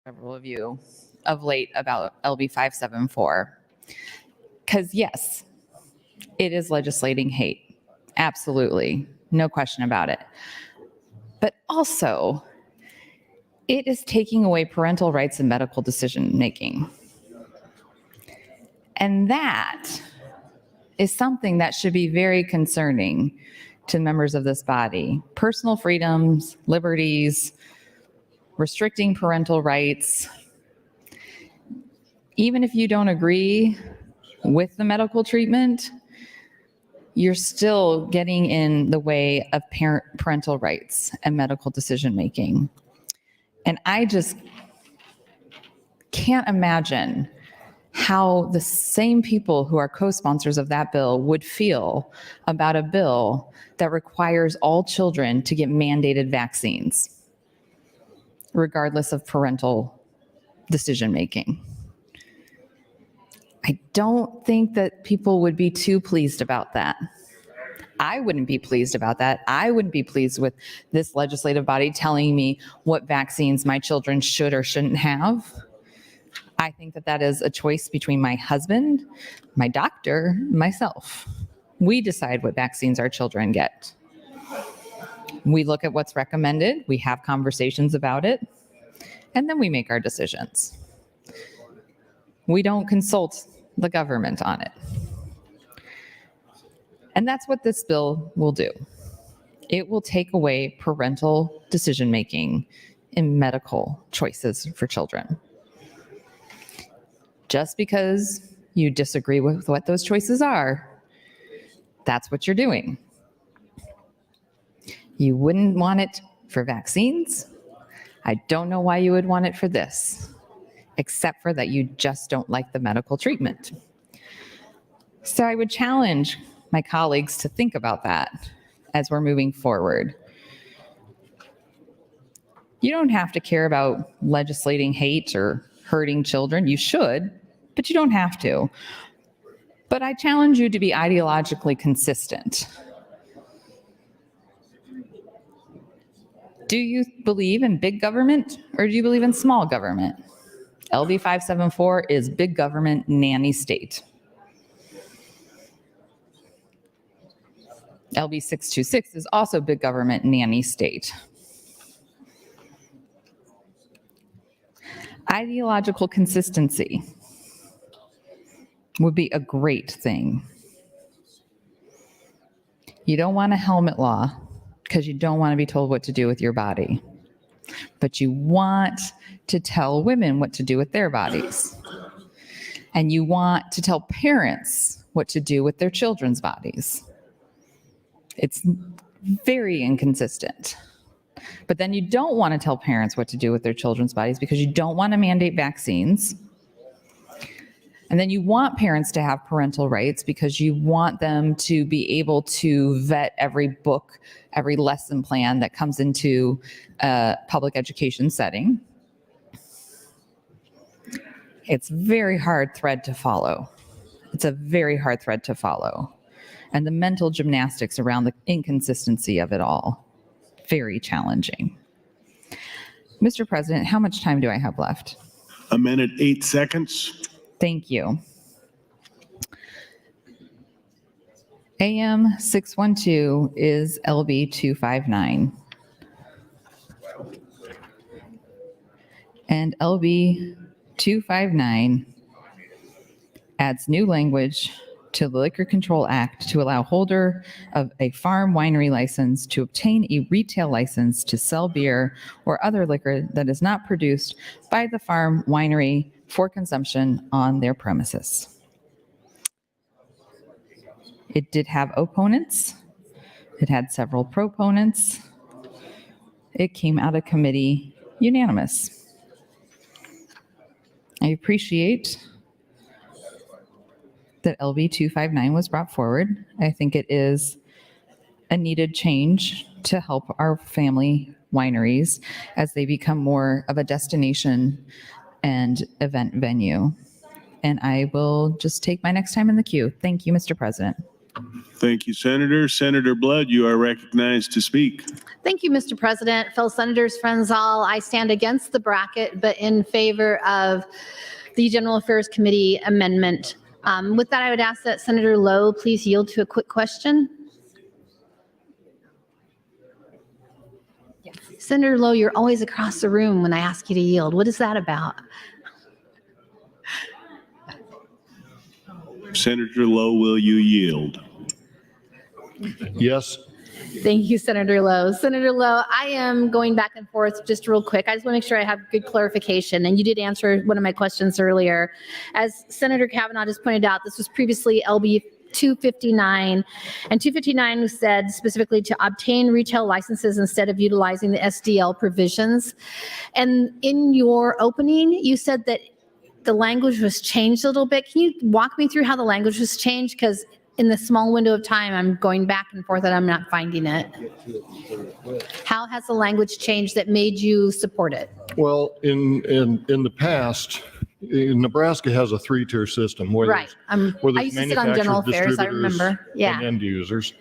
several of you of late about LB 574. Because yes, it is legislating hate. Absolutely. No question about it. But also, it is taking away parental rights in medical decision making. And that is something that should be very concerning to members of this body. Personal freedoms, liberties, restricting parental rights. Even if you don't agree with the medical treatment, you're still getting in the way of parental rights and medical decision making. And I just can't imagine how the same people who are co-sponsors of that bill would feel about a bill that requires all children to get mandated vaccines, regardless of parental decision making. I don't think that people would be too pleased about that. I wouldn't be pleased about that. I wouldn't be pleased with this legislative body telling me what vaccines my children should or shouldn't have. I think that that is a choice between my husband, my doctor, myself. We decide what vaccines our children get. We look at what's recommended, we have conversations about it, and then we make our decisions. We don't consult the government on it. And that's what this bill will do. It will take away parental decision-making in medical choices for children. Just because you disagree with what those choices are, that's what you're doing. You wouldn't want it for vaccines. I don't know why you would want it for this, except for that you just don't like the medical treatment. So I would challenge my colleagues to think about that as we're moving forward. You don't have to care about legislating hate or hurting children. You should, but you don't have to. But I challenge you to be ideologically consistent. Do you believe in big government or do you believe in small government? LB 574 is big government nanny state. LB 626 is also big government nanny state. Ideological consistency would be a great thing. You don't want a helmet law because you don't want to be told what to do with your body, but you want to tell women what to do with their bodies. And you want to tell parents what to do with their children's bodies. It's very inconsistent. But then you don't want to tell parents what to do with their children's bodies because you don't want to mandate vaccines. And then you want parents to have parental rights because you want them to be able to vet every book, every lesson plan that comes into a public education setting. It's a very hard thread to follow. It's a very hard thread to follow. And the mental gymnastics around the inconsistency of it all, very challenging. Mr. President, how much time do I have left? 1 minute, 8 seconds. Thank you. AM 612 is LB 259. And LB 259 adds new language to the Liquor Control Act to allow holder of a farm winery license to obtain a retail license to sell beer or other liquor that is not produced by the farm winery for consumption on their premises. It did have opponents. It had several proponents. It came out of committee unanimous. I appreciate that LB 259 was brought forward. I think it is a needed change to help our family wineries as they become more of a destination and event venue. And I will just take my next time in the queue. Thank you, Mr. President. Thank you, Senator. Senator Blood, you are recognized to speak. Thank you, Mr. President. Fellow senators, friends all, I stand against the bracket, but in favor of the General Affairs Committee amendment. With that, I would ask that Senator Lowe please yield to a quick question. Senator Lowe, you're always across the room when I ask you to yield. What is that about? Senator Lowe, will you yield? Yes. Thank you, Senator Lowe. Senator Lowe, I am going back and forth just real quick. I just want to make sure I have good clarification. And you did answer one of my questions earlier. As Senator Kavanaugh just pointed out, this was previously LB 259. And 259 said specifically to obtain retail licenses instead of utilizing the SDL provisions. And in your opening, you said that the language was changed a little bit. Can you walk me through how the language was changed? Because in the small window of time, I'm going back and forth and I'm not finding it. How has the language changed that made you support it? Well, in the past, Nebraska has a three-tier system where Right. I used to sit on general affairs, I remember. Yeah. and end users.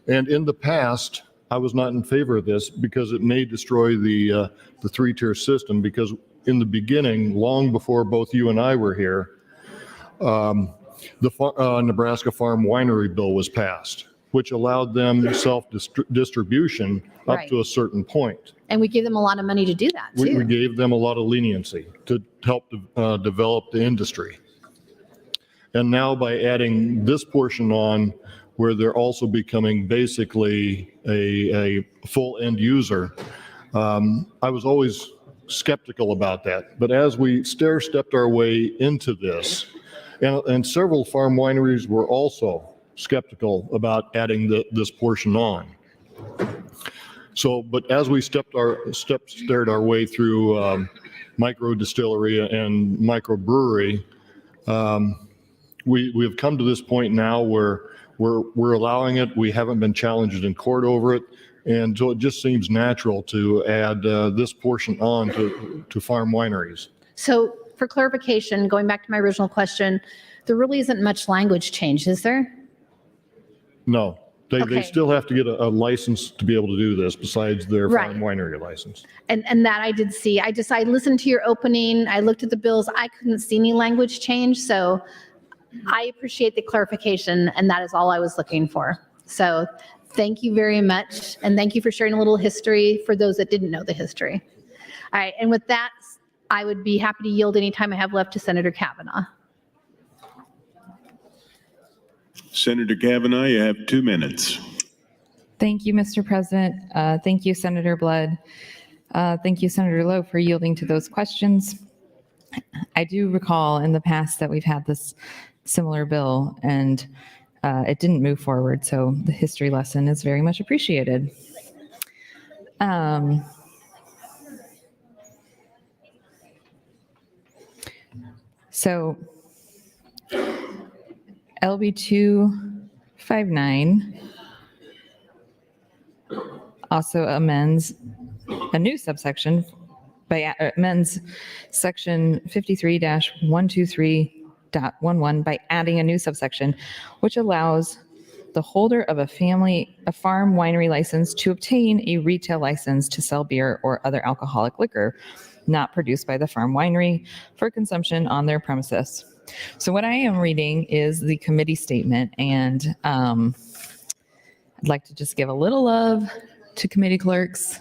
And in the past, I was not in favor of this because it may destroy the three-tier system, because in the beginning, long before both you and I were here, the Nebraska Farm Winery Bill was passed, which allowed them self-distribution up Right. to a certain point. And we gave them a lot of money to do that too. We gave them a lot of leniency to help develop the industry. And now by adding this portion on, where they're also becoming basically a full end user, I was always skeptical about that. But as we stair-stepped our way into this, and several farm wineries were also skeptical about adding this portion on. So, but as we stared our way through micro distillery and microbrewery, we have come to this point now where we're allowing it. We haven't been challenged in court over it, and so it just seems natural to add this portion on to farm wineries. So for clarification, going back to my original question, there really isn't much language change, is there? No, they Okay. still have to get a license to be able to do this besides their farm Right. winery license. And that I did see. I listened to your opening. I looked at the bills. I couldn't see any language change. So I appreciate the clarification, and that is all I was looking for. So thank you very much. And thank you for sharing a little history for those that didn't know the history. All right. And with that, I would be happy to yield any time I have left to Senator Kavanaugh. Senator Kavanaugh, you have 2 minutes. Thank you, Mr. President. Thank you, Senator Blood. Thank you, Senator Lowe, for yielding to those questions. I do recall in the past that we've had this similar bill and it didn't move forward. So the history lesson is very much appreciated. So LB 259 also amends a new subsection by amends section 53-123.11 by adding a new subsection, which allows the holder of a farm winery license to obtain a retail license to sell beer or other alcoholic liquor not produced by the farm winery for consumption on their premises. So what I am reading is the committee statement, and I'd like to just give a little love to committee clerks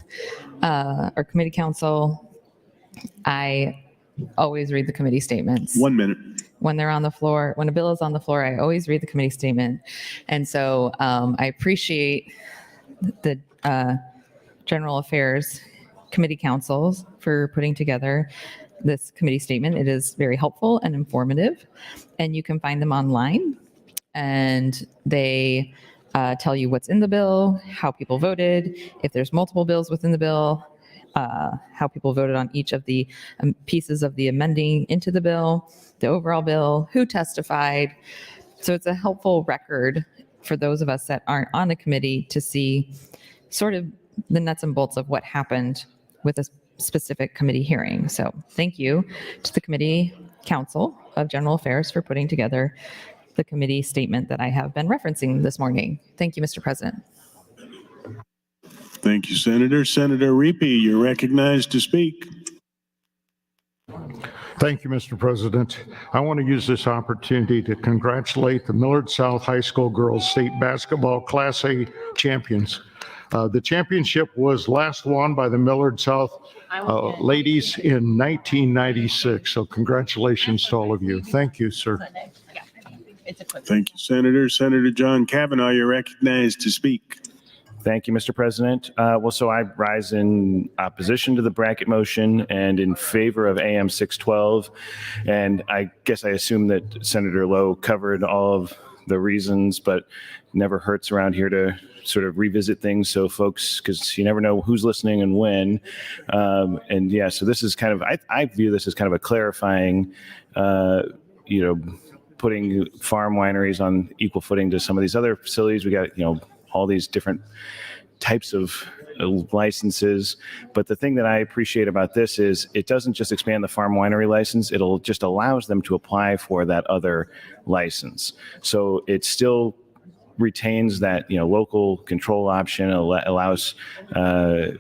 or committee counsel. I always read the committee statements. 1 minute. When they're on the floor, when a bill is on the floor, I always read the committee statement. And so I appreciate the General Affairs Committee counsels for putting together this committee statement. It is very helpful and informative, and you can find them online. And they tell you what's in the bill, how people voted, if there's multiple bills within the bill, how people voted on each of the pieces of the amending into the bill, the overall bill, who testified. So it's a helpful record for those of us that aren't on the committee to see sort of the nuts and bolts of what happened with a specific committee hearing. So thank you to the committee counsel of General Affairs for putting together the committee statement that I have been referencing this morning. Thank you, Mr. President. Thank you, Senator. Senator Reapy, you're recognized to speak. Thank you, Mr. President. I want to use this opportunity to congratulate the Millard South High School Girls State Basketball Class A champions. The championship was last won by the Millard South ladies in 1996. So congratulations to all of you. Thank you, sir. Thank you, Senator. Senator John Kavanaugh, you're recognized to speak. Thank you, Mr. President. So I rise in opposition to the bracket motion and in favor of AM 612. And I guess I assume that Senator Lowe covered all of the reasons, but never hurts around here to sort of revisit things. So folks, because you never know who's listening and when. And yeah, so this is kind of, I view this as kind of a clarifying, putting farm wineries on equal footing to some of these other facilities. We got, all these different types of licenses. But the thing that I appreciate about this is it doesn't just expand the farm winery license, it'll just allows them to apply for that other license. So it still retains that, local control option, allows, the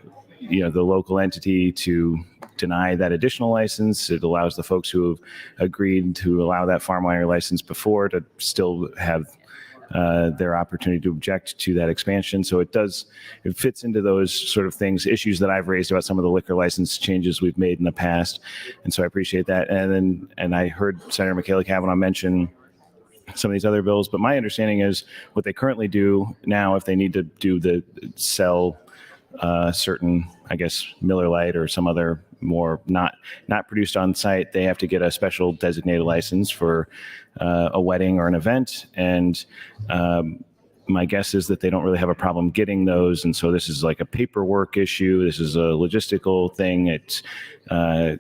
local entity to deny that additional license. It allows the folks who have agreed to allow that farm winery license before to still have their opportunity to object to that expansion. So it fits into those sort of issues that I've raised about some of the liquor license changes we've made in the past. And so I appreciate that. And I heard Senator Michaela Cavanaugh mention some of these other bills, but my understanding is what they currently do now, if they need to do sell certain, I guess, Miller Lite or some other more not produced on site, they have to get a special designated license for a wedding or an event. And my guess is that they don't really have a problem getting those. And so this is like a paperwork issue. This is a logistical thing. It's I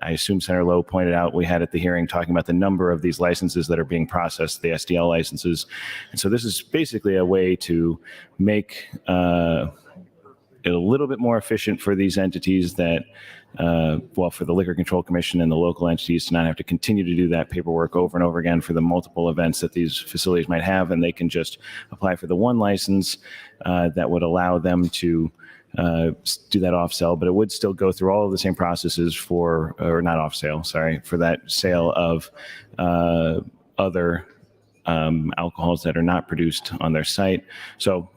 assume Senator Lowe pointed out, we had at the hearing talking about the number of these licenses that are being processed, the SDL licenses. And so this is basically a way to make it a little bit more efficient for these entities that, for the Liquor Control Commission and the local entities to not have to continue to do that paperwork over and over again for the multiple events that these facilities might have, and they can just apply for the one license that would allow them to do that off sale, but it would still go through all of the same processes for that sale of other alcohols that are not produced on their site. So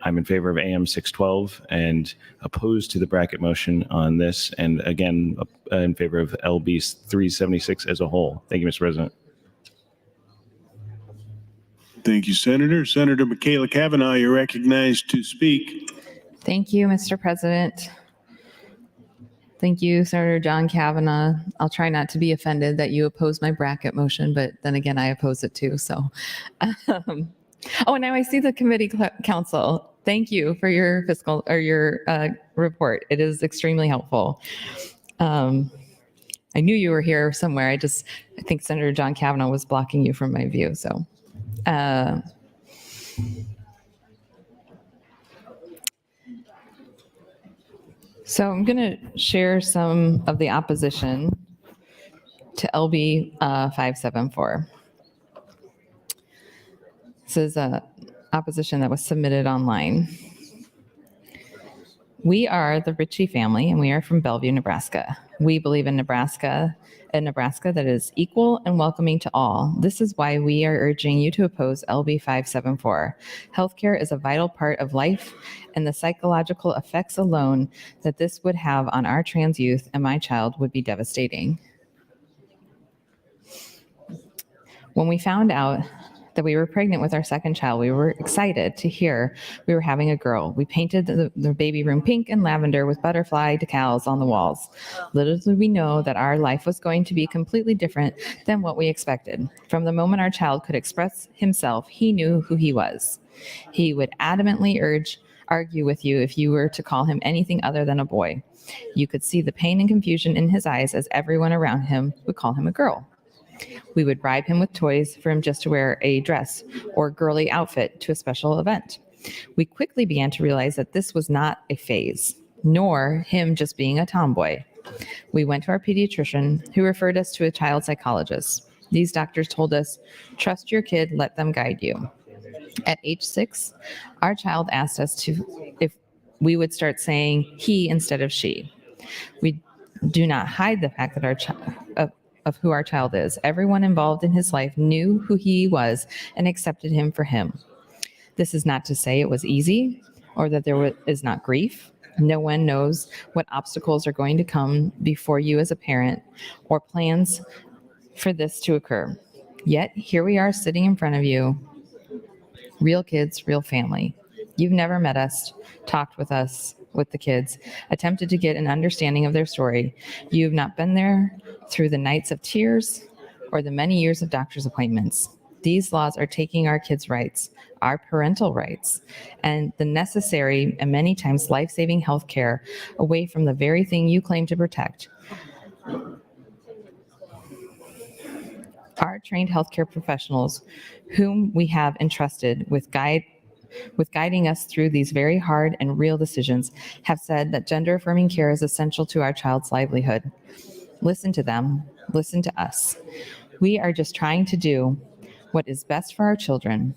I'm in favor of AM 612 and opposed to the bracket motion on this, and again in favor of LB 376 as a whole. Thank you, Mr. President. Thank you, Senator. Senator Michaela Cavanaugh, you're recognized to speak. Thank you, Mr. President. Thank you, Senator John Kavanaugh. I'll try not to be offended that you oppose my bracket motion, but then again, I oppose it too. So, now I see the committee council. Thank you for your report. It is extremely helpful. I knew you were here somewhere. I think Senator John Kavanaugh was blocking you from my view. So, I'm going to share some of the opposition to LB 574. This is a opposition that was submitted online. We are the Ritchie family, and we are from Bellevue, Nebraska. We believe in Nebraska, a Nebraska that is equal and welcoming to all. This is why we are urging you to oppose LB 574. Healthcare is a vital part of life, and the psychological effects alone that this would have on our trans youth and my child would be devastating. When we found out that we were pregnant with our second child, we were excited to hear we were having a girl. We painted the baby room pink and lavender with butterfly decals on the walls. Little did we know that our life was going to be completely different than what we expected. From the moment our child could express himself, he knew who he was. He would adamantly argue with you if you were to call him anything other than a boy. You could see the pain and confusion in his eyes as everyone around him would call him a girl. We would bribe him with toys for him just to wear a dress or girly outfit to a special event. We quickly began to realize that this was not a phase, nor him just being a tomboy. We went to our pediatrician, who referred us to a child psychologist. These doctors told us, trust your kid, let them guide you. At age 6, our child asked us if we would start saying he instead of she. We do not hide the fact that of who our child is. Everyone involved in his life knew who he was and accepted him for him. This is not to say it was easy or that there is not grief. No one knows what obstacles are going to come before you as a parent or plans for this to occur. Yet here we are sitting in front of you, real kids, real family. You've never met us, talked with us, with the kids, attempted to get an understanding of their story. You've not been there through the nights of tears or the many years of doctor's appointments. These laws are taking our kids' rights, our parental rights, and the necessary and many times life-saving health care away from the very thing you claim to protect. Our trained healthcare professionals, whom we have entrusted with guiding us through these very hard and real decisions, have said that gender-affirming care is essential to our child's livelihood. Listen to them. Listen to us. We are just trying to do what is best for our children.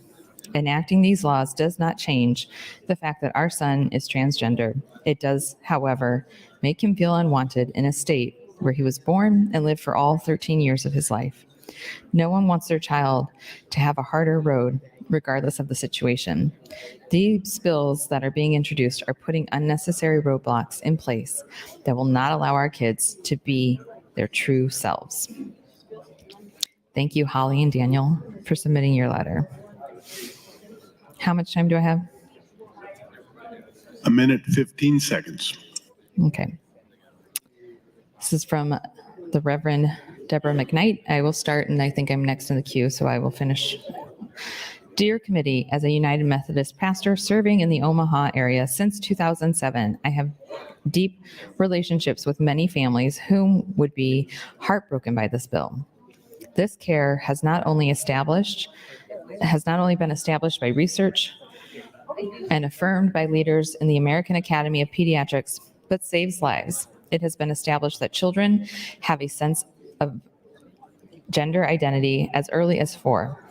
Enacting these laws does not change the fact that our son is transgender. It does, however, make him feel unwanted in a state where he was born and lived for all 13 years of his life. No one wants their child to have a harder road, regardless of the situation. These bills that are being introduced are putting unnecessary roadblocks in place that will not allow our kids to be their true selves. Thank you, Holly and Daniel, for submitting your letter. How much time do I have? 1 minute, 15 seconds. Okay. This is from the Reverend Deborah McKnight. I will start, and I think I'm next in the queue, so I will finish. Dear Committee, as a United Methodist pastor serving in the Omaha area since 2007, I have deep relationships with many families whom would be heartbroken by this bill. This care has not only been established by research and affirmed by leaders in the American Academy of Pediatrics, but saves lives. It has been established that children have a sense of gender identity as early as 4.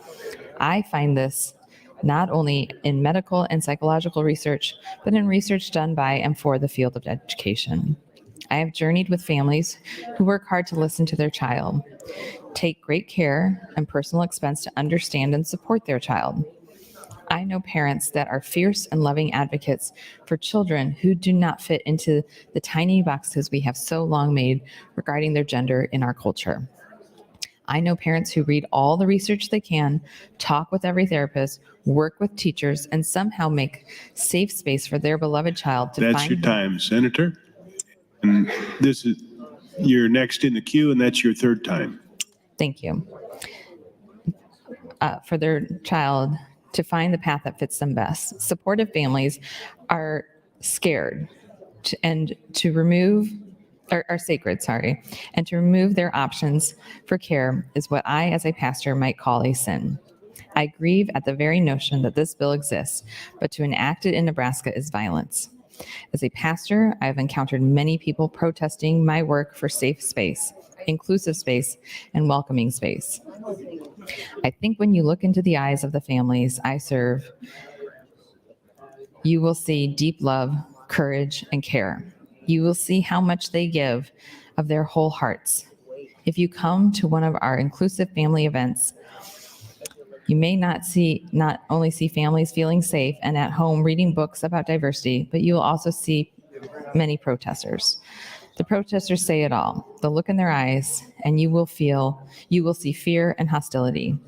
I find this not only in medical and psychological research, but in research done by and for the field of education. I have journeyed with families who work hard to listen to their child, take great care and personal expense to understand and support their child. I know parents that are fierce and loving advocates for children who do not fit into the tiny boxes we have so long made regarding their gender in our culture. I know parents who read all the research they can, talk with every therapist, work with teachers, and somehow make safe space for their beloved child to That's find. your time, Senator. And you're next in the queue, and that's your third time. Thank you. For their child to find the path that fits them best. Supportive families are scared to remove are sacred, and to remove their options for care is what I, as a pastor, might call a sin. I grieve at the very notion that this bill exists, but to enact it in Nebraska is violence. As a pastor, I have encountered many people protesting my work for safe space, inclusive space, and welcoming space. I think when you look into the eyes of the families I serve, you will see deep love, courage, and care. You will see how much they give of their whole hearts. If you come to one of our inclusive family events, you may not only see families feeling safe and at home reading books about diversity, but you will also see many protesters. The protesters say it all. The look in their eyes, and you will see fear and hostility.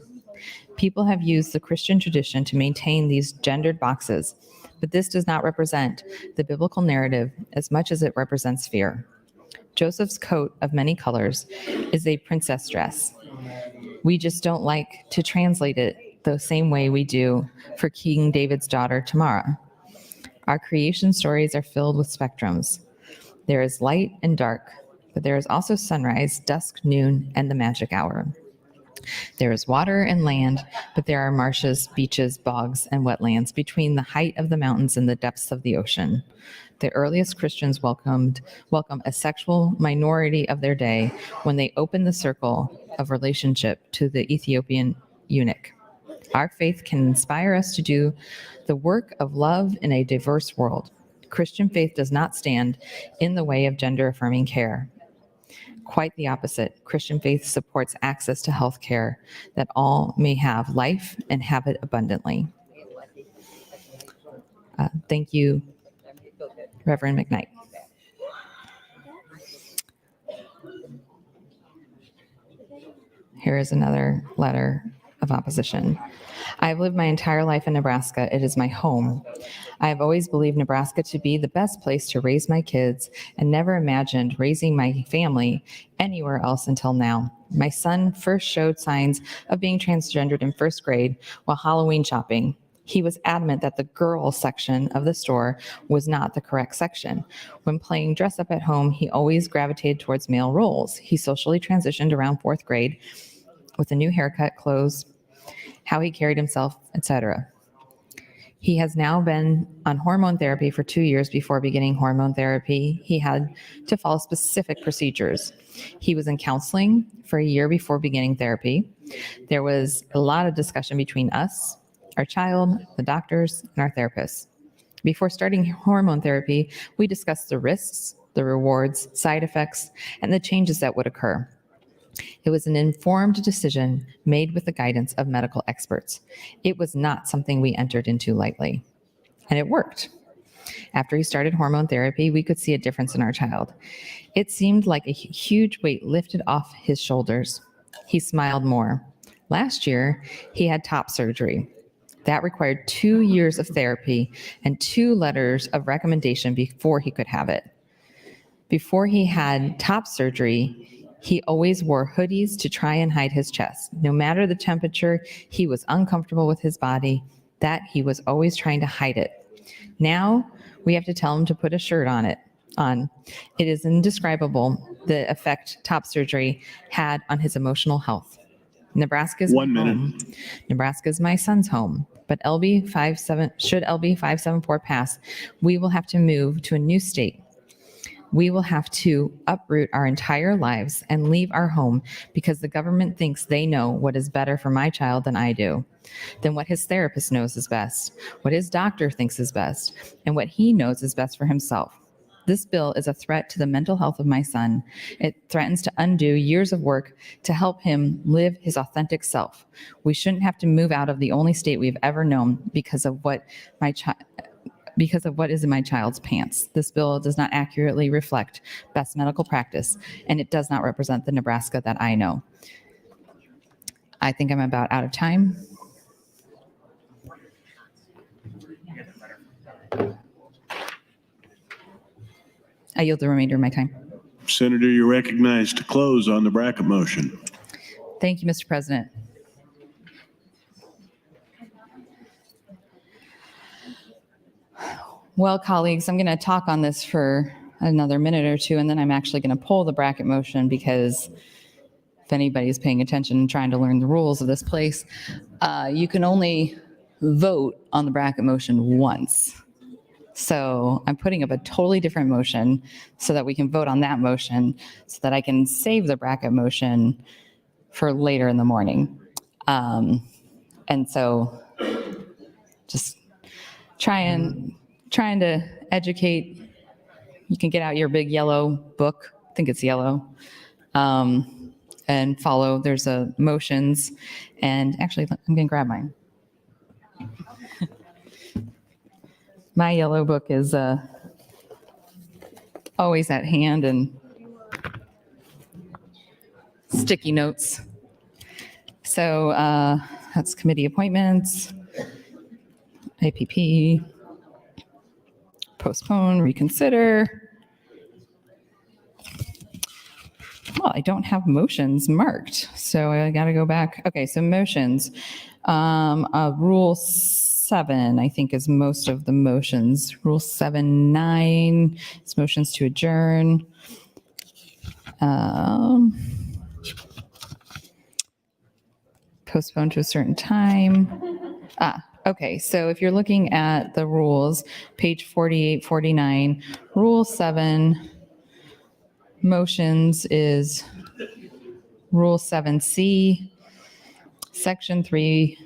People have used the Christian tradition to maintain these gendered boxes, but this does not represent the biblical narrative as much as it represents fear. Joseph's coat of many colors is a princess dress. We just don't like to translate it the same way we do for King David's daughter, Tamara. Our creation stories are filled with spectrums. There is light and dark, but there is also sunrise, dusk, noon, and the magic hour. There is water and land, but there are marshes, beaches, bogs, and wetlands between the height of the mountains and the depths of the ocean. The earliest Christians welcome a sexual minority of their day when they opened the circle of relationship to the Ethiopian eunuch. Our faith can inspire us to do the work of love in a diverse world. Christian faith does not stand in the way of gender-affirming care. Quite the opposite. Christian faith supports access to health care that all may have life and have it abundantly. Thank you, Reverend McKnight. Here is another letter of opposition. I have lived my entire life in Nebraska. It is my home. I have always believed Nebraska to be the best place to raise my kids and never imagined raising my family anywhere else until now. My son first showed signs of being transgendered in first grade while Halloween shopping. He was adamant that the girl section of the store was not the correct section. When playing dress up at home, he always gravitated towards male roles. He socially transitioned around fourth grade with a new haircut, clothes, how he carried himself, etc. He has now been on hormone therapy for 2 years. Before beginning hormone therapy, he had to follow specific procedures. He was in counseling for a year before beginning therapy. There was a lot of discussion between us, our child, the doctors, and our therapists. Before starting hormone therapy, we discussed the risks, the rewards, side effects, and the changes that would occur. It was an informed decision made with the guidance of medical experts. It was not something we entered into lightly, and it worked. After he started hormone therapy, we could see a difference in our child. It seemed like a huge weight lifted off his shoulders. He smiled more. Last year, he had top surgery. That required 2 years of therapy and 2 letters of recommendation before he could have it. Before he had top surgery, he always wore hoodies to try and hide his chest. No matter the temperature, he was uncomfortable with his body, that he was always trying to hide it. Now, we have to tell him to put a shirt on. It is indescribable the effect top surgery had on his emotional health. Nebraska is my home. Nebraska is my son's home. But should LB 574 pass, we will have to move to a new state. We will have to uproot our entire lives and leave our home because the government thinks they know what is better for my child than I do, than what his therapist knows is best, what his doctor thinks is best, and what he knows is best for himself. This bill is a threat to the mental health of my son. It threatens to undo years of work to help him live his authentic self. We shouldn't have to move out of the only state we've ever known because of what is in my child's pants. This bill does not accurately reflect best medical practice, and it does not represent the Nebraska that I know. I think I'm about out of time. I yield the remainder of my time. Senator, you're recognized to close on the bracket motion. Thank you, Mr. President. Well, colleagues, I'm going to talk on this for another minute or two, and then I'm actually going to pull the bracket motion because if anybody's paying attention and trying to learn the rules of this place, you can only vote on the bracket motion once. So I'm putting up a totally different motion so that we can vote on that motion so that I can save the bracket motion for later in the morning. And so just trying to educate. You can get out your big yellow book. I think it's yellow. And follow. There's a motions. And actually, I'm going to grab mine. My yellow book is always at hand and sticky notes. So that's committee appointments, APP, postpone, reconsider. Well, I don't have motions marked, so I got to go back. Okay, so motions. Rule 7, I think, is most of the motions. Rule 7(9) is motions to adjourn. postpone to a certain time. Okay, so if you're looking at the rules, page 48, 49, Rule 7, motions is Rule 7C, Section 3,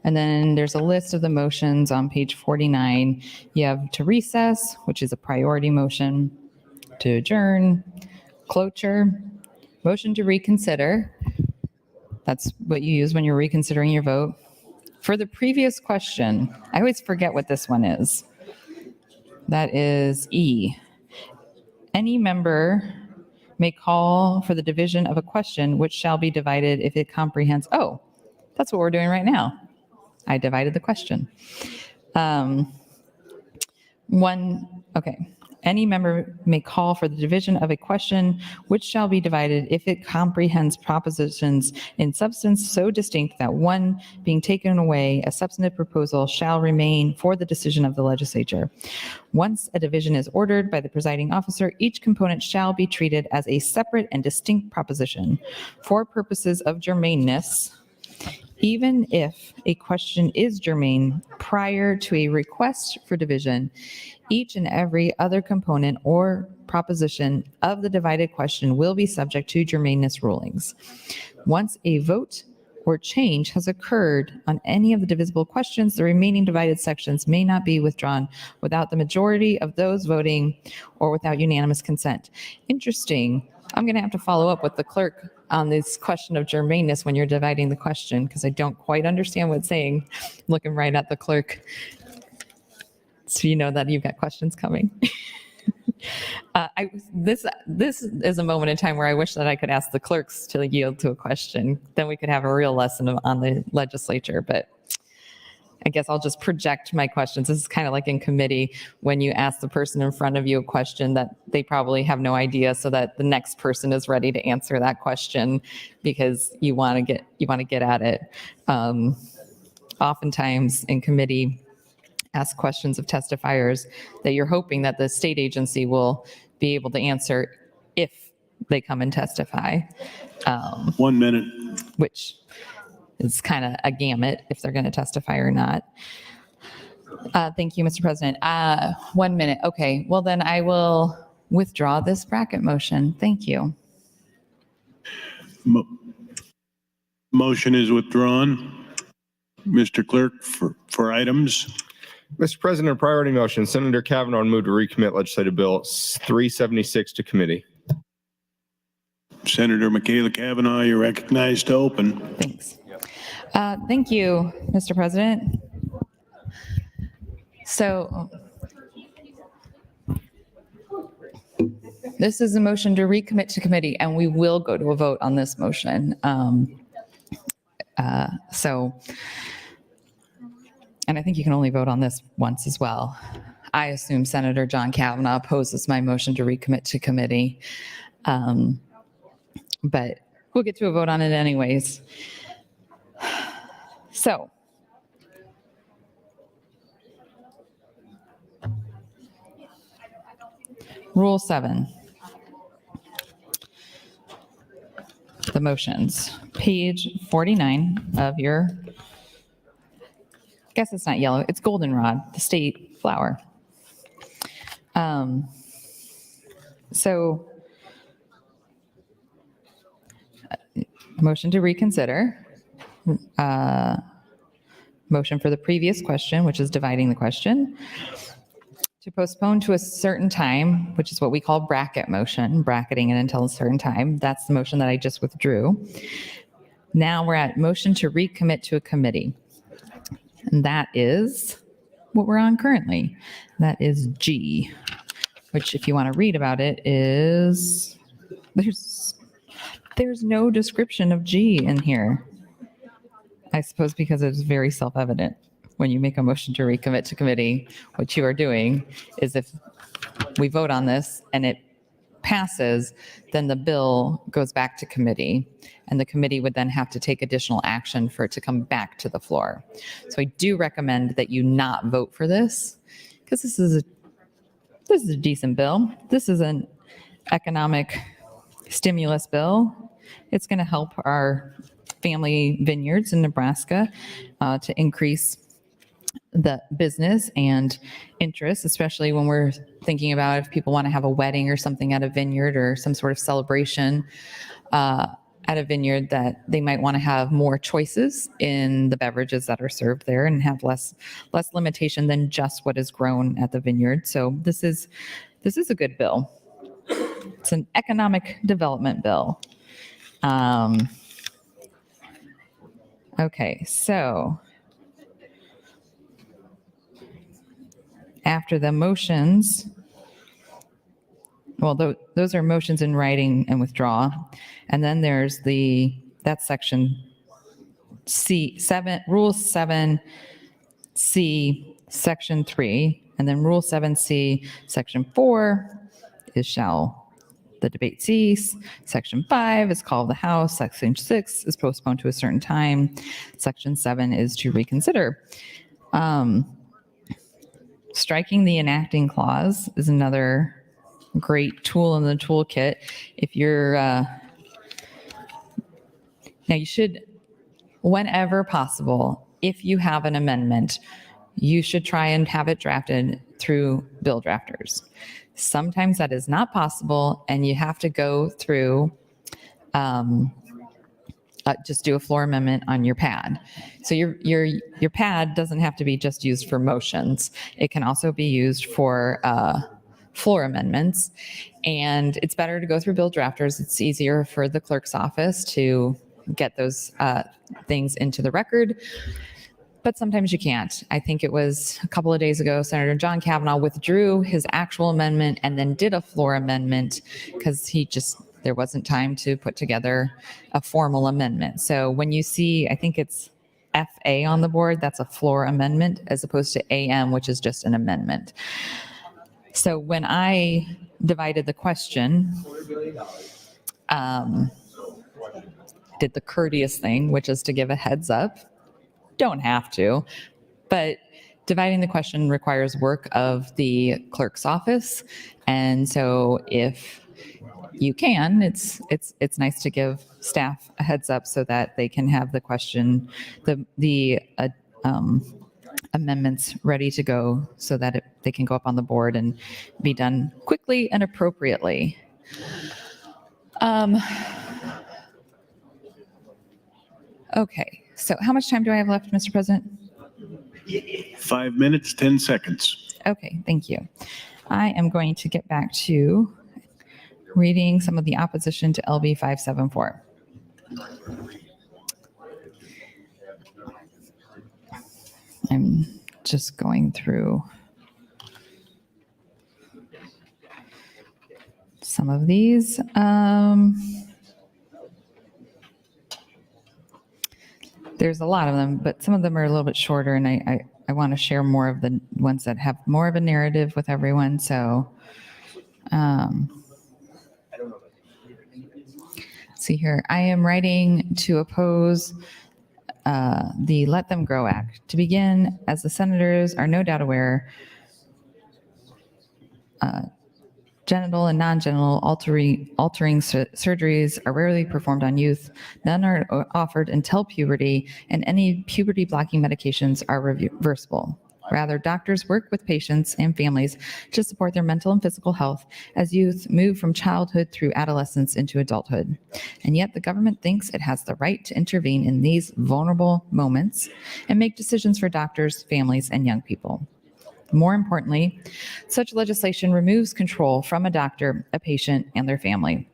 and then there's a list of the motions on page 49. You have to recess, which is a priority motion, to adjourn, cloture, motion to reconsider. That's what you use when you're reconsidering your vote. For the previous question, I always forget what this one is. That is E. Any member may call for the division of a question which shall be divided if it comprehends. Oh, that's what we're doing right now. I divided the question. Okay. Any member may call for the division of a question which shall be divided if it comprehends propositions in substance so distinct that one being taken away, a substantive proposal shall remain for the decision of the legislature. Once a division is ordered by the presiding officer, each component shall be treated as a separate and distinct proposition. For purposes of germaneness, even if a question is germane prior to a request for division, each and every other component or proposition of the divided question will be subject to germaneness rulings. Once a vote or change has occurred on any of the divisible questions, the remaining divided sections may not be withdrawn without the majority of those voting or without unanimous consent. Interesting. I'm going to have to follow up with the clerk on this question of germaneness when you're dividing the question, because I don't quite understand what it's saying. Looking right at the clerk. So you know that you've got questions coming. This is a moment in time where I wish that I could ask the clerks to yield to a question. Then we could have a real lesson on the legislature, but I guess I'll just project my questions. This is kind of like in committee when you ask the person in front of you a question that they probably have no idea, so that the next person is ready to answer that question because you want to get at it. Oftentimes in committee, ask questions of testifiers that you're hoping that the state agency will be able to answer if they come and testify. 1 minute. Which is kind of a gamut if they're going to testify or not. Thank you, Mr. President. 1 minute. Okay, well then I will withdraw this bracket motion. Thank you. Motion is withdrawn. Mr. Clerk, for items. Mr. President, a priority motion. Senator Kavanaugh would move to recommit legislative bill 376 to committee. Senator Michaela Kavanaugh, you're recognized to open. Thanks. Thank you, Mr. President. So this is a motion to recommit to committee, and we will go to a vote on this motion. And I think you can only vote on this once as well. I assume Senator John Kavanaugh opposes my motion to recommit to committee. But we'll get to a vote on it anyways. So, Rule 7. The motions, page 49 of your, I guess it's not yellow, it's goldenrod, the state flower. Motion to reconsider. Motion for the previous question, which is dividing the question. To postpone to a certain time, which is what we call bracket motion, bracketing it until a certain time. That's the motion that I just withdrew. Now we're at motion to recommit to a committee. And that is what we're on currently. That is G, which if you want to read about it is, there's no description of G in here. I suppose because it's very self-evident. When you make a motion to recommit to committee, what you are doing is if we vote on this and it passes, then the bill goes back to committee, and the committee would then have to take additional action for it to come back to the floor. So I do recommend that you not vote for this, because this is a decent bill. This is an economic stimulus bill. It's going to help our family vineyards in Nebraska to increase the business and interest, especially when we're thinking about if people want to have a wedding or something at a vineyard or some sort of celebration at a vineyard, that they might want to have more choices in the beverages that are served there and have less limitation than just what is grown at the vineyard. So this is a good bill. It's an economic development bill. Okay, so after the motions, well, those are motions in writing and withdraw. And then there's that's section C7, Rule 7C, Section 3. And then Rule 7C, Section 4 is shall the debate cease. Section 5 is call of the House. Section 6 is postponed to a certain time. Section 7 is to reconsider. Striking the enacting clause is another great tool in the toolkit. If you're, now you should, whenever possible, if you have an amendment, you should try and have it drafted through bill drafters. Sometimes that is not possible, and you have to go through, just do a floor amendment on your pad. So your pad doesn't have to be just used for motions. It can also be used for floor amendments, and it's better to go through bill drafters. It's easier for the clerk's office to get those things into the record. But sometimes you can't. I think it was a couple of days ago, Senator John Kavanaugh withdrew his actual amendment and then did a floor amendment because there wasn't time to put together a formal amendment. So when you see, I think it's FA on the board, that's a floor amendment, as opposed to AM, which is just an amendment. So when I divided the question, did the courteous thing, which is to give a heads up. Don't have to, but dividing the question requires work of the clerk's office. And so if you can, it's nice to give staff a heads up so that they can have the question, the amendments ready to go so that they can go up on the board and be done quickly and appropriately. Okay. So how much time do I have left, Mr. President? 5 minutes, 10 seconds. Okay, thank you. I am going to get back to reading some of the opposition to LB 574. I'm just going through some of these. There's a lot of them, but some of them are a little bit shorter, and I want to share more of the ones that have more of a narrative with everyone. So, see here, I am writing to oppose the Let Them Grow Act. To begin, as the senators are no doubt aware, genital and non-genital altering surgeries are rarely performed on youth. None are offered until puberty, and any puberty-blocking medications are reversible. Rather, doctors work with patients and families to support their mental and physical health as youth move from childhood through adolescence into adulthood. And yet the government thinks it has the right to intervene in these vulnerable moments and make decisions for doctors, families, and young people. More importantly, such legislation removes control from a doctor, a patient, and their family.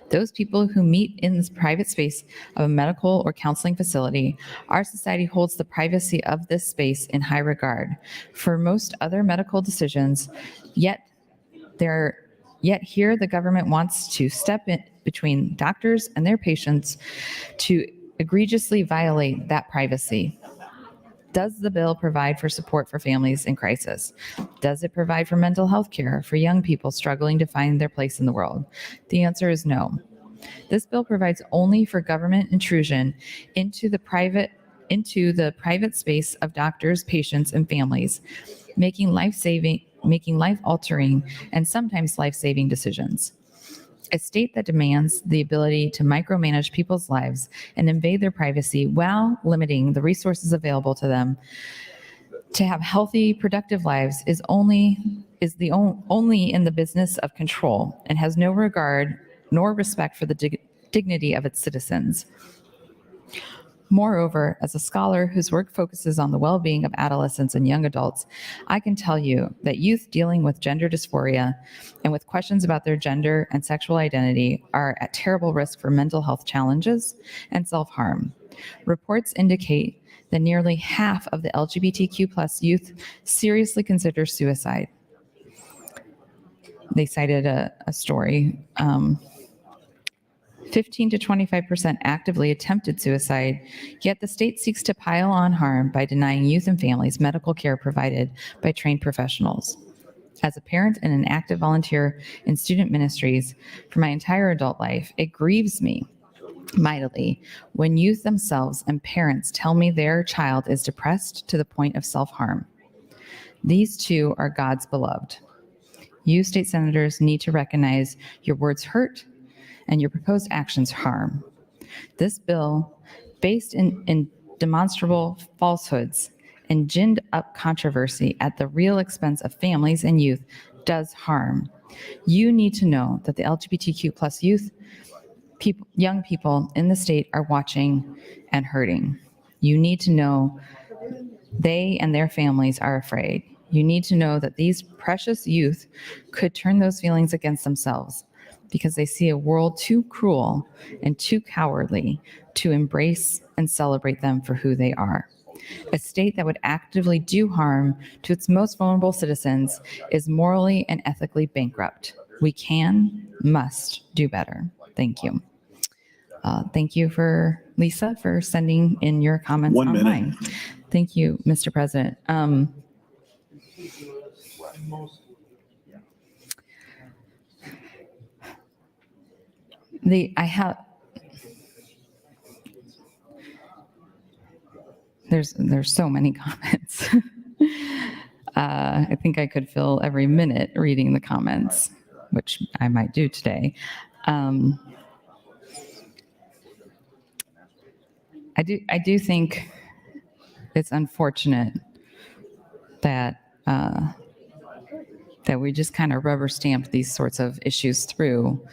Those people who meet in this private space of a medical or counseling facility, our society holds the privacy of this space in high regard. For most other medical decisions, yet here the government wants to step in between doctors and their patients to egregiously violate that privacy. Does the bill provide for support for families in crisis? Does it provide for mental health care for young people struggling to find their place in the world? The answer is no. This bill provides only for government intrusion into the private space of doctors, patients, and families, making life-altering and sometimes life-saving decisions. A state that demands the ability to micromanage people's lives and invade their privacy while limiting the resources available to them to have healthy, productive lives is only in the business of control and has no regard nor respect for the dignity of its citizens. Moreover, as a scholar whose work focuses on the well-being of adolescents and young adults, I can tell you that youth dealing with gender dysphoria and with questions about their gender and sexual identity are at terrible risk for mental health challenges and self-harm. Reports indicate that nearly half of the LGBTQ+ youth seriously consider suicide. They cited a story. 15 to 25% actively attempted suicide, yet the state seeks to pile on harm by denying youth and families medical care provided by trained professionals. As a parent and an active volunteer in student ministries for my entire adult life, it grieves me mightily when youth themselves and parents tell me their child is depressed to the point of self-harm. These two are God's beloved. You state senators need to recognize your words hurt and your proposed actions harm. This bill, based in demonstrable falsehoods and ginned up controversy at the real expense of families and youth, does harm. You need to know that the LGBTQ+ youth, young people in the state are watching and hurting. You need to know they and their families are afraid. You need to know that these precious youth could turn those feelings against themselves because they see a world too cruel and too cowardly to embrace and celebrate them for who they are. A state that would actively do harm to its most vulnerable citizens is morally and ethically bankrupt. We must do better. Thank you. Thank you for Lisa for sending in your comments 1 minute. online. Thank you, Mr. President. There's so many comments. I think I could fill every minute reading the comments, which I might do today. I do think it's unfortunate that we just kind of rubber stamp these sorts of issues through.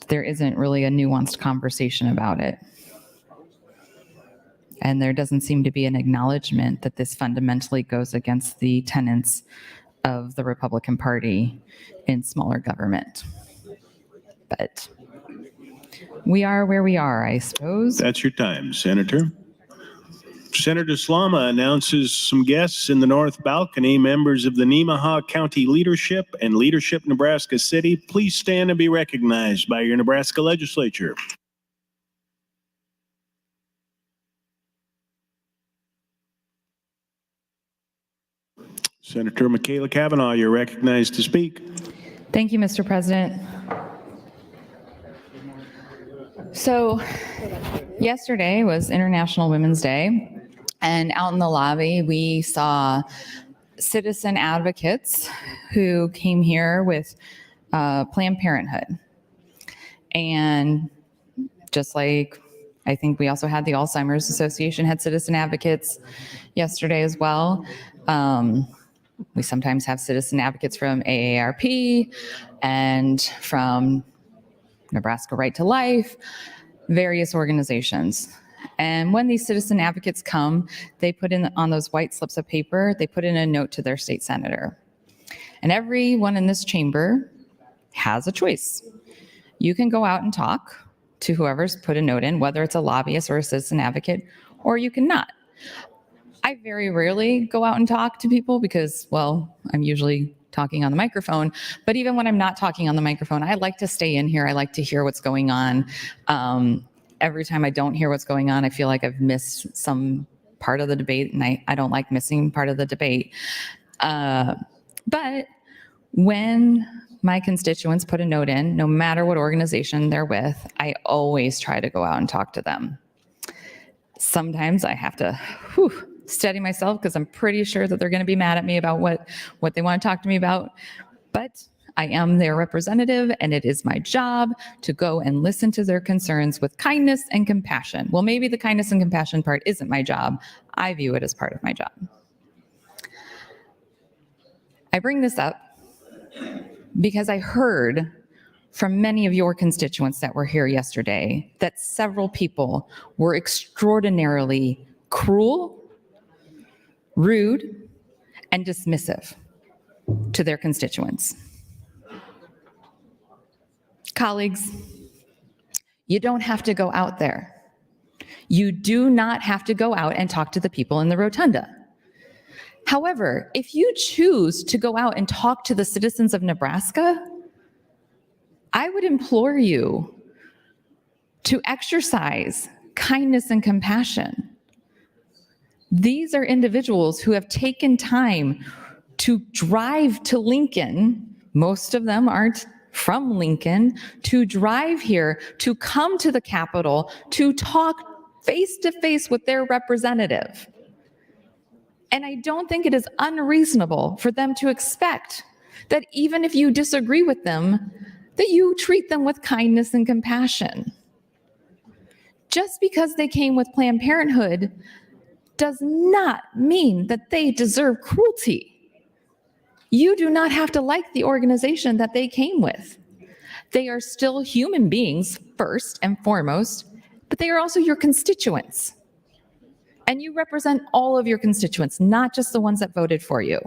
There isn't really a nuanced conversation about it. And there doesn't seem to be an acknowledgement that this fundamentally goes against the tenets of the Republican Party in smaller government. But we are where we are, I suppose. That's your time, Senator. Senator Slama announces some guests in the North Balcony, members of the Nemaha County Leadership and Leadership Nebraska City. Please stand and be recognized by your Nebraska Legislature. Senator Michaela Cavanaugh, you're recognized to speak. Thank you, Mr. President. So yesterday was International Women's Day, and out in the lobby, we saw citizen advocates who came here with Planned Parenthood. And just like I think we also had the Alzheimer's Association had citizen advocates yesterday as well. We sometimes have citizen advocates from AARP and from Nebraska Right to Life, various organizations. And when these citizen advocates come, they put in on those white slips of paper, they put in a note to their state senator. And everyone in this chamber has a choice. You can go out and talk to whoever's put a note in, whether it's a lobbyist or a citizen advocate, or you cannot. I very rarely go out and talk to people because, well, I'm usually talking on the microphone. But even when I'm not talking on the microphone, I like to stay in here. I like to hear what's going on. Every time I don't hear what's going on, I feel like I've missed some part of the debate, and I don't like missing part of the debate. But when my constituents put a note in, no matter what organization they're with, I always try to go out and talk to them. Sometimes I have to steady myself because I'm pretty sure that they're going to be mad at me about what they want to talk to me about. But I am their representative, and it is my job to go and listen to their concerns with kindness and compassion. Well, maybe the kindness and compassion part isn't my job. I view it as part of my job. I bring this up because I heard from many of your constituents that were here yesterday that several people were extraordinarily cruel, rude, and dismissive to their constituents. Colleagues, you don't have to go out there. You do not have to go out and talk to the people in the rotunda. However, if you choose to go out and talk to the citizens of Nebraska, I would implore you to exercise kindness and compassion. These are individuals who have taken time to drive to Lincoln. Most of them aren't from Lincoln, to drive here, to come to the Capitol, to talk face to face with their representative. And I don't think it is unreasonable for them to expect that even if you disagree with them, that you treat them with kindness and compassion. Just because they came with Planned Parenthood does not mean that they deserve cruelty. You do not have to like the organization that they came with. They are still human beings first and foremost, but they are also your constituents. And you represent all of your constituents, not just the ones that voted for you.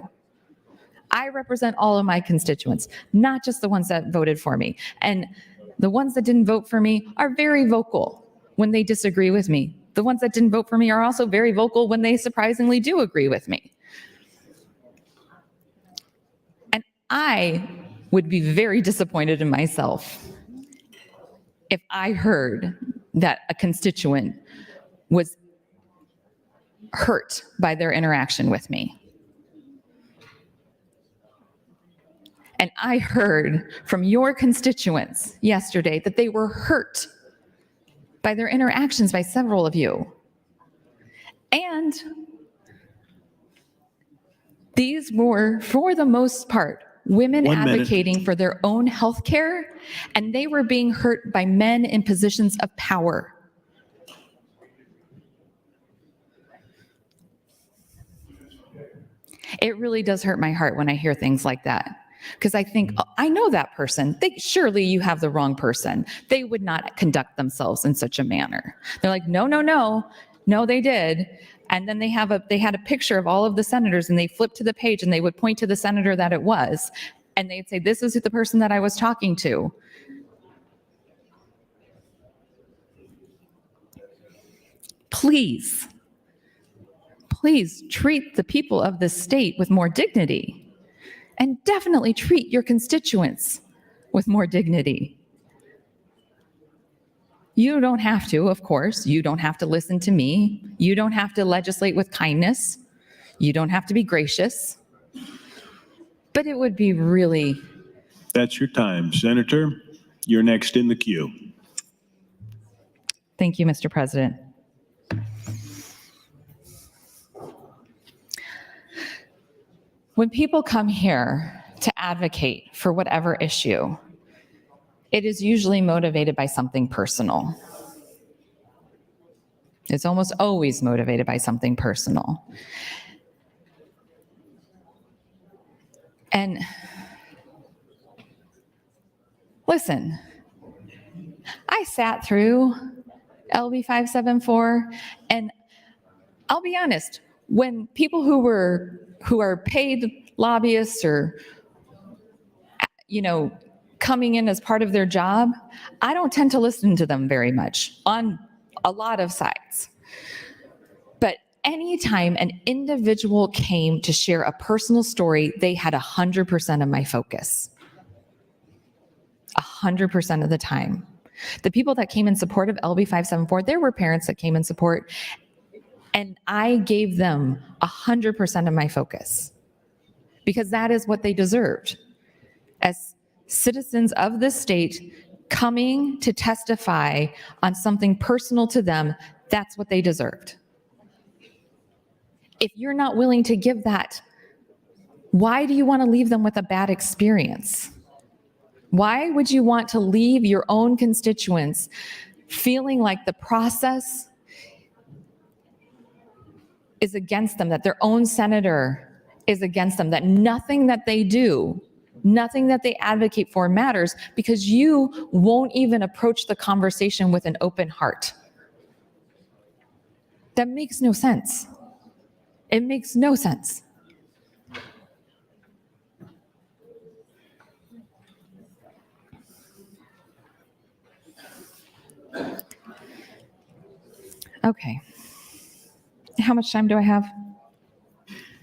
I represent all of my constituents, not just the ones that voted for me. And the ones that didn't vote for me are very vocal when they disagree with me. The ones that didn't vote for me are also very vocal when they surprisingly do agree with me. And I would be very disappointed in myself if I heard that a constituent was hurt by their interaction with me. And I heard from your constituents yesterday that they were hurt by their interactions by several of you. And these were, for the most part, women 1 minute. advocating for their own health care, and they were being hurt by men in positions of power. It really does hurt my heart when I hear things like that. Because I think, oh, I know that person. Surely you have the wrong person. They would not conduct themselves in such a manner. They're like, no, no, no. No, they did. And then they had a picture of all of the senators, and they flipped to the page and they would point to the senator that it was. And they'd say, this is the person that I was talking to. Please treat the people of this state with more dignity. And definitely treat your constituents with more dignity. You don't have to, of course. You don't have to listen to me. You don't have to legislate with kindness. You don't have to be gracious. But it would be really... That's your time. Senator, you're next in the queue. Thank you, Mr. President. When people come here to advocate for whatever issue, it is usually motivated by something personal. It's almost always motivated by something personal. And listen, I sat through LB 574, and I'll be honest, when people who are paid lobbyists or, coming in as part of their job, I don't tend to listen to them very much on a lot of sides. But anytime an individual came to share a personal story, they had 100% of my focus. 100% of the time. The people that came in support of LB 574, there were parents that came in support, and I gave them 100% of my focus because that is what they deserved. As citizens of this state coming to testify on something personal to them, that's what they deserved. If you're not willing to give that, why do you want to leave them with a bad experience? Why would you want to leave your own constituents feeling like the process is against them, that their own senator is against them, that nothing that they do, nothing that they advocate for matters because you won't even approach the conversation with an open heart? That makes no sense. It makes no sense. Okay. How much time do I have?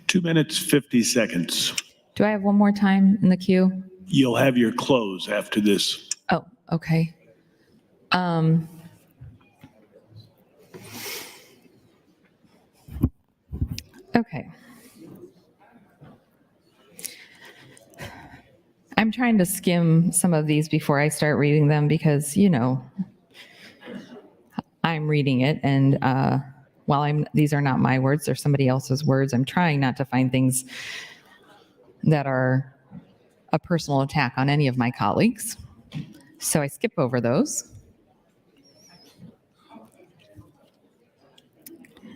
2 minutes, 50 seconds. Do I have one more time in the queue? You'll have your close after this. Oh, okay. Okay. I'm trying to skim some of these before I start reading them because, I'm reading it, and while these are not my words, they're somebody else's words, I'm trying not to find things that are a personal attack on any of my colleagues. So I skip over those.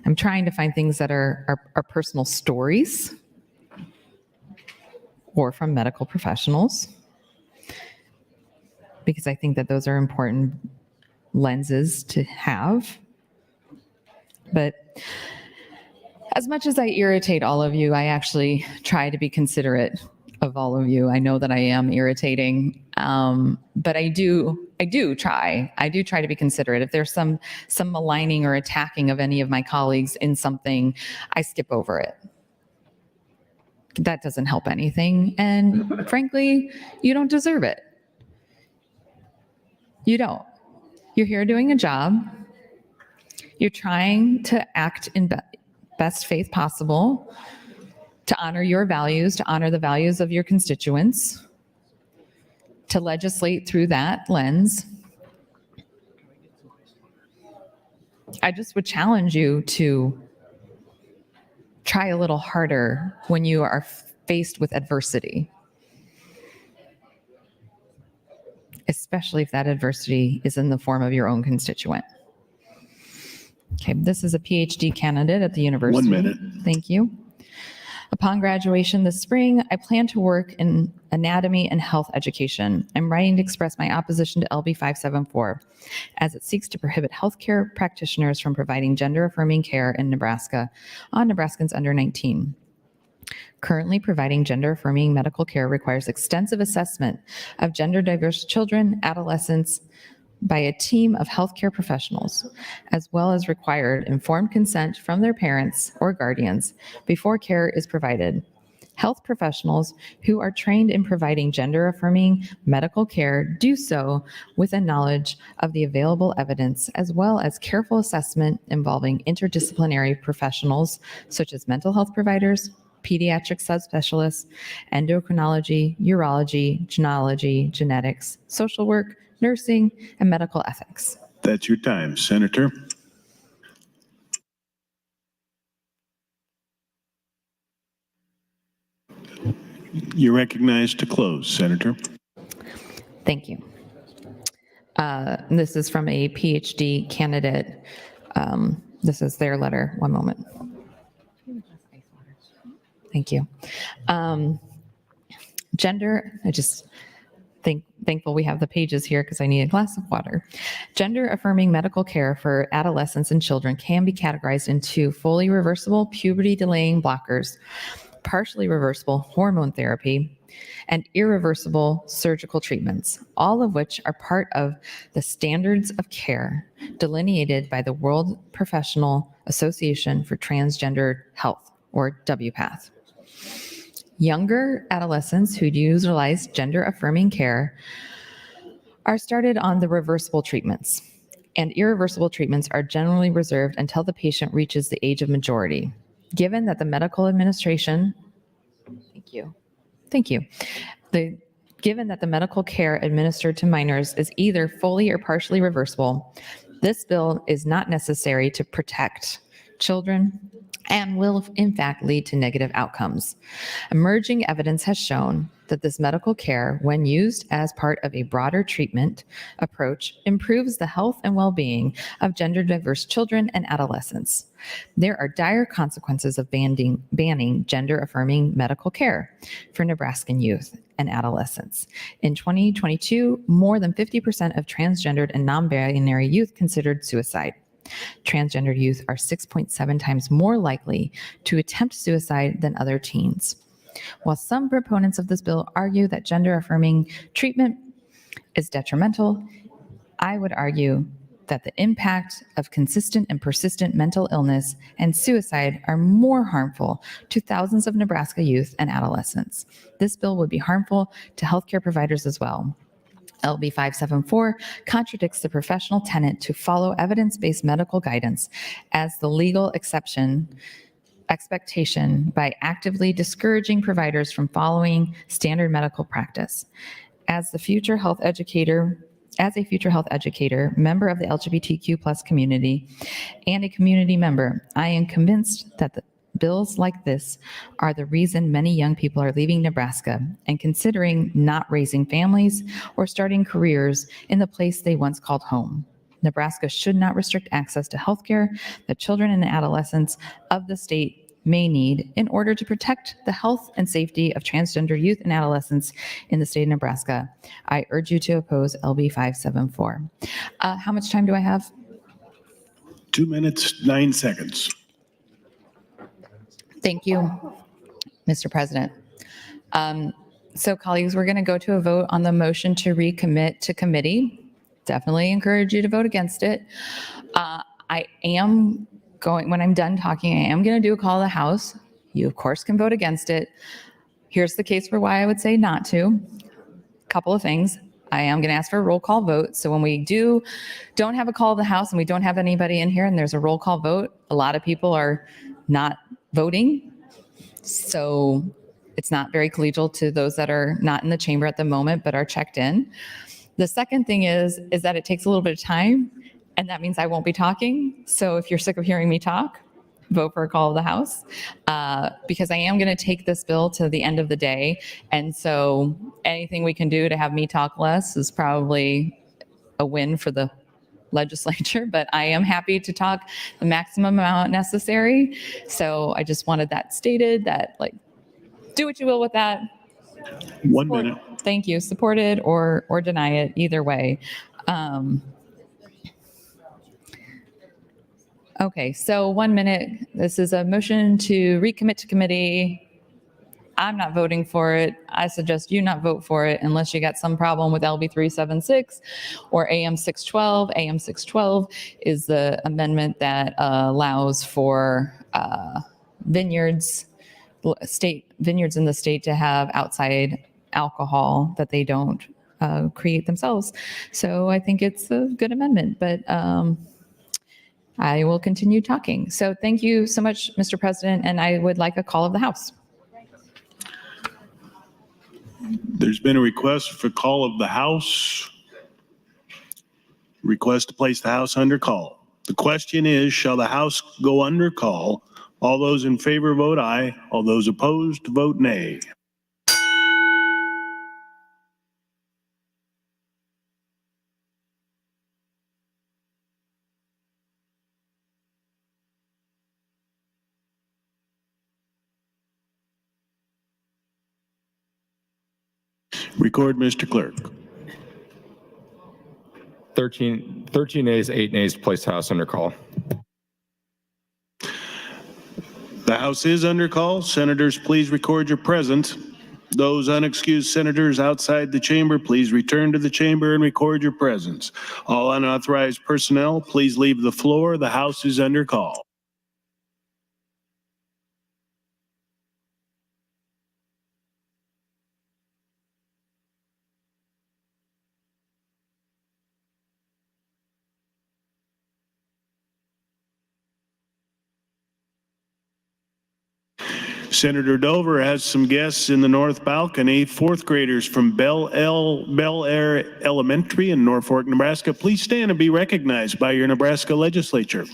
I'm trying to find things that are personal stories or from medical professionals, because I think that those are important lenses to have. But as much as I irritate all of you, I actually try to be considerate of all of you. I know that I am irritating, but I do try to be considerate. If there's some maligning or attacking of any of my colleagues in something, I skip over it. That doesn't help anything, and frankly, you don't deserve it. You don't. You're here doing a job. You're trying to act in best faith possible, to honor your values, to honor the values of your constituents, to legislate through that lens. I just would challenge you to try a little harder when you are faced with adversity, especially if that adversity is in the form of your own constituent. Okay, this is a PhD candidate at the university. 1 minute. Thank you. Upon graduation this spring, I plan to work in anatomy and health education. I'm writing to express my opposition to LB 574, as it seeks to prohibit healthcare practitioners from providing gender-affirming care in Nebraska on Nebraskans under 19. Currently, providing gender-affirming medical care requires extensive assessment of gender-diverse children, adolescents, by a team of healthcare professionals, as well as required informed consent from their parents or guardians before care is provided. Health professionals who are trained in providing gender-affirming medical care do so with a knowledge of the available evidence, as well as careful assessment involving interdisciplinary professionals such as mental health providers, pediatric subspecialists, endocrinology, urology, genealogy, genetics, social work, nursing, and medical ethics. That's your time, Senator. You're recognized to close, Senator. Thank you. This is from a PhD candidate. This is their letter. One moment. Thank you. Gender, thankful we have the pages here because I need a glass of water. Gender-affirming medical care for adolescents and children can be categorized into fully reversible puberty-delaying blockers, partially reversible hormone therapy, and irreversible surgical treatments, all of which are part of the standards of care delineated by the World Professional Association for Transgender Health, or WPATH. Younger adolescents who utilize gender-affirming care are started on the reversible treatments, and irreversible treatments are generally reserved until the patient reaches the age of majority. Given that the medical administration, given that the medical care administered to minors is either fully or partially reversible, this bill is not necessary to protect children and will in fact lead to negative outcomes. Emerging evidence has shown that this medical care, when used as part of a broader treatment approach, improves the health and well-being of gender-diverse children and adolescents. There are dire consequences of banning gender-affirming medical care for Nebraskan youth and adolescents. In 2022, more than 50% of transgendered and non-binary youth considered suicide. Transgender youth are 6.7 times more likely to attempt suicide than other teens. While some proponents of this bill argue that gender-affirming treatment is detrimental, I would argue that the impact of consistent and persistent mental illness and suicide are more harmful to thousands of Nebraska youth and adolescents. This bill would be harmful to healthcare providers as well. LB 574 contradicts the professional tenet to follow evidence-based medical guidance as the legal expectation by actively discouraging providers from following standard medical practice. As a future health educator, member of the LGBTQ+ community, and a community member, I am convinced that the bills like this are the reason many young people are leaving Nebraska and considering not raising families or starting careers in the place they once called home. Nebraska should not restrict access to healthcare that children and adolescents of the state may need in order to protect the health and safety of transgender youth and adolescents in the state of Nebraska. I urge you to oppose LB 574. How much time do I have? 2 minutes, 9 seconds. Thank you, Mr. President. So colleagues, we're going to go to a vote on the motion to recommit to committee. Definitely encourage you to vote against it. I am going, when I'm done talking, I am going to do a call to the House. You, of course, can vote against it. Here's the case for why I would say not to. A couple of things. I am going to ask for a roll call vote. So when we don't have a call to the House and we don't have anybody in here and there's a roll call vote, a lot of people are not voting. So it's not very collegial to those that are not in the chamber at the moment but are checked in. The second thing is that it takes a little bit of time, and that means I won't be talking. So if you're sick of hearing me talk, vote for a call of the House, because I am going to take this bill to the end of the day. And so anything we can do to have me talk less is probably a win for the legislature, but I am happy to talk the maximum amount necessary. So I just wanted that stated, that like, do what you will with that. 1 minute. Thank you. Support it or deny it, either way. Okay, so 1 minute. This is a motion to recommit to committee. I'm not voting for it. I suggest you not vote for it unless you got some problem with LB 376 or AM 612. AM 612 is the amendment that allows for vineyards in the state to have outside alcohol that they don't create themselves. So I think it's a good amendment, but I will continue talking. So thank you so much, Mr. President, and I would like a call of the House. There's been a request for call of the House. Request to place the House under call. The question is, shall the House go under call? All those in favor vote aye. All those opposed vote nay. Record, Mr. Clerk. 13 nays, 8 nays to place the House under call. The House is under call. Senators, please record your presence. Those unexcused senators outside the chamber, please return to the chamber and record your presence. All unauthorized personnel, please leave the floor. The House is under call. Senator Dover has some guests in the north balcony. Fourth graders from Bel Air Elementary in Norfolk, Nebraska. Please stand and be recognized by your Nebraska Legislature.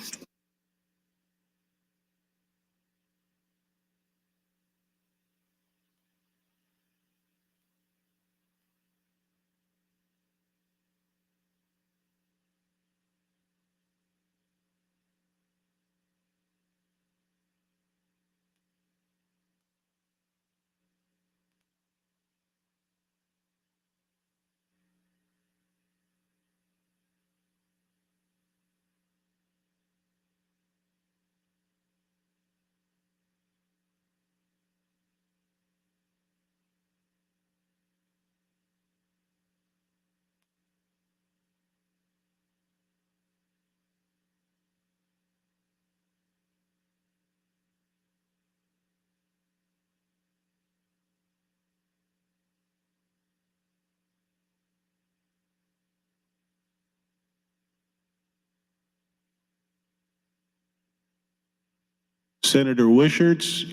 Senator Wishartz,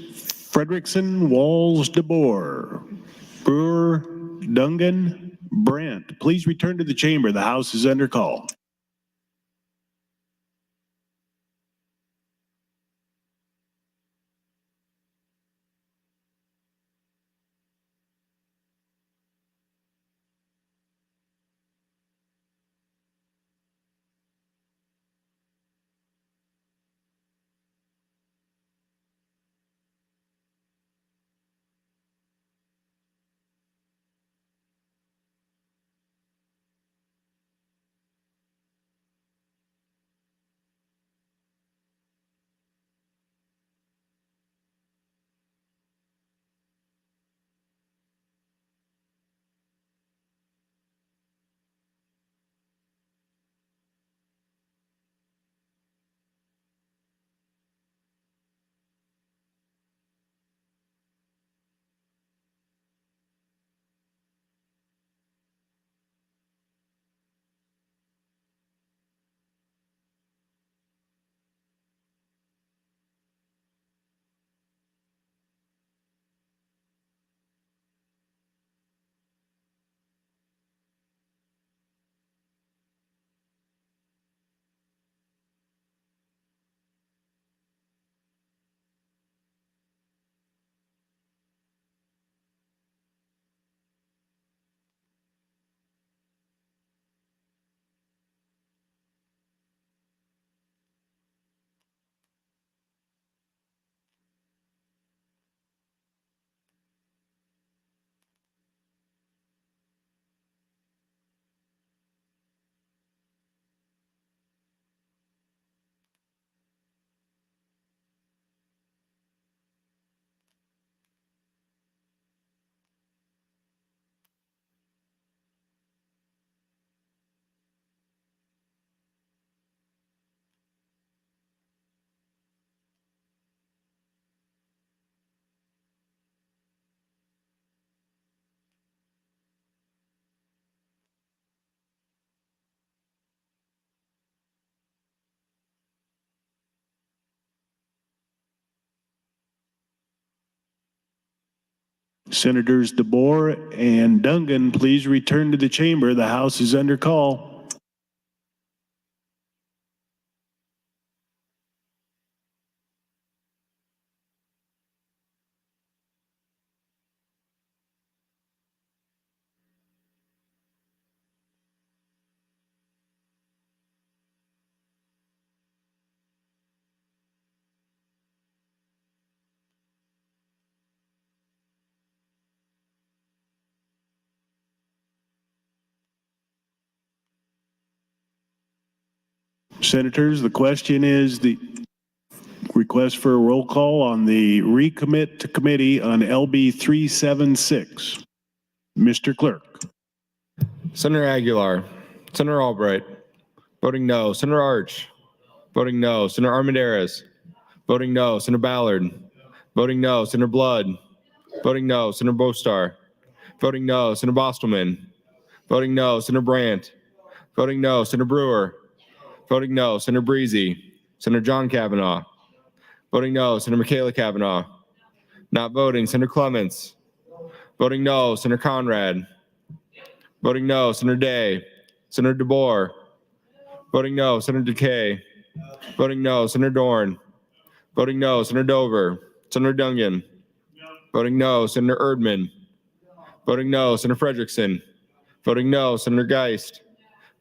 Frederickson, Walls, DeBoer, Brewer, Dungan, Brandt. Please return to the chamber. The House is under call. Senators DeBoer and Dungan, please return to the chamber. The House is under call. Senators, the question is the request for a roll call on the recommit to committee on LB 376. Mr. Clerk. Senator Aguilar, Senator Albright, voting no. Senator Arch, voting no. Senator Armendariz, voting no. Senator Ballard, voting no. Senator Blood, voting no. Senator Bostar, voting no. Senator Bostelman, voting no. Senator Brandt, voting no. Senator Brewer, voting no. Senator Breezy, Senator John Kavanaugh, voting no. Senator Michaela Kavanaugh, not voting. Senator Clements, voting no. Senator Conrad, voting no. Senator Day, Senator DeBoer, voting no. Senator DeKay, voting no. Senator Dorn, voting no. Senator Dover, Senator Dungan, voting no. Senator Erdman, voting no. Senator Frederickson, voting no. Senator Geist,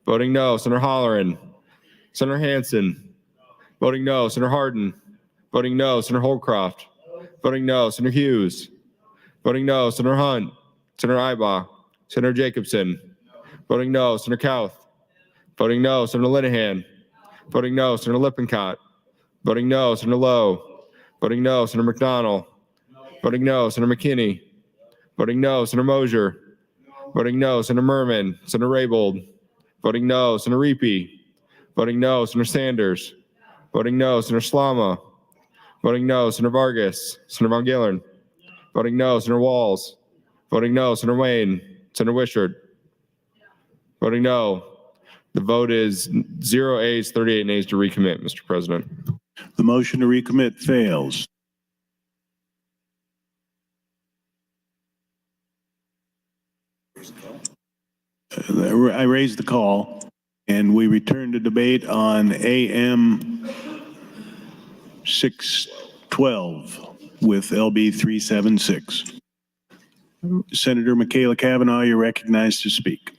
voting no. Senator Holleran, Senator Hansen, voting no. Senator Hardin, voting no. Senator Holcroft, voting no. Senator Hughes, voting no. Senator Hunt, Senator Ibach, Senator Jacobson, voting no. Senator Kauth, voting no. Senator Linehan, voting no. Senator Lippincott, voting no. Senator Lowe, voting no. Senator McDonald, voting no. Senator McKinney, voting no. Senator Mosier, voting no. Senator Merman, Senator Raybold, voting no. Senator Reapy, voting no. Senator Sanders, voting no. Senator Slama, voting no. Senator Vargas, Senator Von Gillern, voting no. Senator Walls, voting no. Senator Wayne, Senator Wishart, voting no. The vote is 0 ayes, 38 nays to recommit, Mr. President. The motion to recommit fails. I raise the call, and we return to debate on AM 612 with LB 376. Senator Michaela Cavanaugh, you're recognized to speak.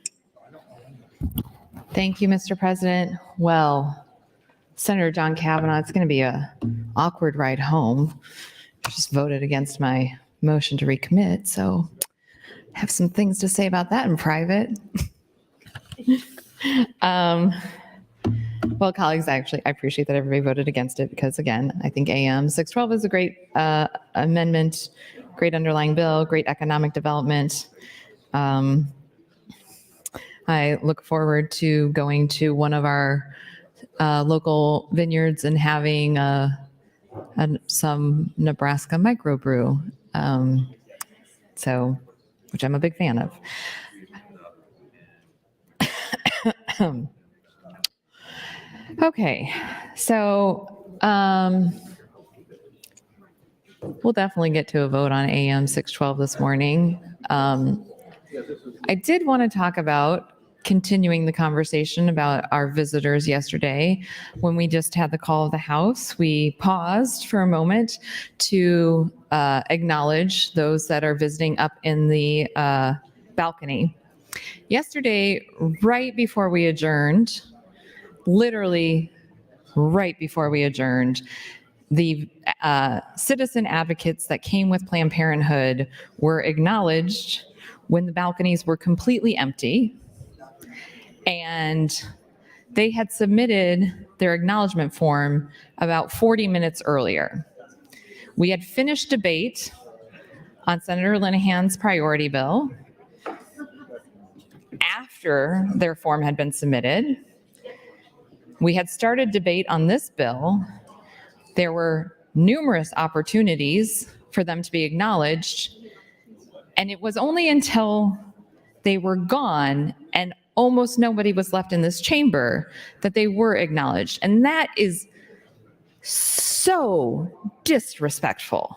Thank you, Mr. President. Well, Senator John Kavanaugh, it's going to be a awkward ride home. Just voted against my motion to recommit, so I have some things to say about that in private. Well, colleagues, I appreciate that everybody voted against it because, again, I think AM 612 is a great amendment, great underlying bill, great economic development. I look forward to going to one of our local vineyards and having some Nebraska microbrew, which I'm a big fan of. Okay, so we'll definitely get to a vote on AM 612 this morning. I did want to talk about continuing the conversation about our visitors yesterday. When we just had the call of the House, we paused for a moment to acknowledge those that are visiting up in the balcony. Yesterday, right before we adjourned, literally right before we adjourned, the citizen advocates that came with Planned Parenthood were acknowledged when the balconies were completely empty. And they had submitted their acknowledgement form about 40 minutes earlier. We had finished debate on Senator Linehan's priority bill after their form had been submitted. We had started debate on this bill. There were numerous opportunities for them to be acknowledged, and it was only until they were gone and almost nobody was left in this chamber that they were acknowledged. And that is so disrespectful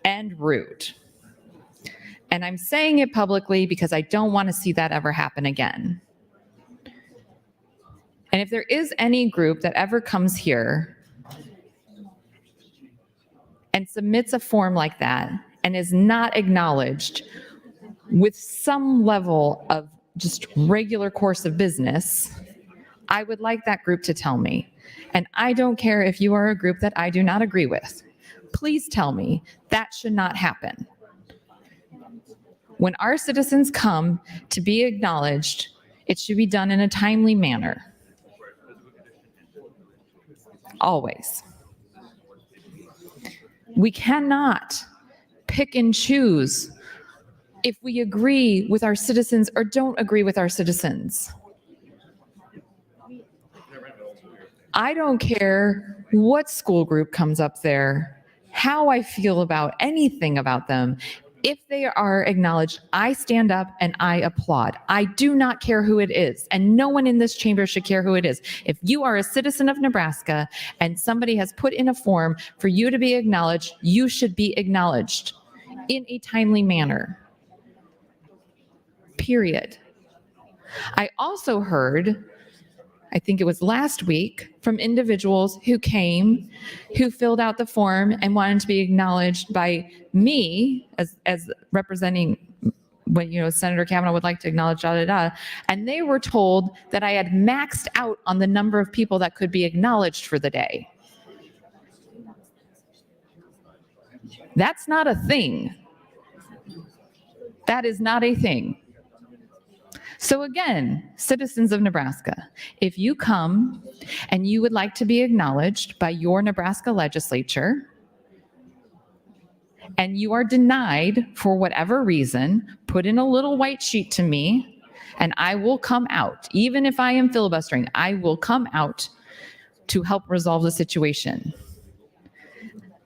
and rude. And I'm saying it publicly because I don't want to see that ever happen again. And if there is any group that ever comes here and submits a form like that and is not acknowledged with some level of just regular course of business, I would like that group to tell me. And I don't care if you are a group that I do not agree with. Please tell me that should not happen. When our citizens come to be acknowledged, it should be done in a timely manner. Always. We cannot pick and choose if we agree with our citizens or don't agree with our citizens. I don't care what school group comes up there, how I feel about anything about them. If they are acknowledged, I stand up and I applaud. I do not care who it is, and no one in this chamber should care who it is. If you are a citizen of Nebraska and somebody has put in a form for you to be acknowledged, you should be acknowledged in a timely manner. Period. I also heard, I think it was last week, from individuals who came, who filled out the form and wanted to be acknowledged by me as representing when, Senator Kavanaugh would like to acknowledge, and they were told that I had maxed out on the number of people that could be acknowledged for the day. That's not a thing. That is not a thing. So again, citizens of Nebraska, if you come and you would like to be acknowledged by your Nebraska legislature and you are denied for whatever reason, put in a little white sheet to me and I will come out. Even if I am filibustering, I will come out to help resolve the situation.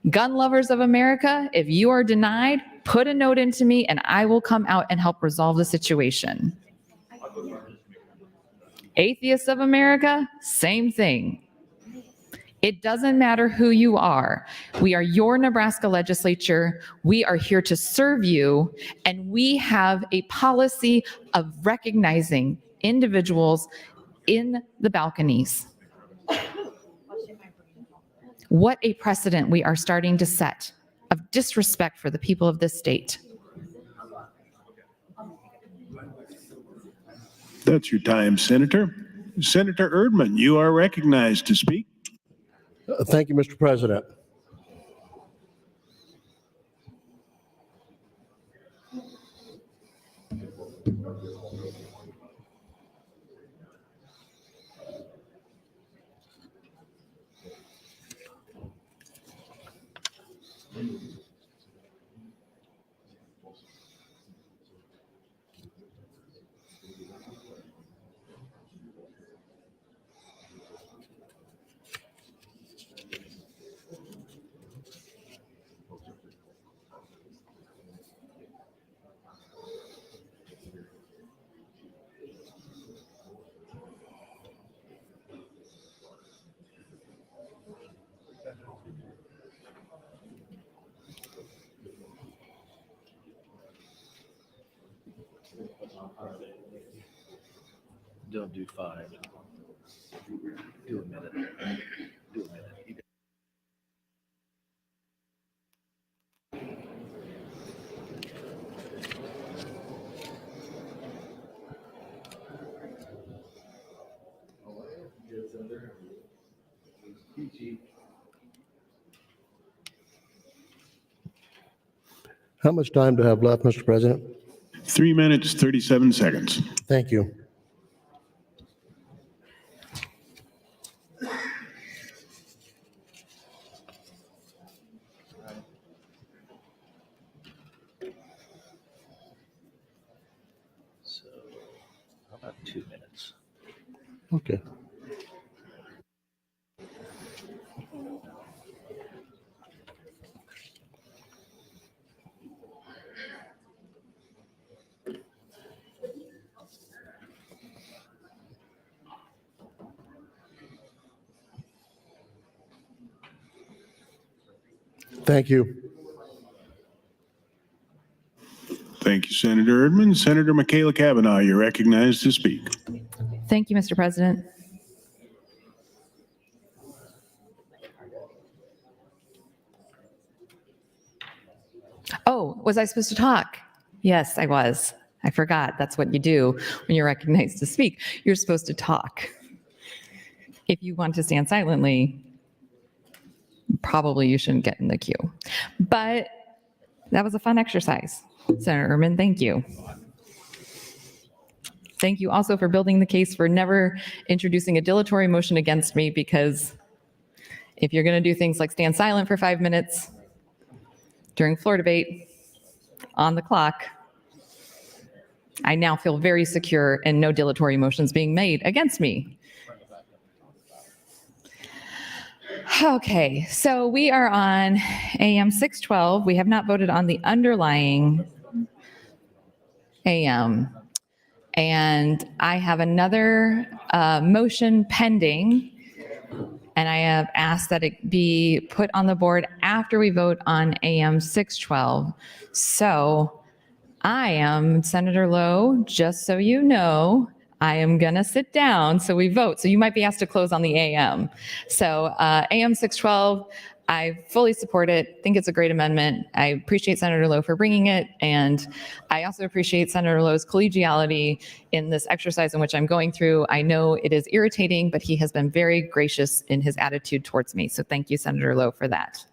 Gun lovers of America, if you are denied, put a note into me and I will come out and help resolve the situation. Atheists of America, same thing. It doesn't matter who you are. We are your Nebraska legislature. We are here to serve you, and we have a policy of recognizing individuals in the balconies. What a precedent we are starting to set of disrespect for the people of this state. That's your time, Senator. Senator Erdman, you are recognized to speak. Thank you, Mr. President. Don't do 5. Do a minute. Do a minute. How much time do I have left, Mr. President? 3 minutes, 37 seconds. Thank you. So, how about 2 minutes? Okay. Thank you. Thank you, Senator Erdman. Senator Michaela Cavanaugh, you're recognized to speak. Thank you, Mr. President. Oh, was I supposed to talk? Yes, I was. I forgot. That's what you do when you're recognized to speak. You're supposed to talk. If you want to stand silently, probably you shouldn't get in the queue. But that was a fun exercise. Senator Erdman, thank you. Thank you also for building the case for never introducing a dilatory motion against me, because if you're going to do things like stand silent for 5 minutes during floor debate on the clock, I now feel very secure and no dilatory motions being made against me. Okay, so we are on AM 612. We have not voted on the underlying AM. And I have another motion pending, and I have asked that it be put on the board after we vote on AM 612. So I am, Senator Lowe, just so you know, I am going to sit down so we vote. So you might be asked to close on the AM. So AM 612, I fully support it. Think it's a great amendment. I appreciate Senator Lowe for bringing it. And I also appreciate Senator Lowe's collegiality in this exercise in which I'm going through. I know it is irritating, but he has been very gracious in his attitude towards me. So thank you, Senator Lowe, for that.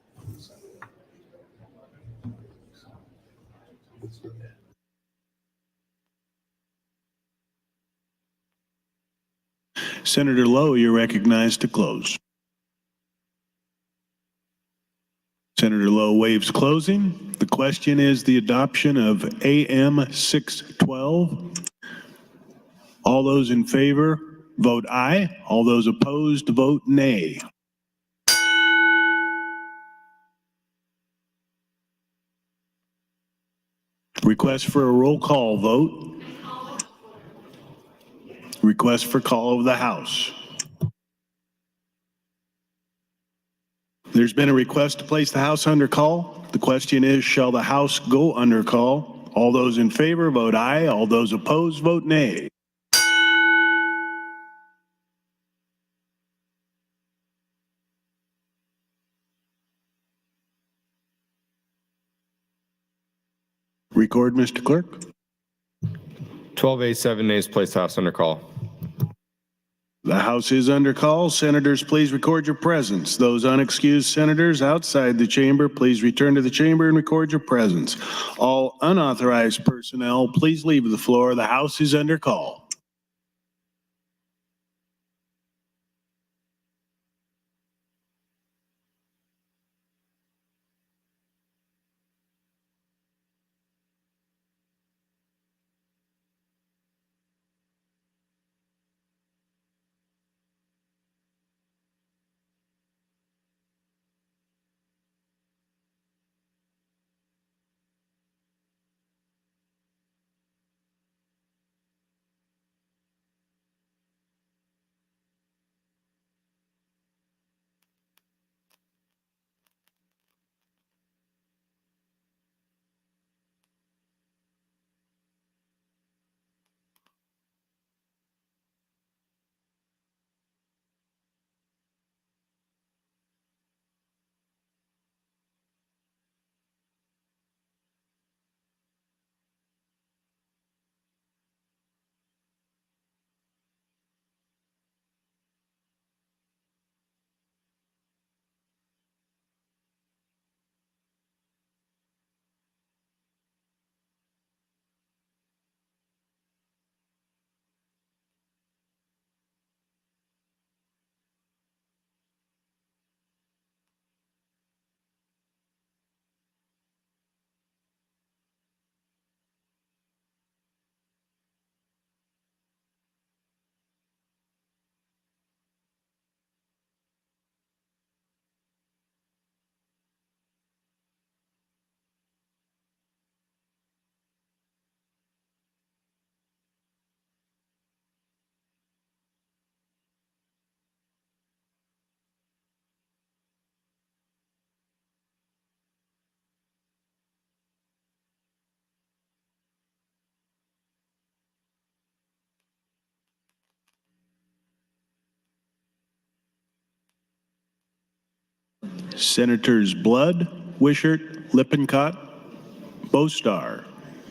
Senator Lowe, you're recognized to close. Senator Lowe waives closing. The question is the adoption of AM 612. All those in favor, vote aye. All those opposed, vote nay. Request for a roll call vote. Request for call of the House. There's been a request to place the House under call. The question is, shall the House go under call? All those in favor vote aye. All those opposed vote nay. Record, Mr. Clerk. 12 ayes, 7 nays, place the House under call. The House is under call. Senators, please record your presence. Those unexcused senators outside the chamber, please return to the chamber and record your presence. All unauthorized personnel, please leave the floor. The House is under call. Senators Blood, Wishart, Lippincott, Bostar,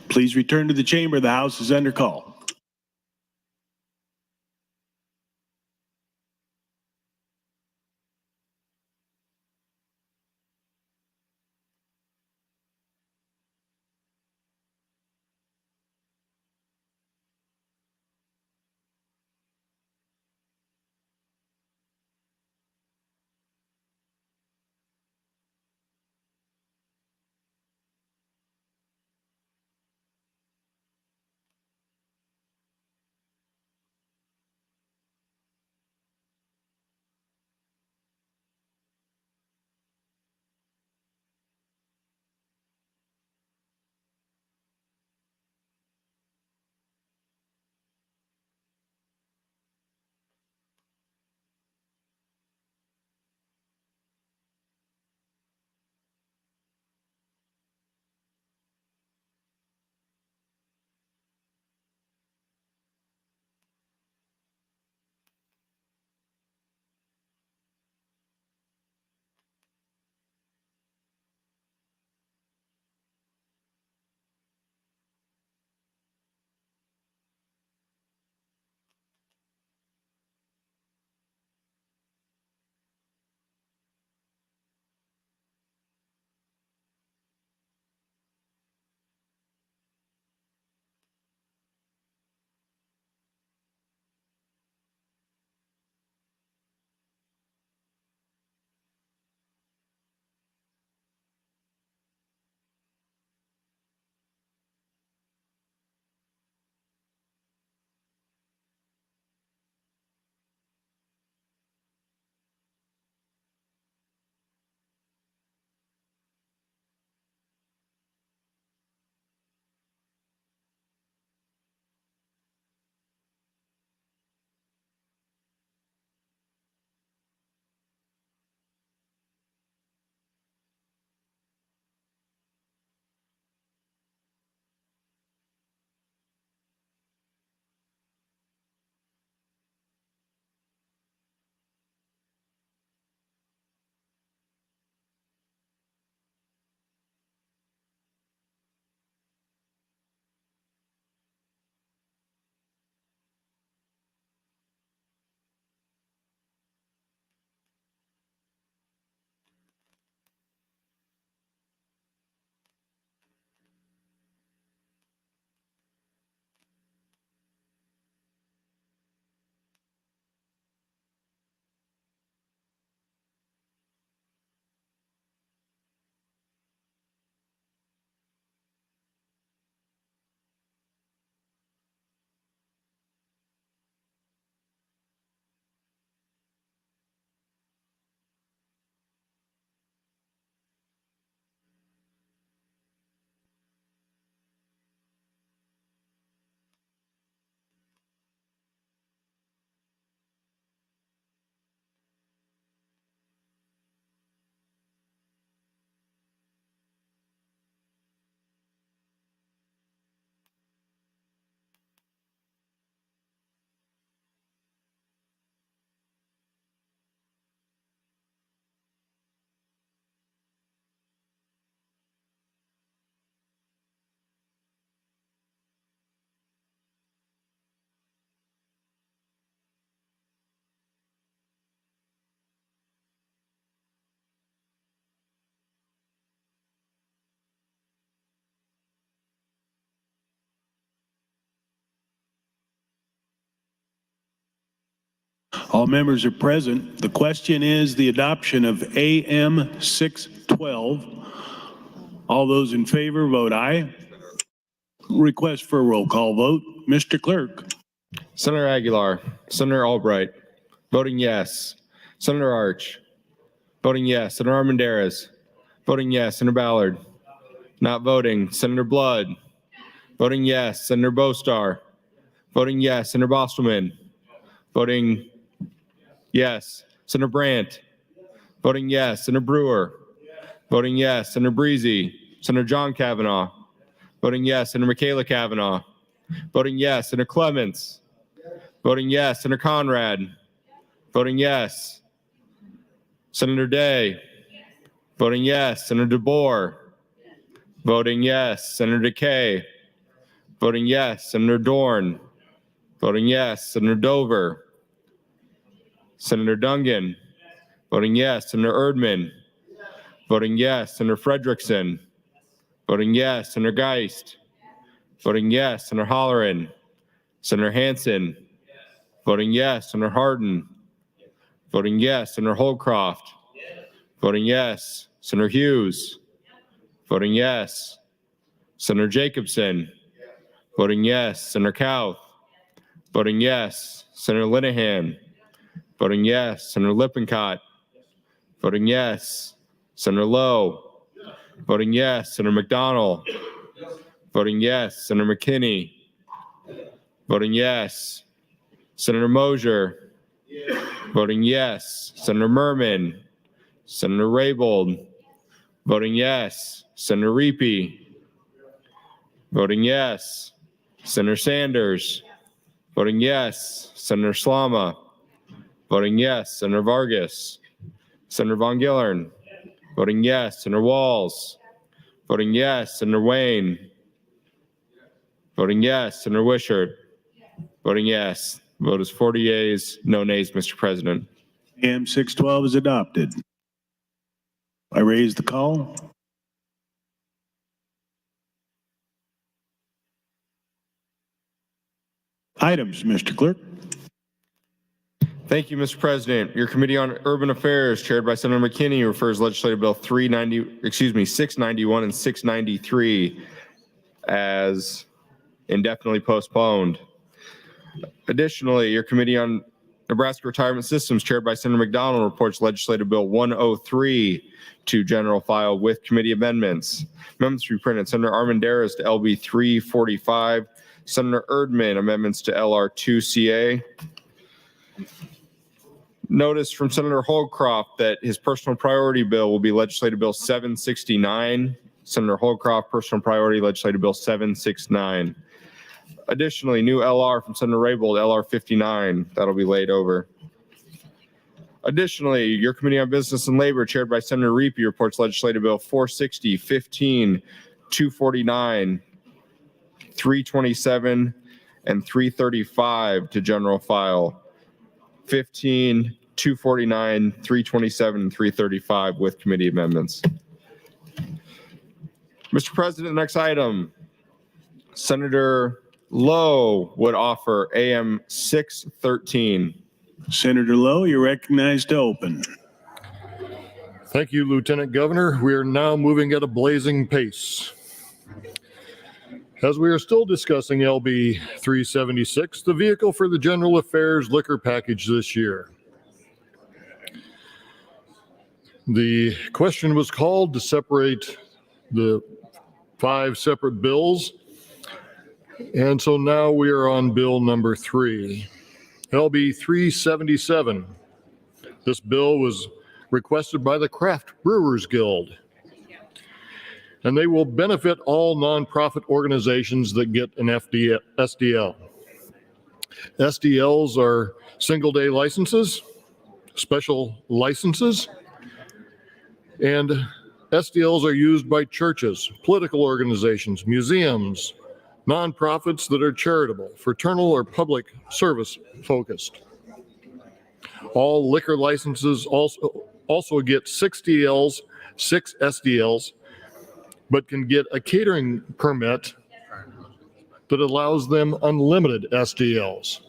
please return to the chamber. The House is under call. All members are present. The question is the adoption of AM 612. All those in favor vote aye. Request for a roll call vote. Mr. Clerk. Senator Aguilar, Senator Albright, voting yes. Senator Arch, voting yes. Senator Armendariz, voting yes. Senator Ballard, not voting. Senator Blood, voting yes. Senator Bostar, voting yes. Senator Bostelman, voting yes. Senator Brandt, voting yes. Senator Brewer, voting yes. Senator Breezy, Senator John Kavanaugh, voting yes. Senator Michaela Kavanaugh, voting yes. Senator Clements, voting yes. Senator Conrad, voting yes. Senator Day, voting yes. Senator DeBoer, voting yes. Senator DeKay, voting yes. Senator Dorn, voting yes. Senator Dover, Senator Dungan, voting yes. Senator Erdman, voting yes. Senator Frederickson, voting yes. Senator Geist, voting yes. Senator Holleran, Senator Hansen, voting yes. Senator Hardin, voting yes. Senator Holcroft, voting yes. Senator Hughes, voting yes. Senator Jacobson, voting yes. Senator Kauth, voting yes. Senator Linehan, voting yes. Senator Lippincott, voting yes. Senator Lowe, voting yes. Senator McDonald, voting yes. Senator McKinney, voting yes. Senator Mosier, voting yes. Senator Merman, Senator Raybold, voting yes. Senator Reapy, voting yes. Senator Sanders, voting yes. Senator Slama, voting yes. Senator Vargas, Senator Von Gillern, voting yes. Senator Walls, voting yes. Senator Wayne, voting yes. Senator Wishart, voting yes. Vote is 40 yeas, no nays, Mr. President. AM 612 is adopted. I raise the call. Items, Mr. Clerk. Thank you, Mr. President. Your Committee on Urban Affairs, chaired by Senator McKinney, refers Legislative Bill 691 and 693 as indefinitely postponed. Additionally, your Committee on Nebraska Retirement Systems, chaired by Senator McDonald, reports Legislative Bill 103 to general file with committee amendments. Amendments to be printed. Senator Armendariz to LB 345. Senator Erdman, amendments to LR 2CA. Notice from Senator Holcroft that his personal priority bill will be Legislative Bill 769. Senator Holcroft, personal priority, Legislative Bill 769. Additionally, new LR from Senator Raybold, LR 59. That'll be laid over. Additionally, your Committee on Business and Labor, chaired by Senator Reapy, reports Legislative Bill 460, 15, 249, 327, and 335 to general file. 15, 249, 327, and 335 with committee amendments. Mr. President, next item. Senator Lowe would offer AM 613. Senator Lowe, you're recognized to open. Thank you, Lieutenant Governor. We are now moving at a blazing pace. As we are still discussing LB 376, the vehicle for the General Affairs liquor package this year. The question was called to separate the 5 separate bills. And so now we are on bill number 3, LB 377. This bill was requested by the Craft Brewers Guild, and they will benefit all nonprofit organizations that get an SDL. SDLs are single-day licenses, special licenses, and SDLs are used by churches, political organizations, museums, nonprofits that are charitable, fraternal, or public service focused. All liquor licenses also get 6 DLs, 6 SDLs, but can get a catering permit that allows them unlimited SDLs.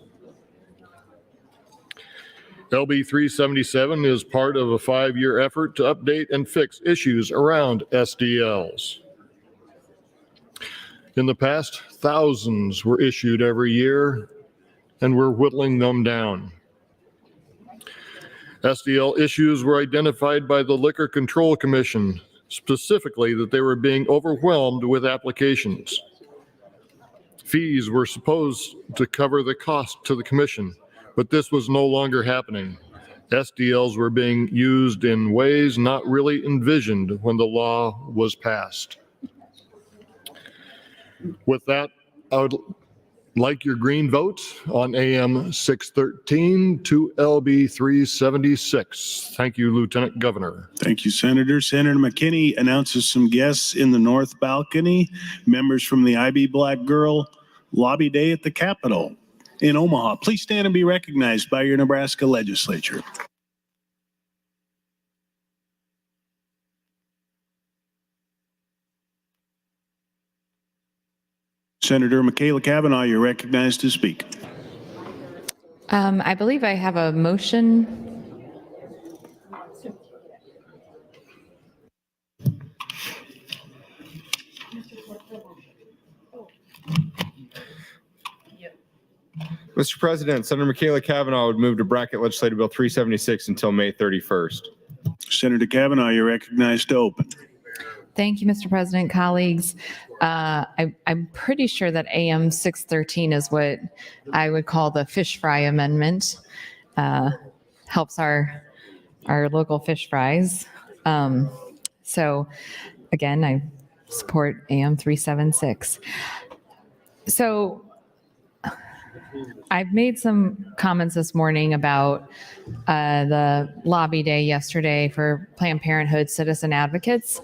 LB 377 is part of a 5-year effort to update and fix issues around SDLs. In the past, thousands were issued every year, and we're whittling them down. SDL issues were identified by the Liquor Control Commission, specifically that they were being overwhelmed with applications. Fees were supposed to cover the cost to the commission, but this was no longer happening. SDLs were being used in ways not really envisioned when the law was passed. With that, I would like your green vote on AM 613 to LB 376. Thank you, Lieutenant Governor. Thank you, Senator. Senator McKinney announces some guests in the north balcony, members from the IB Black Girl Lobby Day at the Capitol in Omaha. Please stand and be recognized by your Nebraska Legislature. Senator Michaela Cavanaugh, you're recognized to speak. I believe I have a motion. Mr. President, Senator Michaela Cavanaugh would move to bracket Legislative Bill 376 until May 31st. Senator Cavanaugh, you're recognized to open. Thank you, Mr. President, colleagues. I'm pretty sure that AM 613 is what I would call the fish fry amendment. Helps our local fish fries. So again, I support AM 376. So I've made some comments this morning about the lobby day yesterday for Planned Parenthood citizen advocates,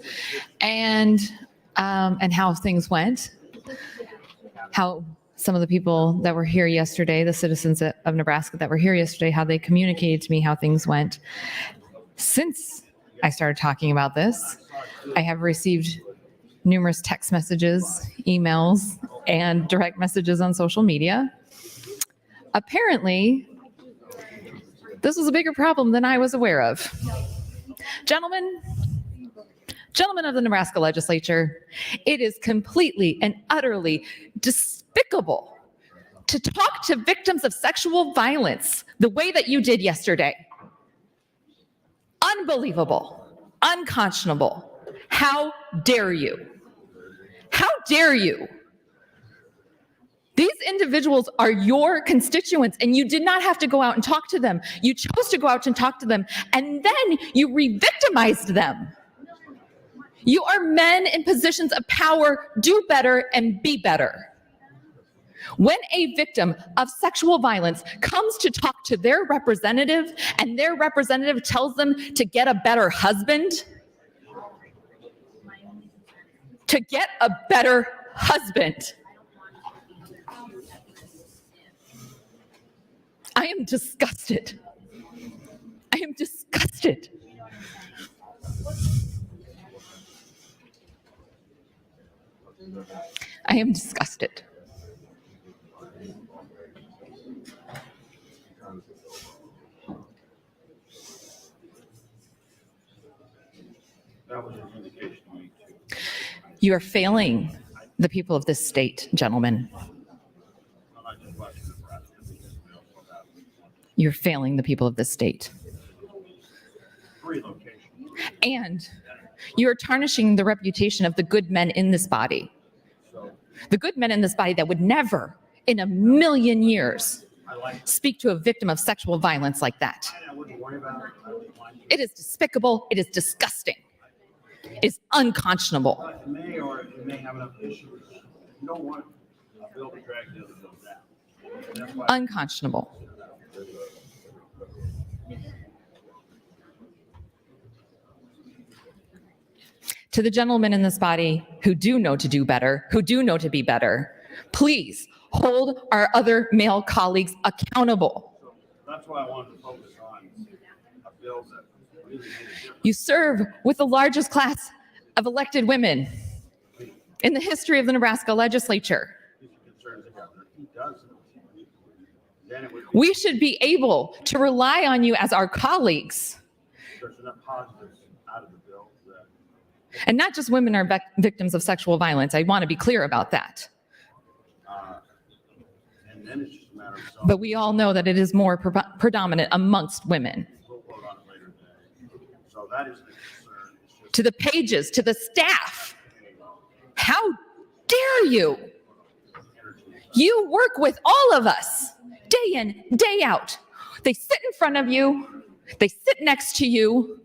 and how things went. How some of the people that were here yesterday, the citizens of Nebraska that were here yesterday, how they communicated to me how things went. Since I started talking about this, I have received numerous text messages, emails, and direct messages on social media. Apparently, this was a bigger problem than I was aware of. Gentlemen of the Nebraska Legislature, it is completely and utterly despicable to talk to victims of sexual violence the way that you did yesterday. Unbelievable, unconscionable. How dare you? How dare you? These individuals are your constituents, and you did not have to go out and talk to them. You chose to go out and talk to them, and then you re-victimized them. You are men in positions of power. Do better and be better. When a victim of sexual violence comes to talk to their representative, and their representative tells them to get a better husband, I am disgusted. I am disgusted. I am disgusted. You are failing the people of this state, gentlemen. You're failing the people of this state. And you're tarnishing the reputation of the good men in this body. The good men in this body that would never, in a million years, speak to a victim of sexual violence like that. It is despicable. It is disgusting. It is unconscionable. Unconscionable. To the gentlemen in this body who do know to do better, who do know to be better, please hold our other male colleagues accountable. That's why I wanted to focus on bills that really made a difference. You serve with the largest class of elected women in the history of the Nebraska Legislature. He does. We should be able to rely on you as our colleagues. There's enough positives out of the bill that And not just women are victims of sexual violence. I want to be clear about that. and then it's just a matter of But we all know that it is more predominant amongst women. we'll vote on it later today. So that is the concern. It's just To the pages, to the staff. How dare you? You work with all of us, day in, day out. They sit in front of you. They sit next to you.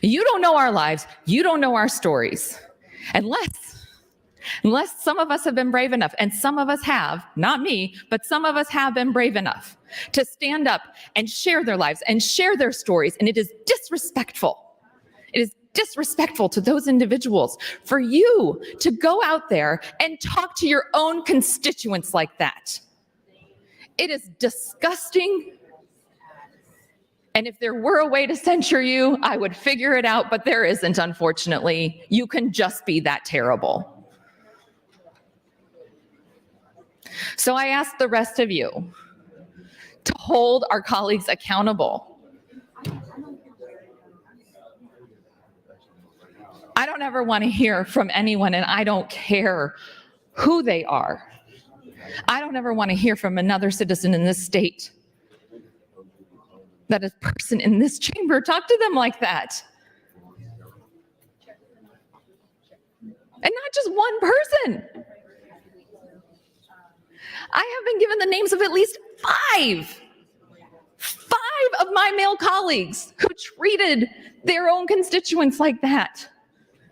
You don't know our lives. You don't know our stories. Unless some of us have been brave enough, and some of us have, not me, but some of us have been brave enough to stand up and share their lives and share their stories. And it is disrespectful. It is disrespectful to those individuals for you to go out there and talk to your own constituents like that. It is disgusting. And if there were a way to censure you, I would figure it out, but there isn't, unfortunately. You can just be that terrible. So I ask the rest of you to hold our colleagues accountable. I don't ever want to hear from anyone, and I don't care who they are. I don't ever want to hear from another citizen in this state that a person in this chamber talk to them like that. And not just one person. I have been given the names of at least five of my male colleagues who treated their own constituents like that.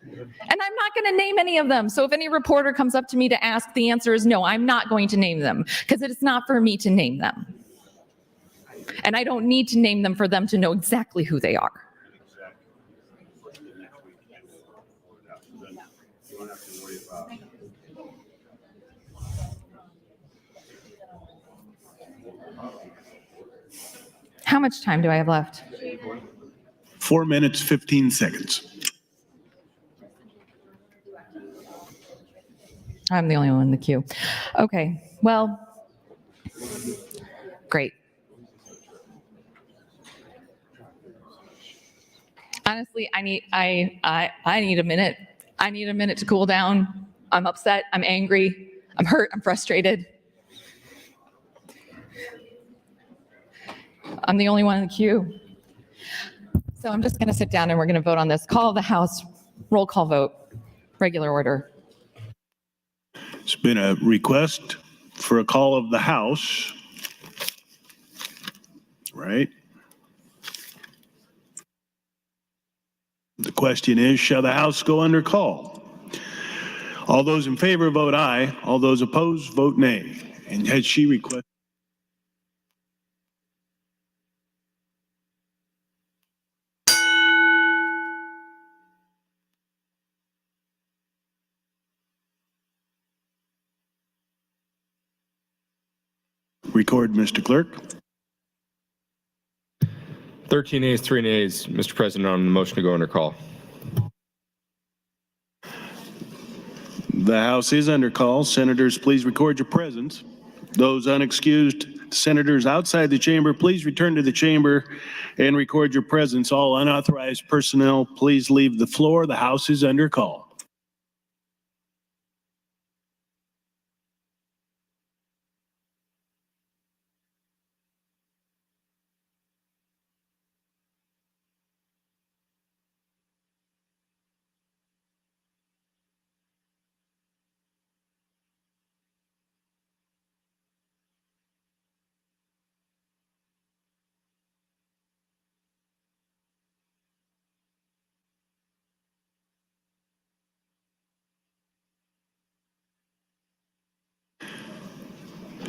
And I'm not going to name any of them. So if any reporter comes up to me to ask, the answer is no, I'm not going to name them because it is not for me to name them. And I don't need to name them for them to know exactly who they are. you don't have to worry about. How much time do I have left? 4 minutes, 15 seconds. I'm the only one in the queue. Okay, well, great. Honestly, I need a minute. I need a minute to cool down. I'm upset, I'm angry, I'm hurt, I'm frustrated. I'm the only one in the queue. So I'm just gonna sit down and we're gonna vote on this. Call of the House, roll call vote, regular order. It's been a request for a call of the House, right? The question is, shall the House go under call? All those in favor vote aye. All those opposed vote nay. And has she requested? Record, Mr. Clerk. 13 ayes, 3 nays, Mr. President, on the motion to go under call. The House is under call. Senators, please record your presence. Those unexcused senators outside the chamber, please return to the chamber and record your presence. All unauthorized personnel, please leave the floor. The House is under call.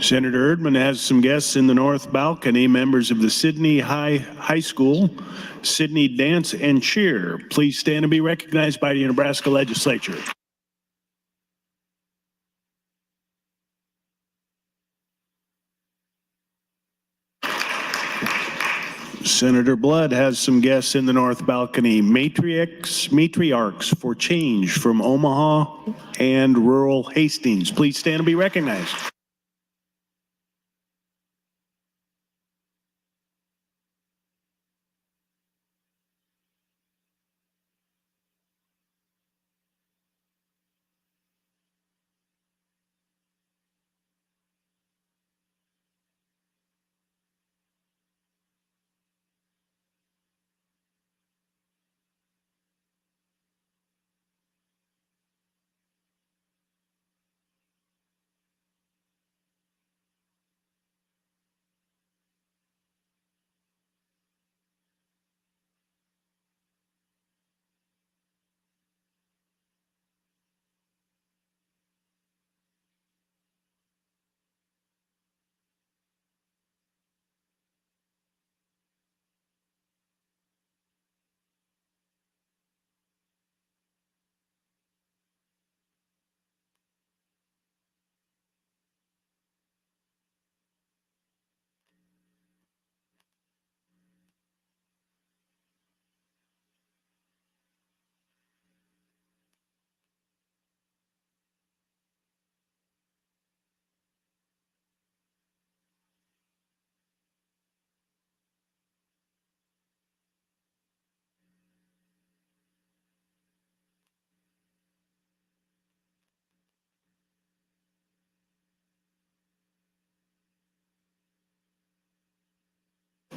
Senator Erdman has some guests in the north balcony, members of the Sydney High School, Sydney Dance and Cheer. Please stand and be recognized by the Nebraska Legislature. Senator Blood has some guests in the north balcony, matriarchs for change from Omaha and rural Hastings. Please stand and be recognized.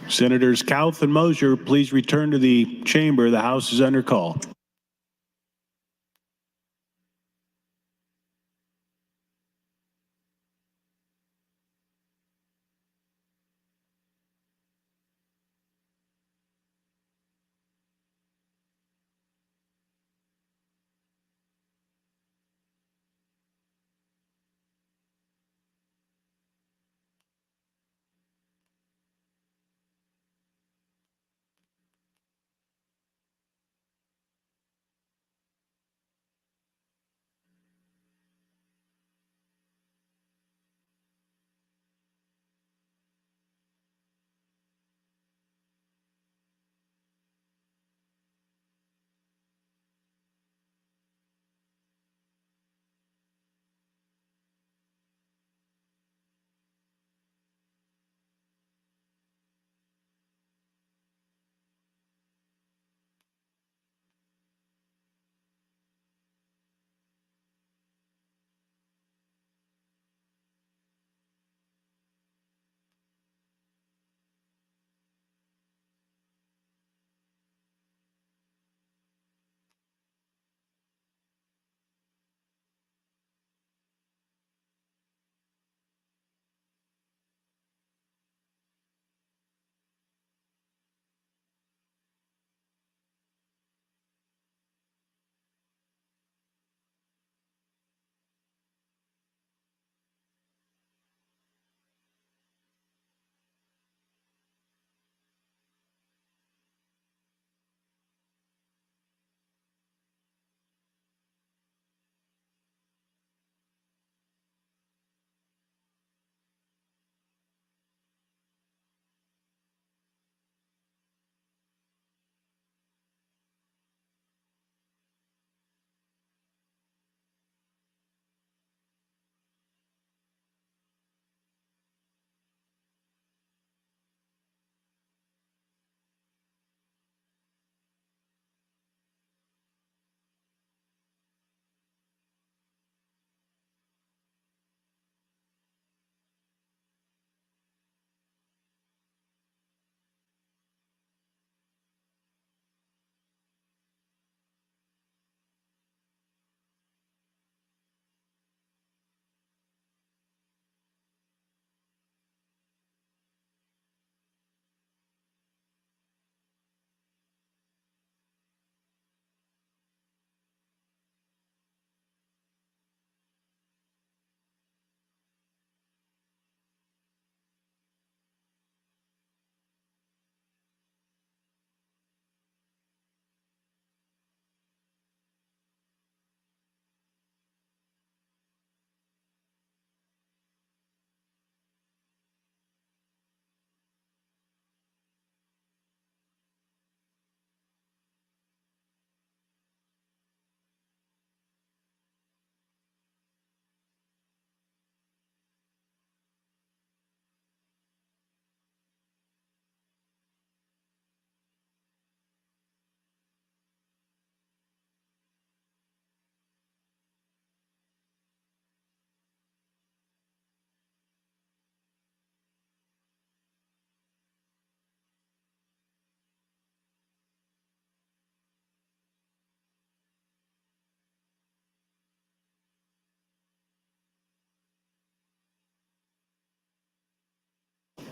Senators Kauth and Mosier, please return to the chamber. The House is under call.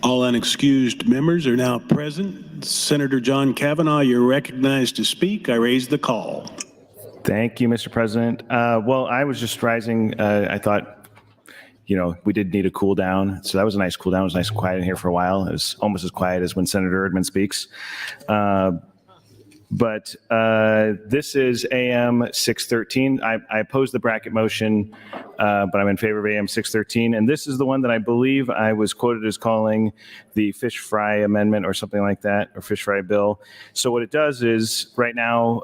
All unexcused members are now present. Senator John Kavanaugh, you're recognized to speak. I raise the call. Thank you, Mr. President. Well, I was just rising. I thought, we did need a cool down. So that was a nice cool down. It was nice and quiet in here for a while. It was almost as quiet as when Senator Erdman speaks. But this is AM 613. I oppose the bracket motion, but I'm in favor of AM 613. And this is the one that I believe I was quoted as calling the fish fry amendment or something like that, or fish fry bill. So what it does is right now,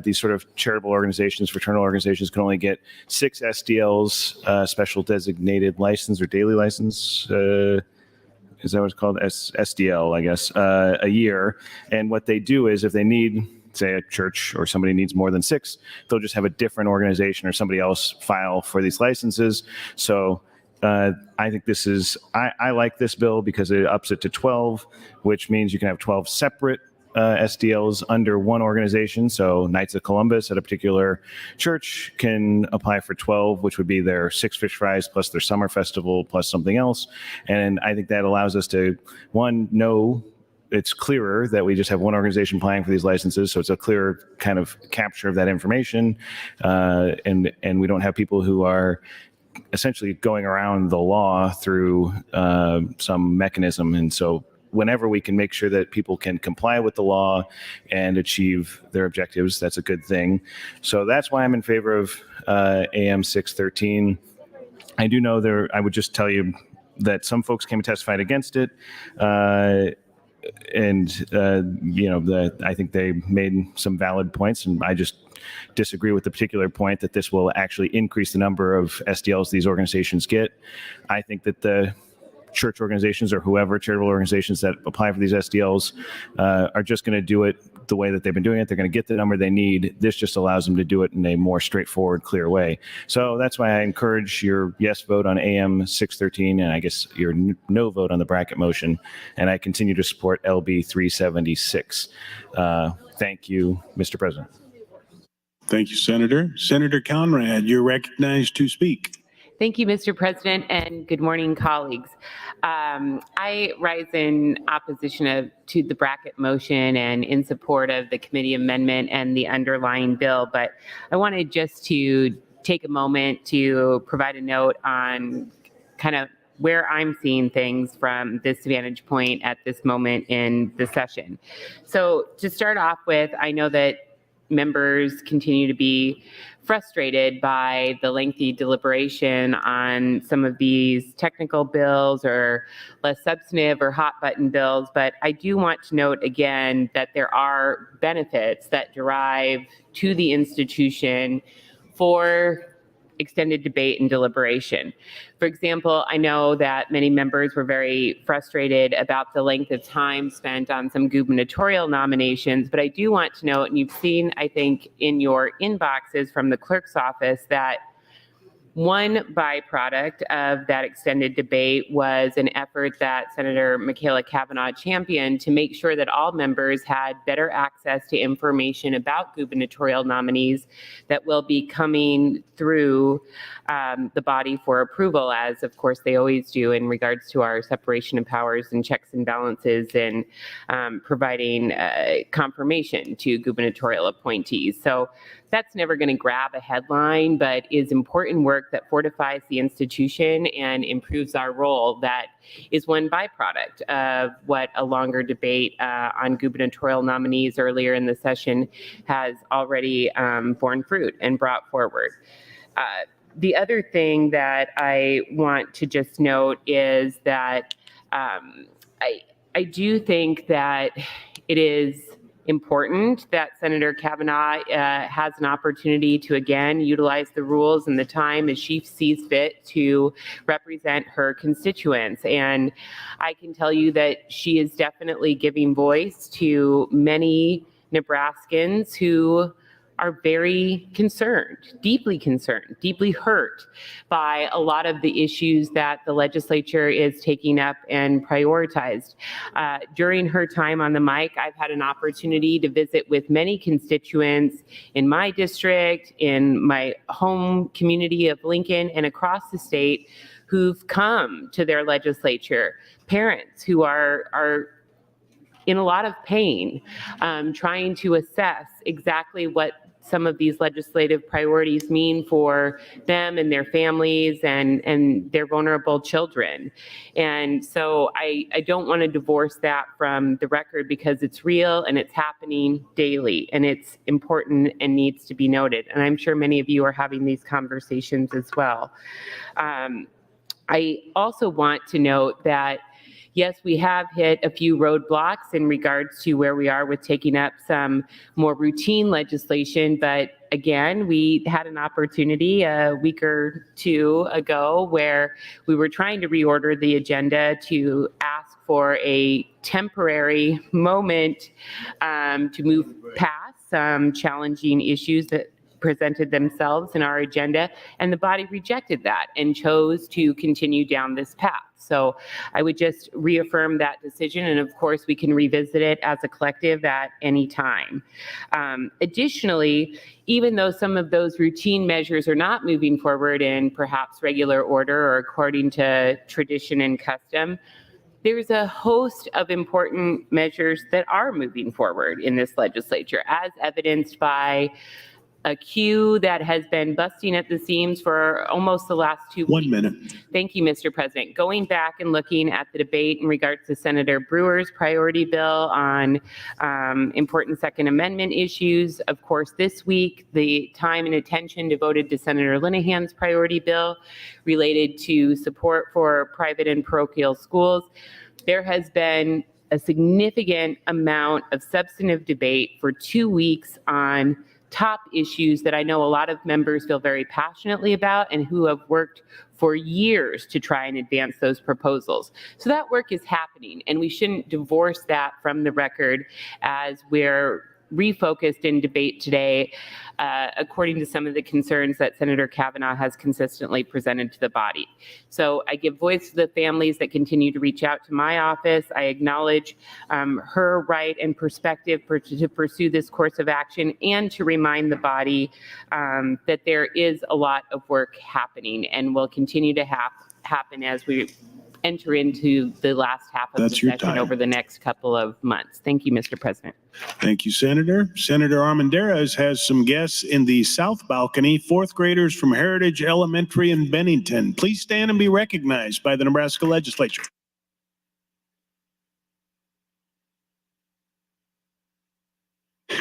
these sort of charitable organizations, fraternal organizations can only get 6 SDLs, special designated license or daily license. Is that what it's called? SDL, I guess, a year. And what they do is if they need, say, a church or somebody needs more than 6, they'll just have a different organization or somebody else file for these licenses. So I think this is, I like this bill because it ups it to 12, which means you can have 12 separate SDLs under one organization. So Knights of Columbus at a particular church can apply for 12, which would be their 6 fish fries plus their summer festival plus something else. And I think that allows us to, one, know it's clearer that we just have one organization applying for these licenses. So it's a clear kind of capture of that information. And we don't have people who are essentially going around the law through some mechanism. And so whenever we can make sure that people can comply with the law and achieve their objectives, that's a good thing. So that's why I'm in favor of AM 613. I do know I would just tell you that some folks came and testified against it. I think they made some valid points, and I just disagree with the particular point that this will actually increase the number of SDLs these organizations get. I think that the church organizations or whoever, charitable organizations that apply for these SDLs are just going to do it the way that they've been doing it. They're going to get the number they need. This just allows them to do it in a more straightforward, clear way. So that's why I encourage your yes vote on AM 613 and I guess your no vote on the bracket motion. And I continue to support LB 376. Thank you, Mr. President. Thank you, Senator. Senator Conrad, you're recognized to speak. Thank you, Mr. President, and good morning, colleagues. I rise in opposition to the bracket motion and in support of the committee amendment and the underlying bill, but I wanted just to take a moment to provide a note on kind of where I'm seeing things from this vantage point at this moment in the session. So to start off with, I know that members continue to be frustrated by the lengthy deliberation on some of these technical bills or less substantive or hot button bills, but I do want to note again that there are benefits that derive to the institution for extended debate and deliberation. For example, I know that many members were very frustrated about the length of time spent on some gubernatorial nominations, but I do want to note, and you've seen, I think, in your inboxes from the clerk's office, that one byproduct of that extended debate was an effort that Senator Michaela Cavanaugh championed to make sure that all members had better access to information about gubernatorial nominees that will be coming through the body for approval, as of course they always do in regards to our separation of powers and checks and balances and providing confirmation to gubernatorial appointees. So that's never going to grab a headline, but is important work that fortifies the institution and improves our role. That is one byproduct of what a longer debate on gubernatorial nominees earlier in the session has already borne fruit and brought forward. The other thing that I want to just note is that I do think that it is important that Senator Cavanaugh has an opportunity to again utilize the rules and the time as she sees fit to represent her constituents. And I can tell you that she is definitely giving voice to many Nebraskans who are very concerned, deeply hurt by a lot of the issues that the legislature is taking up and prioritized. During her time on the mic, I've had an opportunity to visit with many constituents in my district, in my home community of Lincoln, and across the state who've come to their legislature, parents who are in a lot of pain, trying to assess exactly what some of these legislative priorities mean for them and their families and their vulnerable children. And so I don't want to divorce that from the record because it's real and it's happening daily and it's important and needs to be noted. And I'm sure many of you are having these conversations as well. I also want to note that yes, we have hit a few roadblocks in regards to where we are with taking up some more routine legislation. But again, we had an opportunity a week or two ago where we were trying to reorder the agenda to ask for a temporary moment to move past some challenging issues that presented themselves in our agenda, and the body rejected that and chose to continue down this path. So I would just reaffirm that decision, and of course, we can revisit it as a collective at any time. Additionally, even though some of those routine measures are not moving forward in perhaps regular order or according to tradition and custom, there's a host of important measures that are moving forward in this legislature, as evidenced by a queue that has been busting at the seams for almost the last 2 weeks. 1 minute. Thank you, Mr. President. Going back and looking at the debate in regards to Senator Brewer's priority bill on important Second Amendment issues. Of course, this week, the time and attention devoted to Senator Linehan's priority bill related to support for private and parochial schools. There has been a significant amount of substantive debate for 2 weeks on top issues that I know a lot of members feel very passionately about and who have worked for years to try and advance those proposals. So that work is happening, and we shouldn't divorce that from the record as we're refocused in debate today, according to some of the concerns that Senator Kavanaugh has consistently presented to the body. So I give voice to the families that continue to reach out to my office. I acknowledge her right and perspective to pursue this course of action, and to remind the body that there is a lot of work happening and will continue to happen as we enter into the last half of the session over the next couple of months. Thank you, Mr. President. Thank you, Senator. Senator Armendariz has some guests in the South Balcony, fourth graders from Heritage Elementary in Bennington. Please stand and be recognized by the Nebraska Legislature.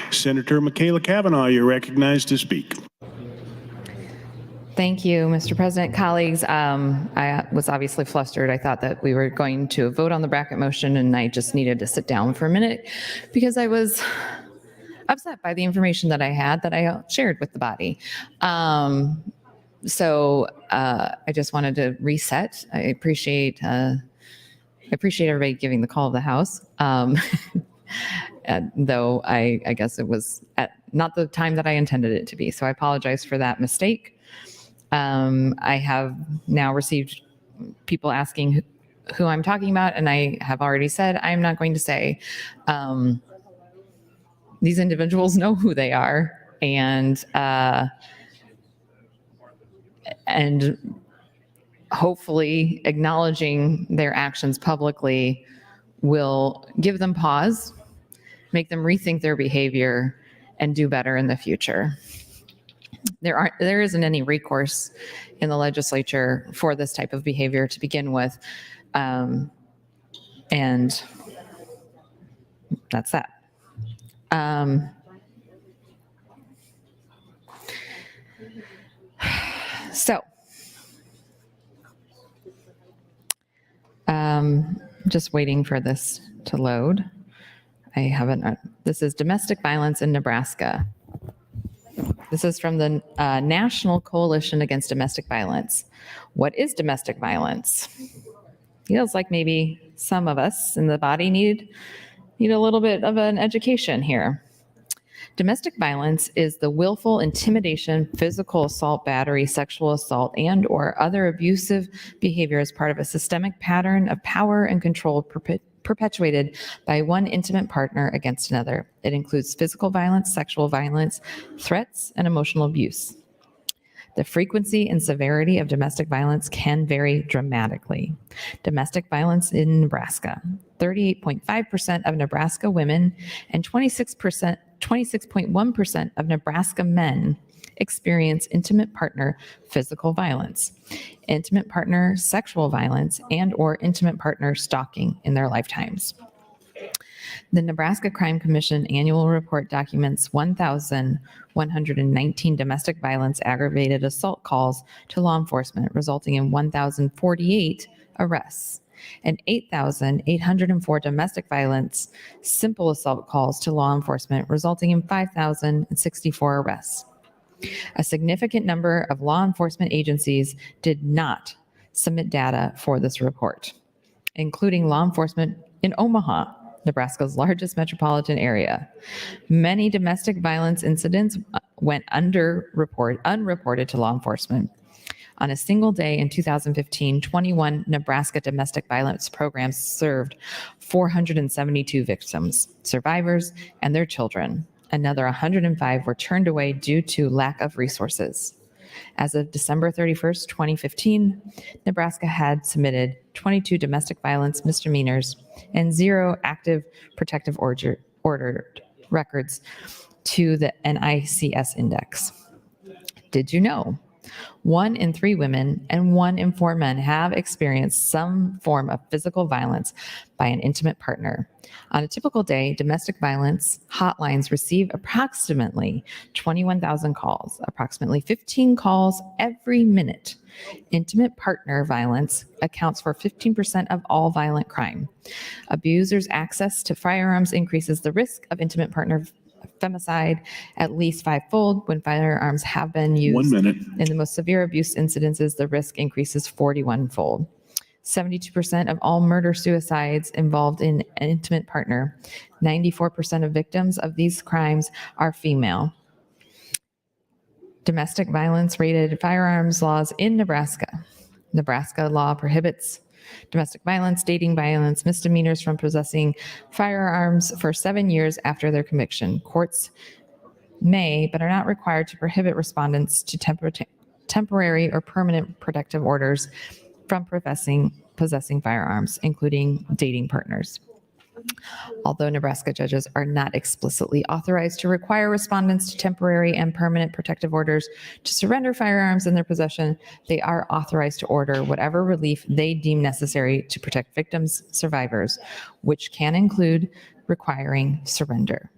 Senator Michaela Kavanaugh, you're recognized to speak. Thank you, Mr. President. Colleagues, I was obviously flustered. I thought that we were going to vote on the bracket motion, and I just needed to sit down for a minute because I was upset by the information that I had that I shared with the body. So I just wanted to reset. I appreciate everybody giving the call of the House. Though I guess it was at not the time that I intended it to be. So I apologize for that mistake. I have now received people asking who I'm talking about, and I have already said I'm not going to say. These individuals know who they are, and hopefully acknowledging their actions publicly will give them pause, make them rethink their behavior, and do better in the future. There isn't any recourse in the legislature for this type of behavior to begin with, and that's that. Just waiting for this to load. I haven't. This is domestic violence in Nebraska. This is from the National Coalition Against Domestic Violence. What is domestic violence? Feels like maybe some of us in the body need a little bit of an education here. Domestic violence is the willful intimidation, physical assault, battery, sexual assault, and or other abusive behavior as part of a systemic pattern of power and control perpetuated by one intimate partner against another. It includes physical violence, sexual violence, threats, and emotional abuse. The frequency and severity of domestic violence can vary dramatically. Domestic violence in Nebraska. 38.5% of Nebraska women and 26.1% of Nebraska men experience intimate partner physical violence, intimate partner sexual violence, and or intimate partner stalking in their lifetimes. The Nebraska Crime Commission annual report documents 1,119 domestic violence aggravated assault calls to law enforcement, resulting in 1,048 arrests, and 8,804 domestic violence simple assault calls to law enforcement, resulting in 5,064 arrests. A significant number of law enforcement agencies did not submit data for this report, including law enforcement in Omaha, Nebraska's largest metropolitan area. Many domestic violence incidents went unreported to law enforcement. On a single day in 2015, 21 Nebraska domestic violence programs served 472 victims, survivors, and their children. Another 105 were turned away due to lack of resources. As of December 31st, 2015, Nebraska had submitted 22 domestic violence misdemeanors and 0 active protective order records to the NICS index. Did you know 1 in 3 women and 1 in 4 men have experienced some form of physical violence by an intimate partner? On a typical day, domestic violence hotlines receive approximately 21,000 calls, approximately 15 calls every minute. Intimate partner violence accounts for 15% of all violent crime. Abusers' access to firearms increases the risk of intimate partner femicide at least 5-fold. When firearms have been used 1 minute. in the most severe abuse incidences, the risk increases 41-fold. 72% of all murder-suicides involved in an intimate partner. 94% of victims of these crimes are female. Domestic violence-rated firearms laws in Nebraska. Nebraska law prohibits domestic violence, dating violence, misdemeanors from possessing firearms for 7 years after their conviction. Courts may, but are not required to prohibit respondents to temporary or permanent protective orders from possessing firearms, including dating partners. Although Nebraska judges are not explicitly authorized to require respondents to temporary and permanent protective orders to surrender firearms in their possession, they are authorized to order whatever relief they deem necessary to protect victims, survivors, which can include requiring surrender.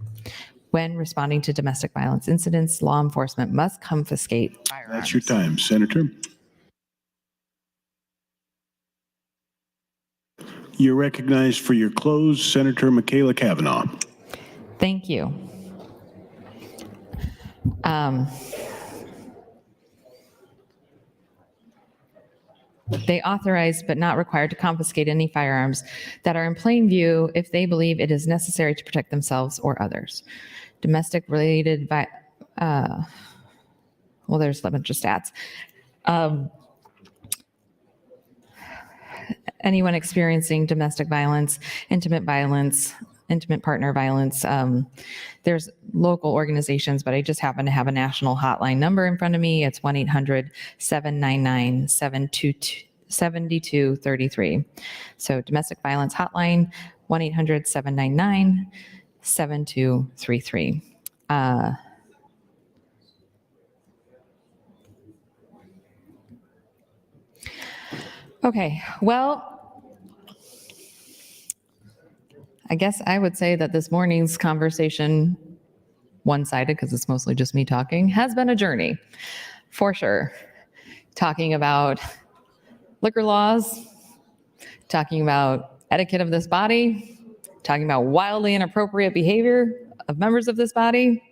When responding to domestic violence incidents, law enforcement must confiscate firearms. That's your time, Senator. You're recognized for your close, Senator Michaela Cavanaugh. Thank you. They authorize but not required to confiscate any firearms that are in plain view if they believe it is necessary to protect themselves or others. Domestic related, well, there's a bunch of stats. Anyone experiencing domestic violence, intimate partner violence, there's local organizations, but I just happen to have a national hotline number in front of me. It's 1-800-799-7233. So domestic violence hotline, 1-800-799-7233. Okay, well, I guess I would say that this morning's conversation, one-sided because it's mostly just me talking, has been a journey, for sure. Talking about liquor laws, talking about etiquette of this body, talking about wildly inappropriate behavior of members of this body,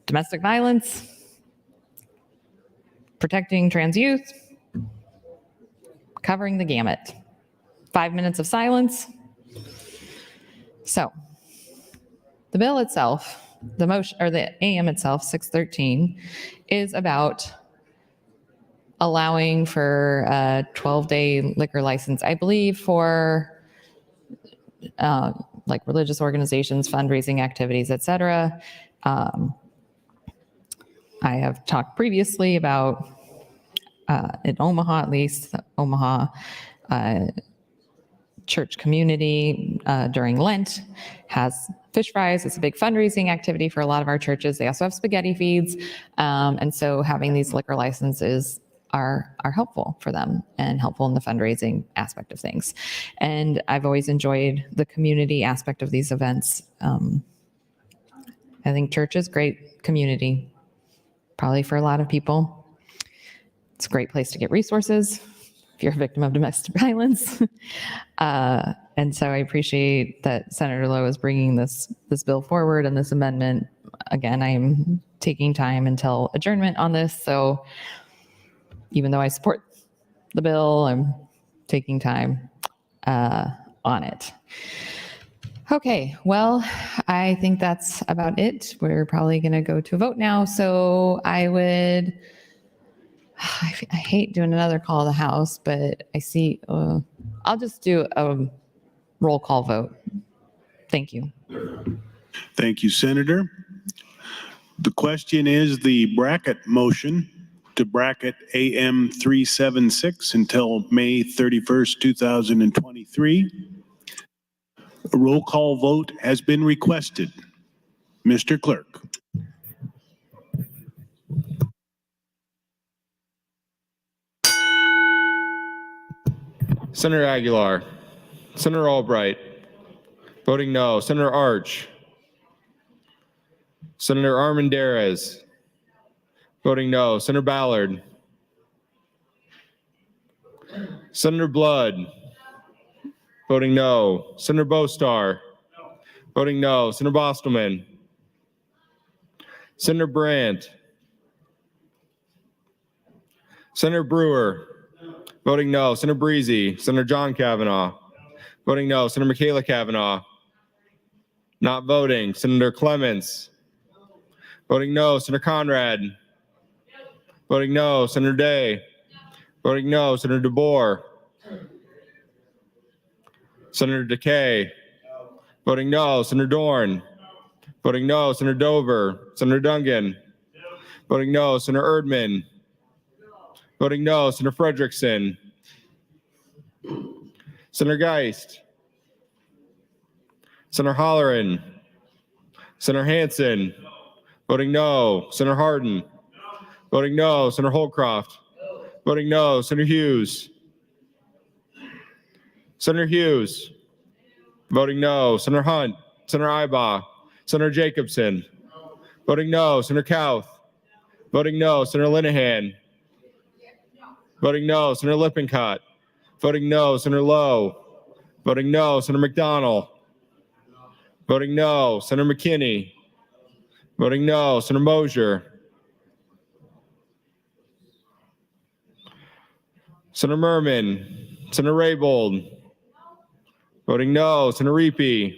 domestic violence, protecting trans youth, covering the gamut. 5 minutes of silence. So, the bill itself, the motion or the AM itself, 613, is about allowing for a 12-day liquor license, I believe, for like religious organizations, fundraising activities, etc. I have talked previously about, in Omaha at least, Omaha church community during Lent has fish fries. It's a big fundraising activity for a lot of our churches. They also have spaghetti feeds. And so having these liquor licenses are helpful for them and helpful in the fundraising aspect of things. And I've always enjoyed the community aspect of these events. I think church is great community, probably for a lot of people. It's a great place to get resources if you're a victim of domestic violence. And so I appreciate that Senator Lowe is bringing this bill forward and this amendment. Again, I'm taking time until adjournment on this. So even though I support the bill, I'm taking time on it. Okay, well, I think that's about it. We're probably going to go to a vote now. So I hate doing another call of the House, but I see, I'll just do a roll call vote. Thank you. Thank you, Senator. The question is the bracket motion to bracket AM 376 until May 31st, 2023. A roll call vote has been requested. Mr. Clerk. Senator Aguilar. Senator Albright. Voting no. Senator Arch. Senator Armendariz. Voting no. Senator Ballard. Senator Blood. Voting no. Senator Bostar. Voting no. Senator Bostelman. Senator Brandt. Senator Brewer. Voting no. Senator Breezy. Senator John Kavanaugh. Voting no. Senator Michaela Kavanaugh. Not voting. Senator Clements. Voting no. Senator Conrad. Voting no. Senator Day. Voting no. Senator DeBoer. Senator DeKay. Voting no. Senator Dorn. Voting no. Senator Dover. Senator Dungan. Voting no. Senator Erdman. Voting no. Senator Frederickson. Senator Geist. Senator Holleran. Senator Hansen. Voting no. Senator Hardin. Voting no. Senator Holcroft. Voting no. Senator Hughes. Senator Hughes. Voting no. Senator Hunt. Senator Ibaugh. Senator Jacobson. Voting no. Senator Kauth. Voting no. Senator Linehan. Voting no. Senator Lippincott. Voting no. Senator Lowe. Voting no. Senator McDonald. Voting no. Senator McKinney. Voting no. Senator Mosier. Senator Merman. Senator Raybold. Voting no. Senator Reapy.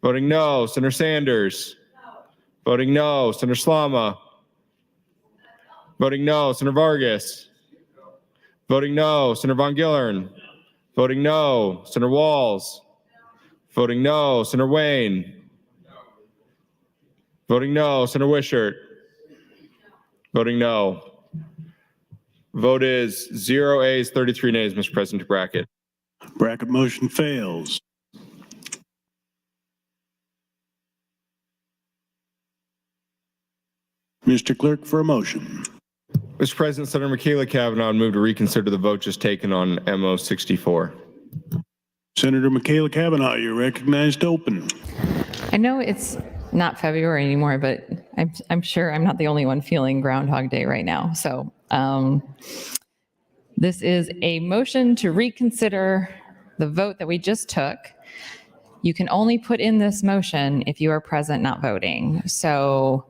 Voting no. Senator Sanders. Voting no. Senator Slama. Voting no. Senator Vargas. Voting no. Senator Von Gillern. Voting no. Senator Walls. Voting no. Senator Wayne. Voting no. Senator Wishart. Voting no. Vote is 0 A's, 33 nays, Mr. President, to bracket. Bracket motion fails. Mr. Clerk, for a motion. Mr. President, Senator Michaela Kavanaugh moved to reconsider the vote just taken on MO 64. Senator Michaela Kavanaugh, you're recognized to open. I know it's not February anymore, but I'm sure I'm not the only one feeling Groundhog Day right now. So this is a motion to reconsider the vote that we just took. You can only put in this motion if you are present, not voting. So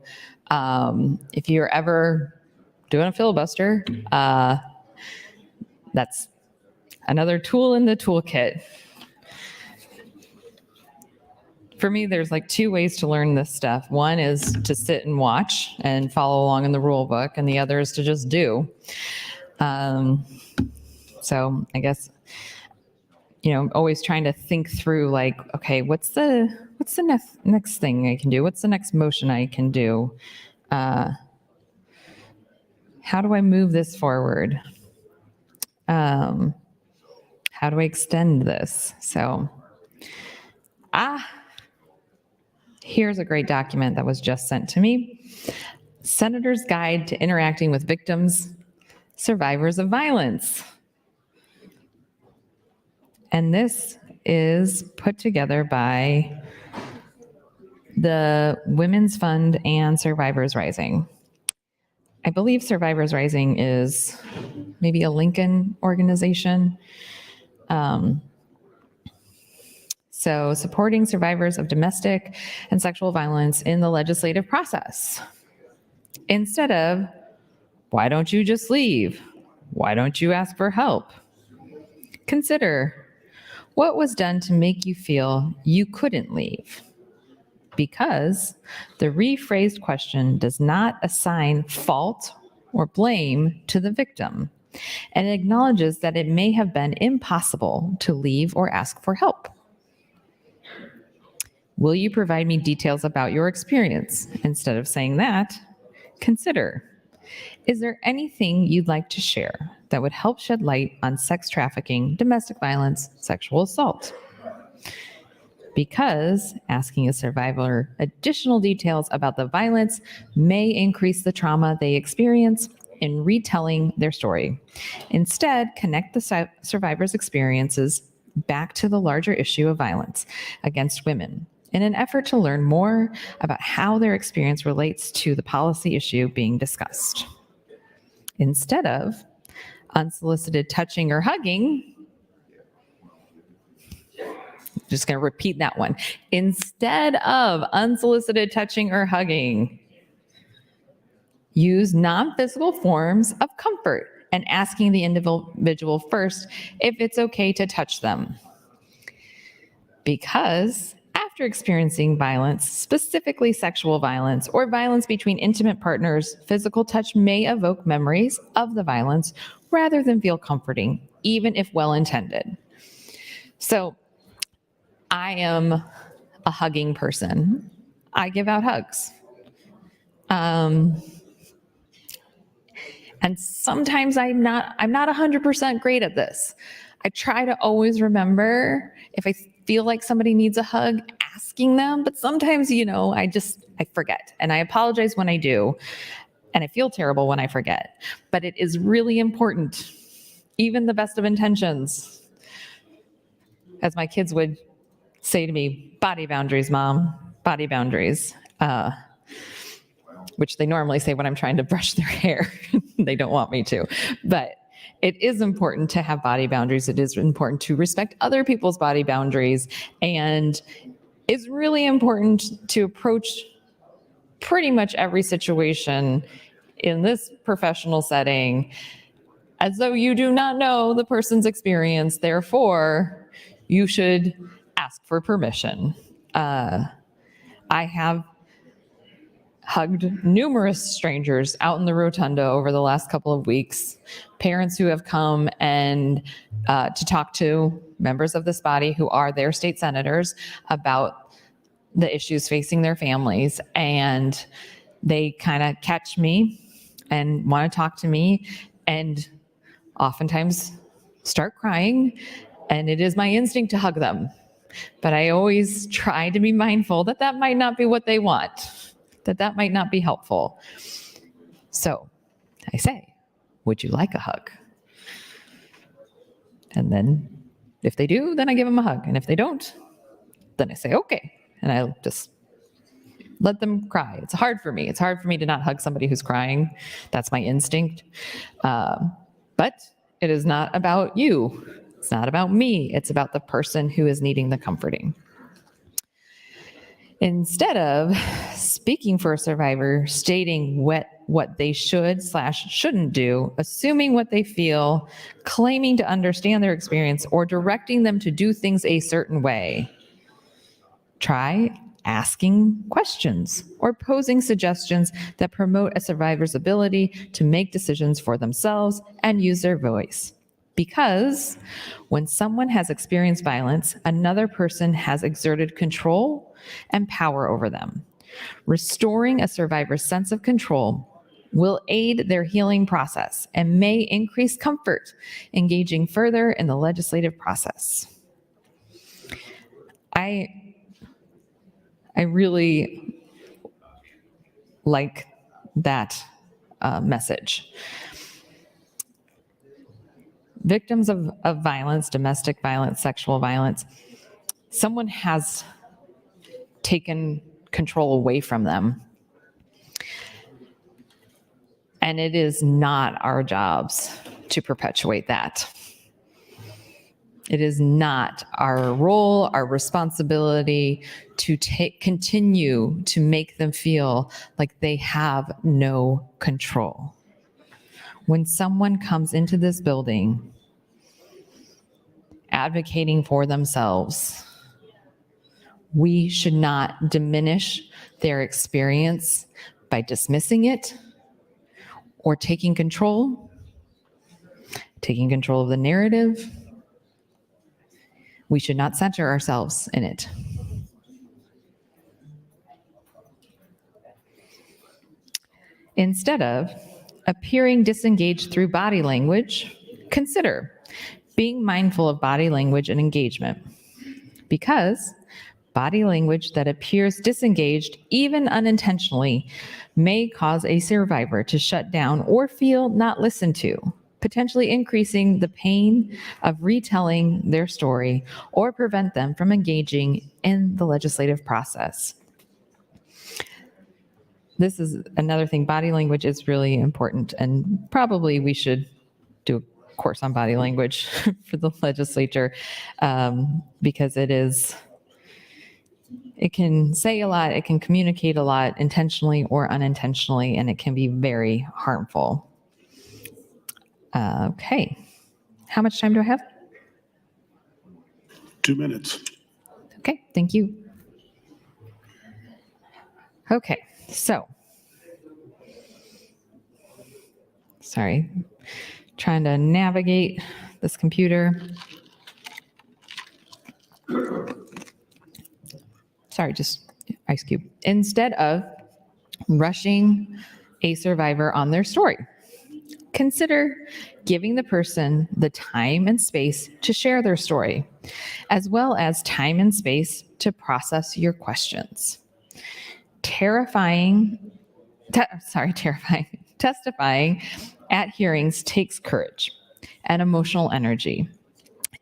if you're ever doing a filibuster, that's another tool in the toolkit. For me, there's like two ways to learn this stuff. One is to sit and watch and follow along in the rule book, and the other is to just do. So I guess, always trying to think through like, okay, what's the next thing I can do? What's the next motion I can do? How do I move this forward? How do I extend this? So, here's a great document that was just sent to me. Senator's Guide to Interacting with Victims, Survivors of Violence. And this is put together by the Women's Fund and Survivors Rising. I believe Survivors Rising is maybe a Lincoln organization. So supporting survivors of domestic and sexual violence in the legislative process. Instead of, why don't you just leave? Why don't you ask for help? Consider, What was done to make you feel you couldn't leave? Because the rephrased question does not assign fault or blame to the victim, and it acknowledges that it may have been impossible to leave or ask for help. Will you provide me details about your experience? Instead of saying that, consider, is there anything you'd like to share that would help shed light on sex trafficking, domestic violence, sexual assault? Because asking a survivor additional details about the violence may increase the trauma they experience in retelling their story. Instead, connect the survivor's experiences back to the larger issue of violence against women in an effort to learn more about how their experience relates to the policy issue being discussed. Instead of unsolicited touching or hugging, just going to repeat that one. Instead of unsolicited touching or hugging, use non-physical forms of comfort and asking the individual first if it's okay to touch them. Because after experiencing violence, specifically sexual violence or violence between intimate partners, physical touch may evoke memories of the violence rather than feel comforting, even if well-intended. So I am a hugging person. I give out hugs. And sometimes I'm not 100% great at this. I try to always remember if I feel like somebody needs a hug, asking them, but sometimes, I forget. And I apologize when I do. And I feel terrible when I forget. But it is really important, even the best of intentions. As my kids would say to me, body boundaries, Mom, body boundaries. Which they normally say when I'm trying to brush their hair. They don't want me to. But it is important to have body boundaries. It is important to respect other people's body boundaries. And it's really important to approach pretty much every situation in this professional setting as though you do not know the person's experience. Therefore, you should ask for permission. I have hugged numerous strangers out in the rotunda over the last couple of weeks, parents who have come and to talk to members of this body who are their state senators about the issues facing their families. And they kind of catch me and want to talk to me and oftentimes start crying. And it is my instinct to hug them. But I always try to be mindful that that might not be what they want, that might not be helpful. So I say, would you like a hug? And then if they do, then I give them a hug. And if they don't, then I say, okay. And I just let them cry. It's hard for me. It's hard for me to not hug somebody who's crying. That's my instinct. But it is not about you. It's not about me. It's about the person who is needing the comforting. Instead of speaking for a survivor, stating what they should/shouldn't do, assuming what they feel, claiming to understand their experience, or directing them to do things a certain way, try asking questions or posing suggestions that promote a survivor's ability to make decisions for themselves and use their voice. Because when someone has experienced violence, another person has exerted control and power over them. Restoring a survivor's sense of control will aid their healing process and may increase comfort engaging further in the legislative process. I really like that message. Victims of violence, domestic violence, sexual violence, someone has taken control away from them. And it is not our jobs to perpetuate that. It is not our role, our responsibility to continue to make them feel like they have no control. When someone comes into this building advocating for themselves. We should not diminish their experience by dismissing it or taking control of the narrative. We should not center ourselves in it. Instead of appearing disengaged through body language, consider being mindful of body language and engagement, because body language that appears disengaged, even unintentionally, may cause a survivor to shut down or feel not listened to, potentially increasing the pain of retelling their story or prevent them from engaging in the legislative process. This is another thing. Body language is really important, and probably we should do a course on body language for the legislature, because it can say a lot, it can communicate a lot intentionally or unintentionally, and it can be very harmful. Okay. How much time do I have? 2 minutes. Okay, thank you. Okay, so, sorry, trying to navigate this computer. Sorry, just ice cube. Instead of rushing a survivor on their story, consider giving the person the time and space to share their story, as well as time and space to process your questions. Testifying at hearings takes courage and emotional energy.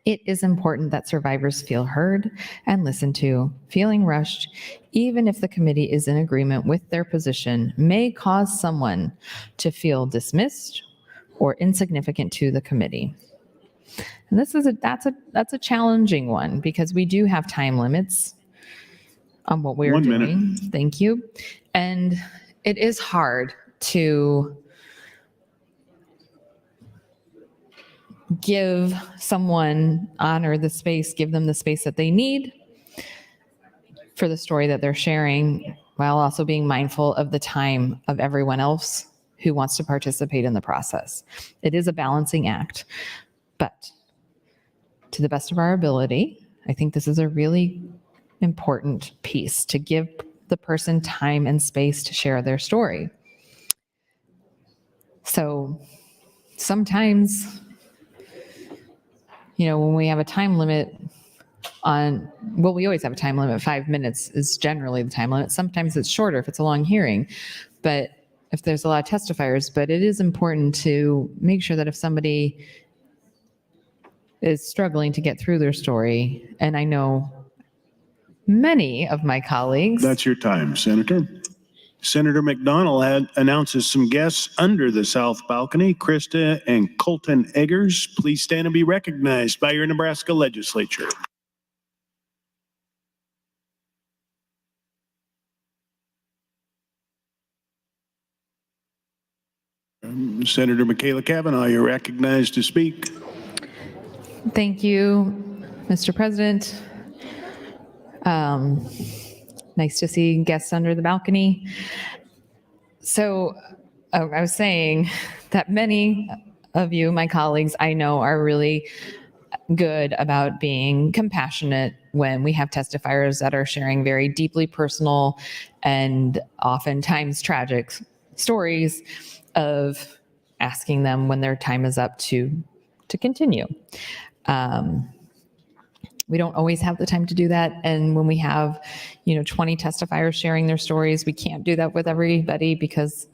It is important that survivors feel heard and listened to. Feeling rushed, even if the committee is in agreement with their position, may cause someone to feel dismissed or insignificant to the committee. And that's a challenging one, because we do have time limits on what we're 1 doing. minute. Thank you. And it is hard to give someone give them the space that they need for the story that they're sharing, while also being mindful of the time of everyone else who wants to participate in the process. It is a balancing act, but to the best of our ability, I think this is a really important piece, to give the person time and space to share their story. So sometimes, when we have a time limit we always have a time limit. 5 minutes is generally the time limit. Sometimes it's shorter if it's a long hearing, but if there's a lot of testifiers. But it is important to make sure that if somebody is struggling to get through their story, and I know many of my colleagues. That's your time, Senator. Senator McDonald announces some guests under the south balcony. Krista and Colton Eggers, please stand and be recognized by your Nebraska Legislature. Senator Michaela Cavanaugh, you're recognized to speak. Thank you, Mr. President. Nice to see guests under the balcony. So I was saying that many of you, my colleagues, I know are really good about being compassionate when we have testifiers that are sharing very deeply personal and oftentimes tragic stories, of asking them when their time is up to continue. We don't always have the time to do that. And when we have, 20 testifiers sharing their stories, we can't do that with everybody, because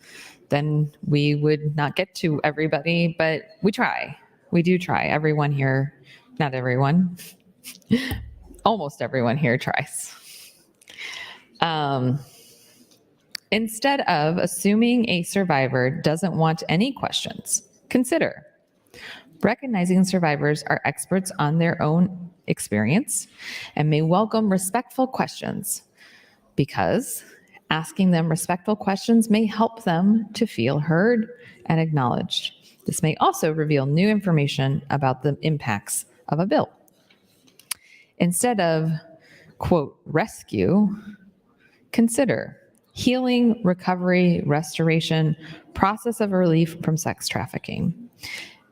then we would not get to everybody, but we try. We do try. Everyone here, not everyone, almost everyone here tries. Instead of assuming a survivor doesn't want any questions, consider recognizing survivors are experts on their own experience and may welcome respectful questions, because asking them respectful questions may help them to feel heard and acknowledged. This may also reveal new information about the impacts of a bill. Instead of, quote, rescue, consider healing, recovery, restoration, process of relief from sex trafficking.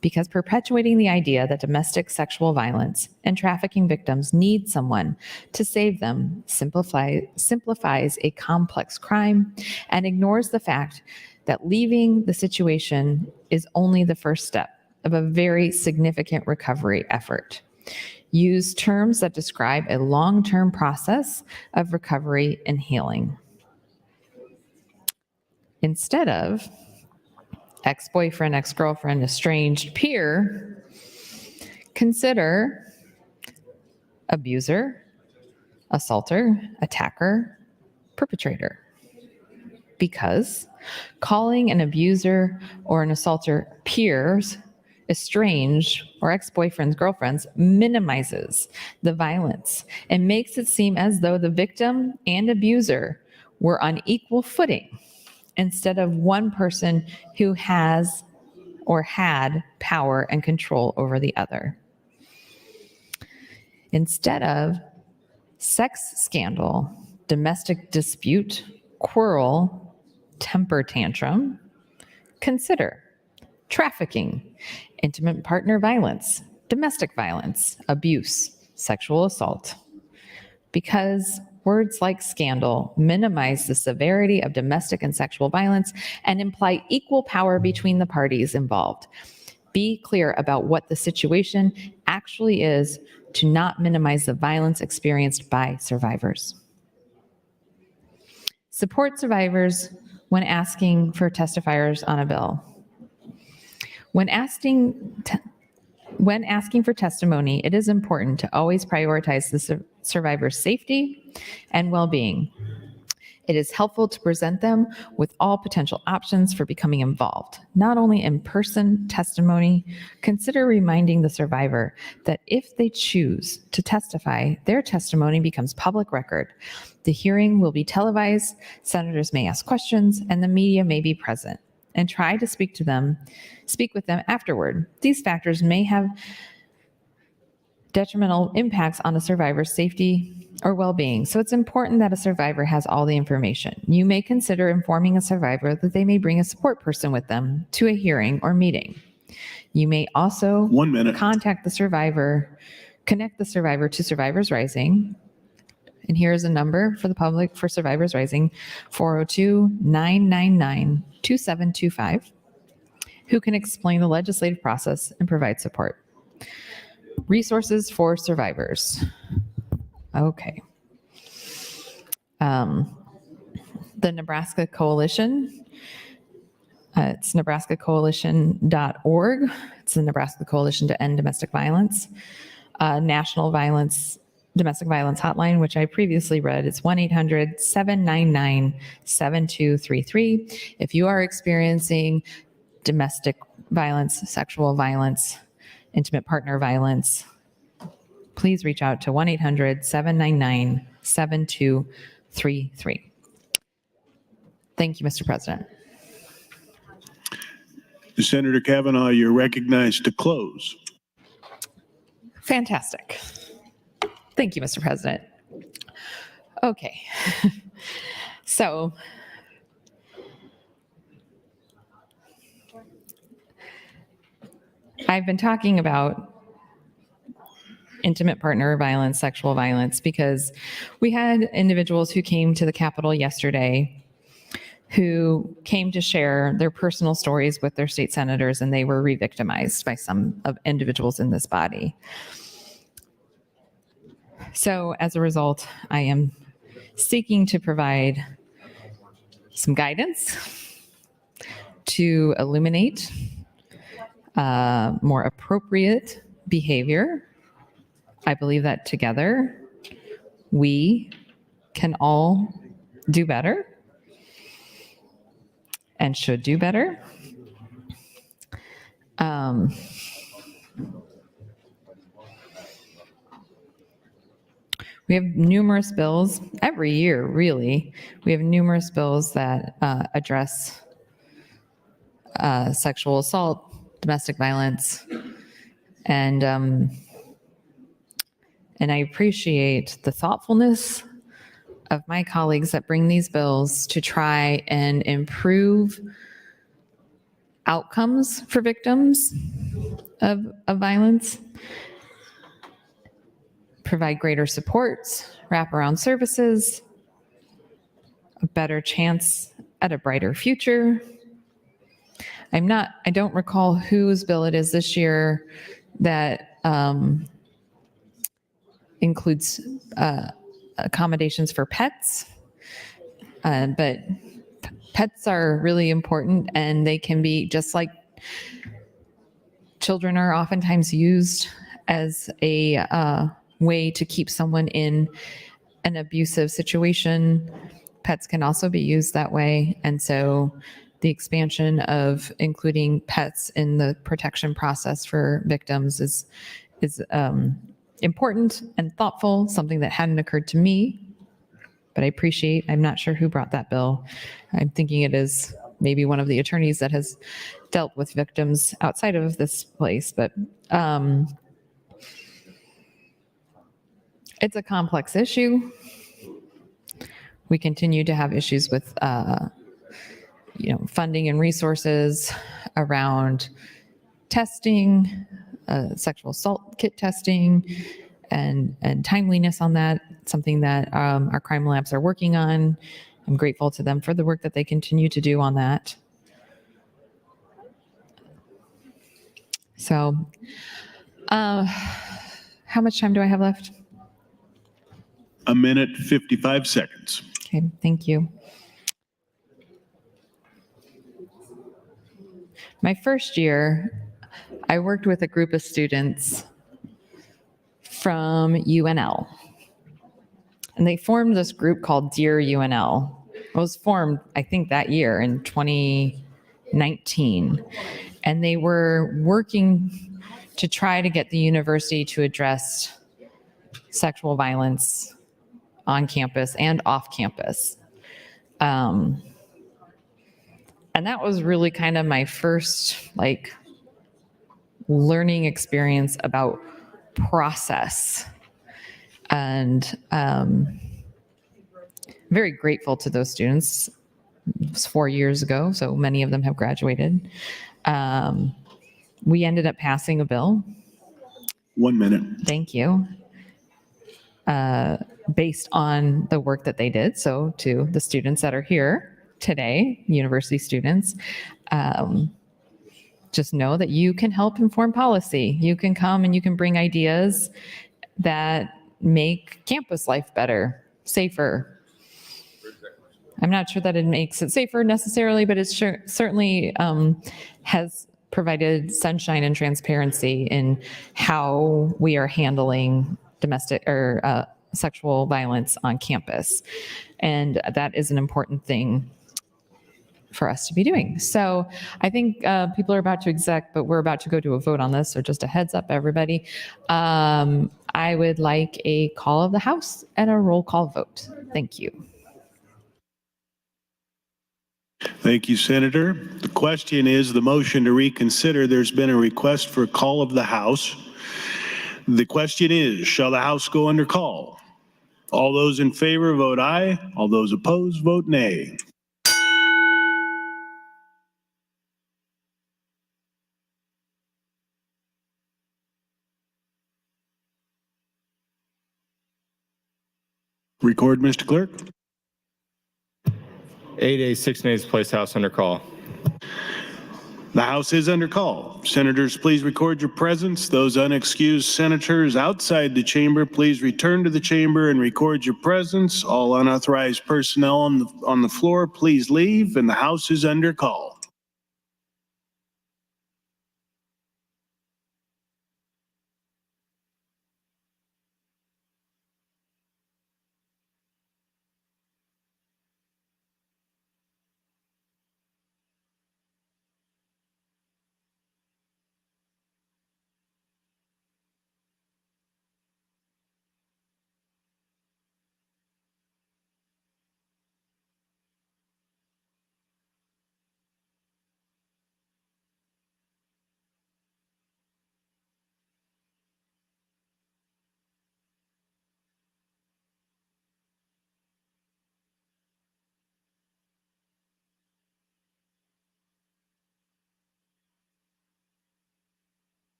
Because perpetuating the idea that domestic sexual violence and trafficking victims need someone to save them simplifies a complex crime and ignores the fact that leaving the situation is only the first step of a very significant recovery effort. Use terms that describe a long-term process of recovery and healing. Instead of ex-boyfriend, ex-girlfriend, estranged peer, consider abuser, assaulter, attacker, perpetrator. Because calling an abuser or an assaulter peers, estranged, or ex-boyfriends, girlfriends minimizes the violence and makes it seem as though the victim and abuser were on equal footing, instead of one person who has or had power and control over the other. Instead of sex scandal, domestic dispute, quarrel, temper tantrum, consider trafficking, intimate partner violence, domestic violence, abuse, sexual assault. Because words like scandal minimize the severity of domestic and sexual violence and imply equal power between the parties involved. Be clear about what the situation actually is to not minimize the violence experienced by survivors. Support survivors when asking for testifiers on a bill. When asking for testimony, it is important to always prioritize the survivor's safety and well-being. It is helpful to present them with all potential options for becoming involved. Not only in-person testimony, consider reminding the survivor that if they choose to testify, their testimony becomes public record. The hearing will be televised, senators may ask questions, and the media may be present. And try to speak with them afterward. These factors may have detrimental impacts on a survivor's safety or well-being, so it's important that a survivor has all the information. You may consider informing a survivor that they may bring a support person with them to a hearing or meeting. You may also connect the survivor to Survivors Rising. And here's a number for the public for Survivors Rising, 402-999-2725, who can explain the legislative process and provide support. Resources for survivors. Okay. The Nebraska Coalition, it's nebraskacoalition.org. It's the Nebraska Coalition to End Domestic Violence. National Domestic Violence Hotline, which I previously read, it's 1-800-799-7233. If you are experiencing domestic violence, sexual violence, intimate partner violence, please reach out to 1-800-799-7233. Thank you, Mr. President. Senator Kavanaugh, you're recognized to close. Fantastic. Thank you, Mr. President. Okay. So I've been talking about intimate partner violence, sexual violence, because we had individuals who came to the Capitol yesterday who came to share their personal stories with their state senators, and they were re-victimized by some of individuals in this body. So as a result, I am seeking to provide some guidance to illuminate more appropriate behavior. I believe that together we can all do better and should do better. We have numerous bills every year, really. We have numerous bills that address sexual assault, domestic violence, and And I appreciate the thoughtfulness of my colleagues that bring these bills to try and improve outcomes for victims of violence, provide greater supports, wraparound services, a better chance at a brighter future. I don't recall whose bill it is this year that includes accommodations for pets, but pets are really important, and they can be, just like children are oftentimes used as a way to keep someone in an abusive situation. Pets can also be used that way. And so the expansion of including pets in the protection process for victims is important and thoughtful, something that hadn't occurred to me, but I'm not sure who brought that bill. I'm thinking it is maybe one of the attorneys that has dealt with victims outside of this place, but it's a complex issue. We continue to have issues with funding and resources around testing, sexual assault kit testing, and timeliness on that, something that our crime labs are working on. I'm grateful to them for the work that they continue to do on that. So how much time do I have left? 1 minute, 55 seconds. Okay, thank you. My first year, I worked with a group of students from UNL. And they formed this group called Dear UNL. It was formed, I think, that year in 2019. And they were working to try to get the university to address sexual violence on campus and off campus. And that was really kind of my first learning experience about process. And very grateful to those students. It was 4 years ago, so many of them have graduated. We ended up passing a bill. 1 minute. Thank you. Based on the work that they did. So to the students that are here today, university students, just know that you can help inform policy. You can come and you can bring ideas that make campus life better, safer. I'm not sure that it makes it safer necessarily, but it certainly has provided sunshine and transparency in how we are handling domestic or sexual violence on campus. And that is an important thing for us to be doing. So I think people are about to exec, but we're about to go to a vote on this. So just a heads up, everybody. I would like a call of the House and a roll call vote. Thank you. Thank you, Senator. The question is the motion to reconsider. There's been a request for a call of the House. The question is, shall the House go under call? All those in favor vote aye. All those opposed vote nay. Record, Mr. Clerk. 8 ayes, 6 nays, place House under call. The House is under call. Senators, please record your presence. Those unexcused senators outside the chamber, please return to the chamber and record your presence. All unauthorized personnel on the floor, please leave, and the House is under call.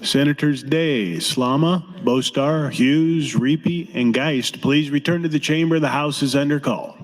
Senators Day, Slama, Bostar, Hughes, Reapy, and Geist, please return to the chamber. The House is under call.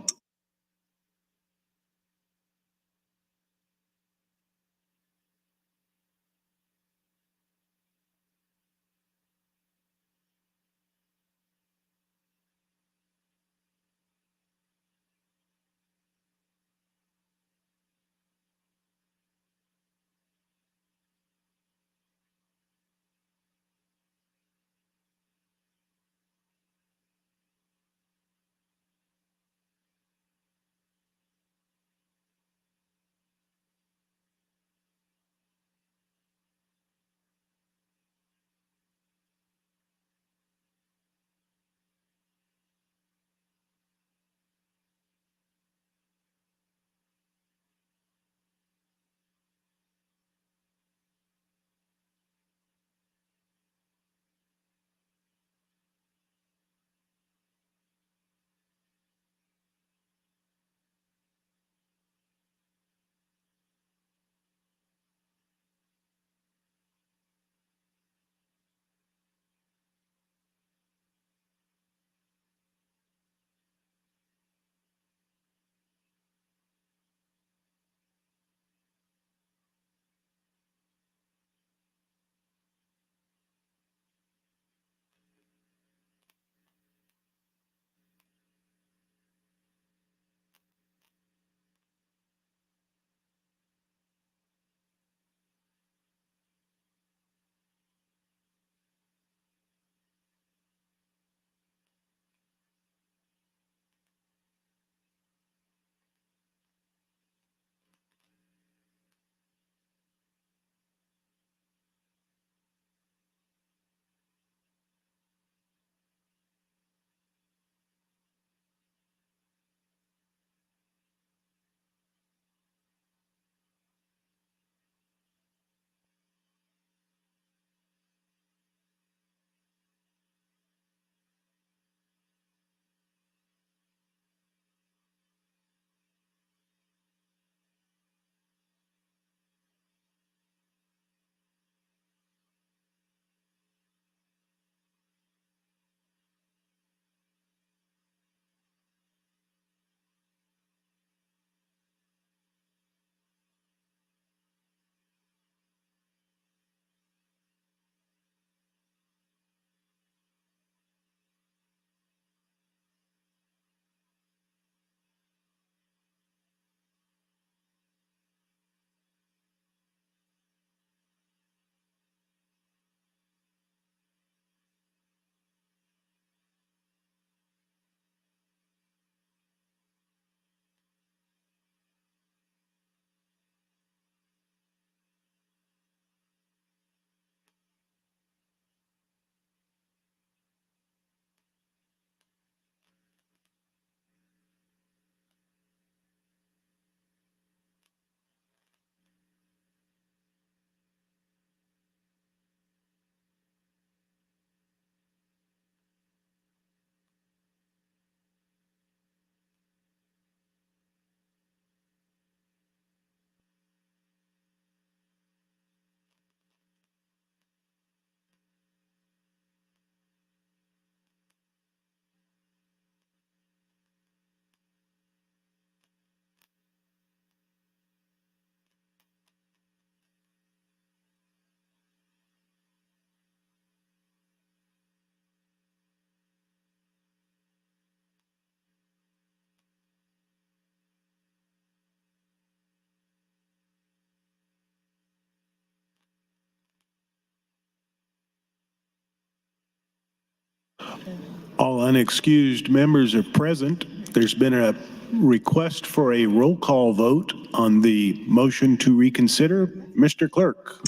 All unexcused members are present. There's been a request for a roll call vote on the motion to reconsider. Mr. Clerk.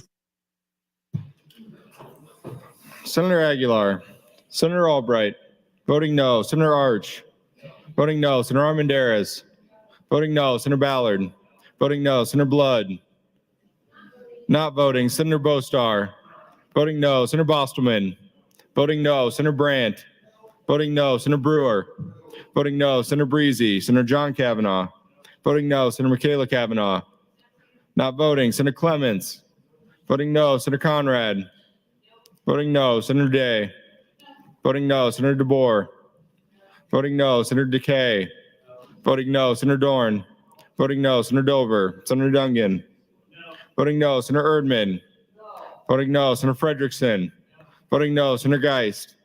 Senator Aguilar, Senator Albright, voting no. Senator Arch, voting no. Senator Armendariz, voting no. Senator Ballard, voting no. Senator Blood, not voting. Senator Bostar, voting no. Senator Bostelman, voting no. Senator Brandt, voting no. Senator Brewer, voting no. Senator Breezy, Senator John Kavanaugh, voting no. Senator Michaela Kavanaugh, not voting. Senator Clements, voting no. Senator Conrad, Voting no, Senator Day. Voting no, Senator DeBoer. Voting no, Senator DeKay. Voting no, Senator Dorn. Voting no, Senator Dover. Senator Dungan. Voting no, Senator Erdman. Voting no, Senator Frederickson. Voting no, Senator Geist.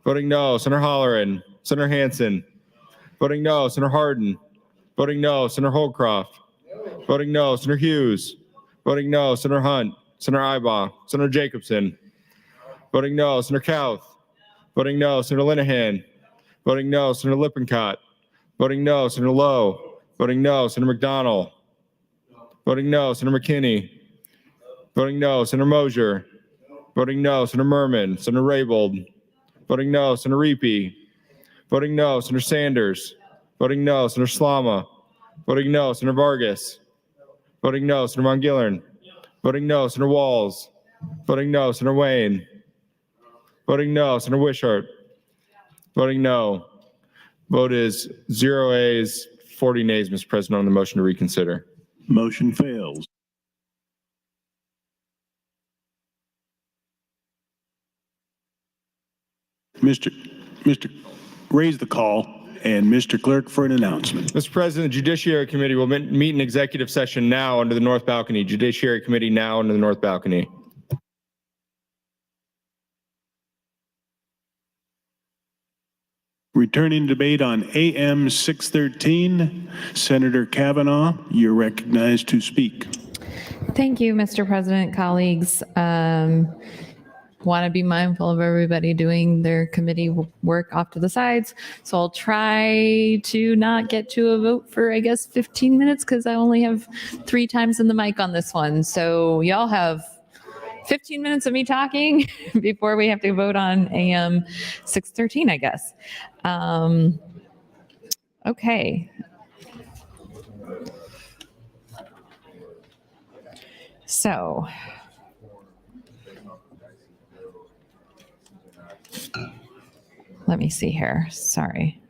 Voting no, Senator Holleran. Senator Hansen. Voting no, Senator Hardin. Voting no, Senator Holcroft. Voting no, Senator Hughes. Voting no, Senator Hunt. Senator Ibaugh. Senator Jacobson. Voting no, Senator Kauth. Voting no, Senator Linehan. Voting no, Senator Lippincott. Voting no, Senator Lowe. Voting no, Senator McDonald. Voting no, Senator McKinney. Voting no, Senator Mosier. Voting no, Senator Merman. Senator Raybold. Voting no, Senator Reapy. Voting no, Senator Sanders. Voting no, Senator Slama. Voting no, Senator Vargas. Voting no, Senator Von Gillern. Voting no, Senator Walls. Voting no, Senator Wayne. Voting no, Senator Wishart. Voting no. Vote is 0 ayes, 40 nays, Mr. President, on the motion to reconsider. Motion fails. Mr. Raise the call, and Mr. Clerk for an announcement. Mr. President, the Judiciary Committee will meet in executive session now under the North Balcony. Judiciary Committee now under the North Balcony. Returning debate on AM 613, Senator Kavanaugh, you're recognized to speak. Thank you, Mr. President, colleagues. Want to be mindful of everybody doing their committee work off to the sides. So I'll try to not get to a vote for, I guess, 15 minutes because I only have 3 times in the mic on this one. So y'all have 15 minutes of me talking before we have to vote on AM 613, I guess. Okay. So let me see here. Sorry.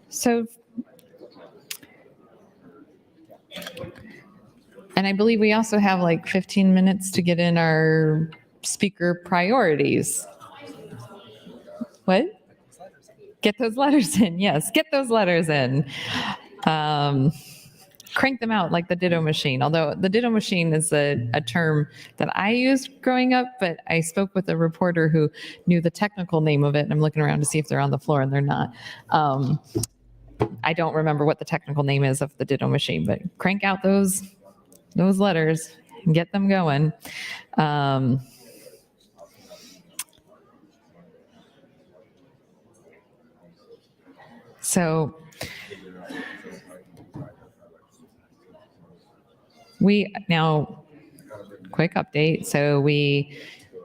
So, and I believe we also have like 15 minutes to get in our speaker priorities. What? Get those letters in. Yes, get those letters in. Crank them out like the ditto machine. Although the ditto machine is a term that I used growing up, but I spoke with a reporter who knew the technical name of it, and I'm looking around to see if they're on the floor, and they're not. I don't remember what the technical name is of the ditto machine, but crank out those letters and get them going. So quick update. So we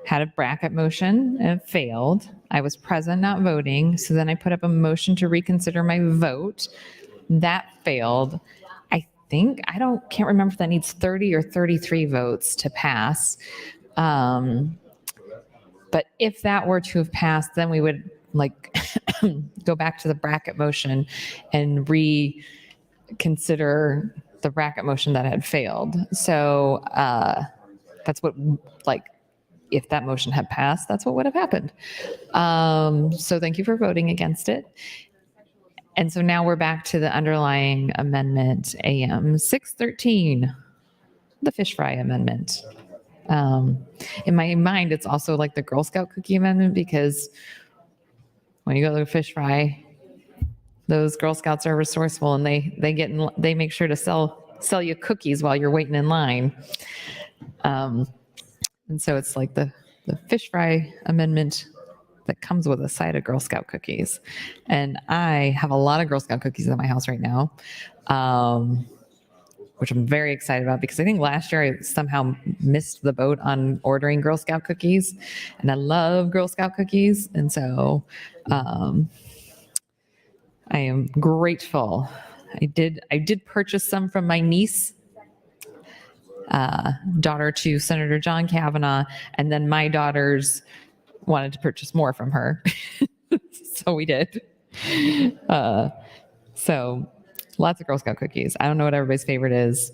had a bracket motion and it failed. I was present, not voting. So then I put up a motion to reconsider my vote. That failed. Can't remember if that needs 30 or 33 votes to pass. But if that were to have passed, then we would go back to the bracket motion and reconsider the bracket motion that had failed. So that's what, if that motion had passed, that's what would have happened. So thank you for voting against it. And so now we're back to the underlying amendment, AM 613, the fish fry amendment. In my mind, it's also like the Girl Scout cookie amendment, because when you go to the fish fry, those Girl Scouts are resourceful, and they make sure to sell you cookies while you're waiting in line. And so it's like the fish fry amendment that comes with a side of Girl Scout cookies. And I have a lot of Girl Scout cookies at my house right now, which I'm very excited about, because I think last year I somehow missed the boat on ordering Girl Scout cookies, and I love Girl Scout cookies. And so I am grateful. I did purchase some from my niece, daughter to Senator John Kavanaugh, and then my daughters wanted to purchase more from her. So we did. So lots of Girl Scout cookies. I don't know what everybody's favorite is.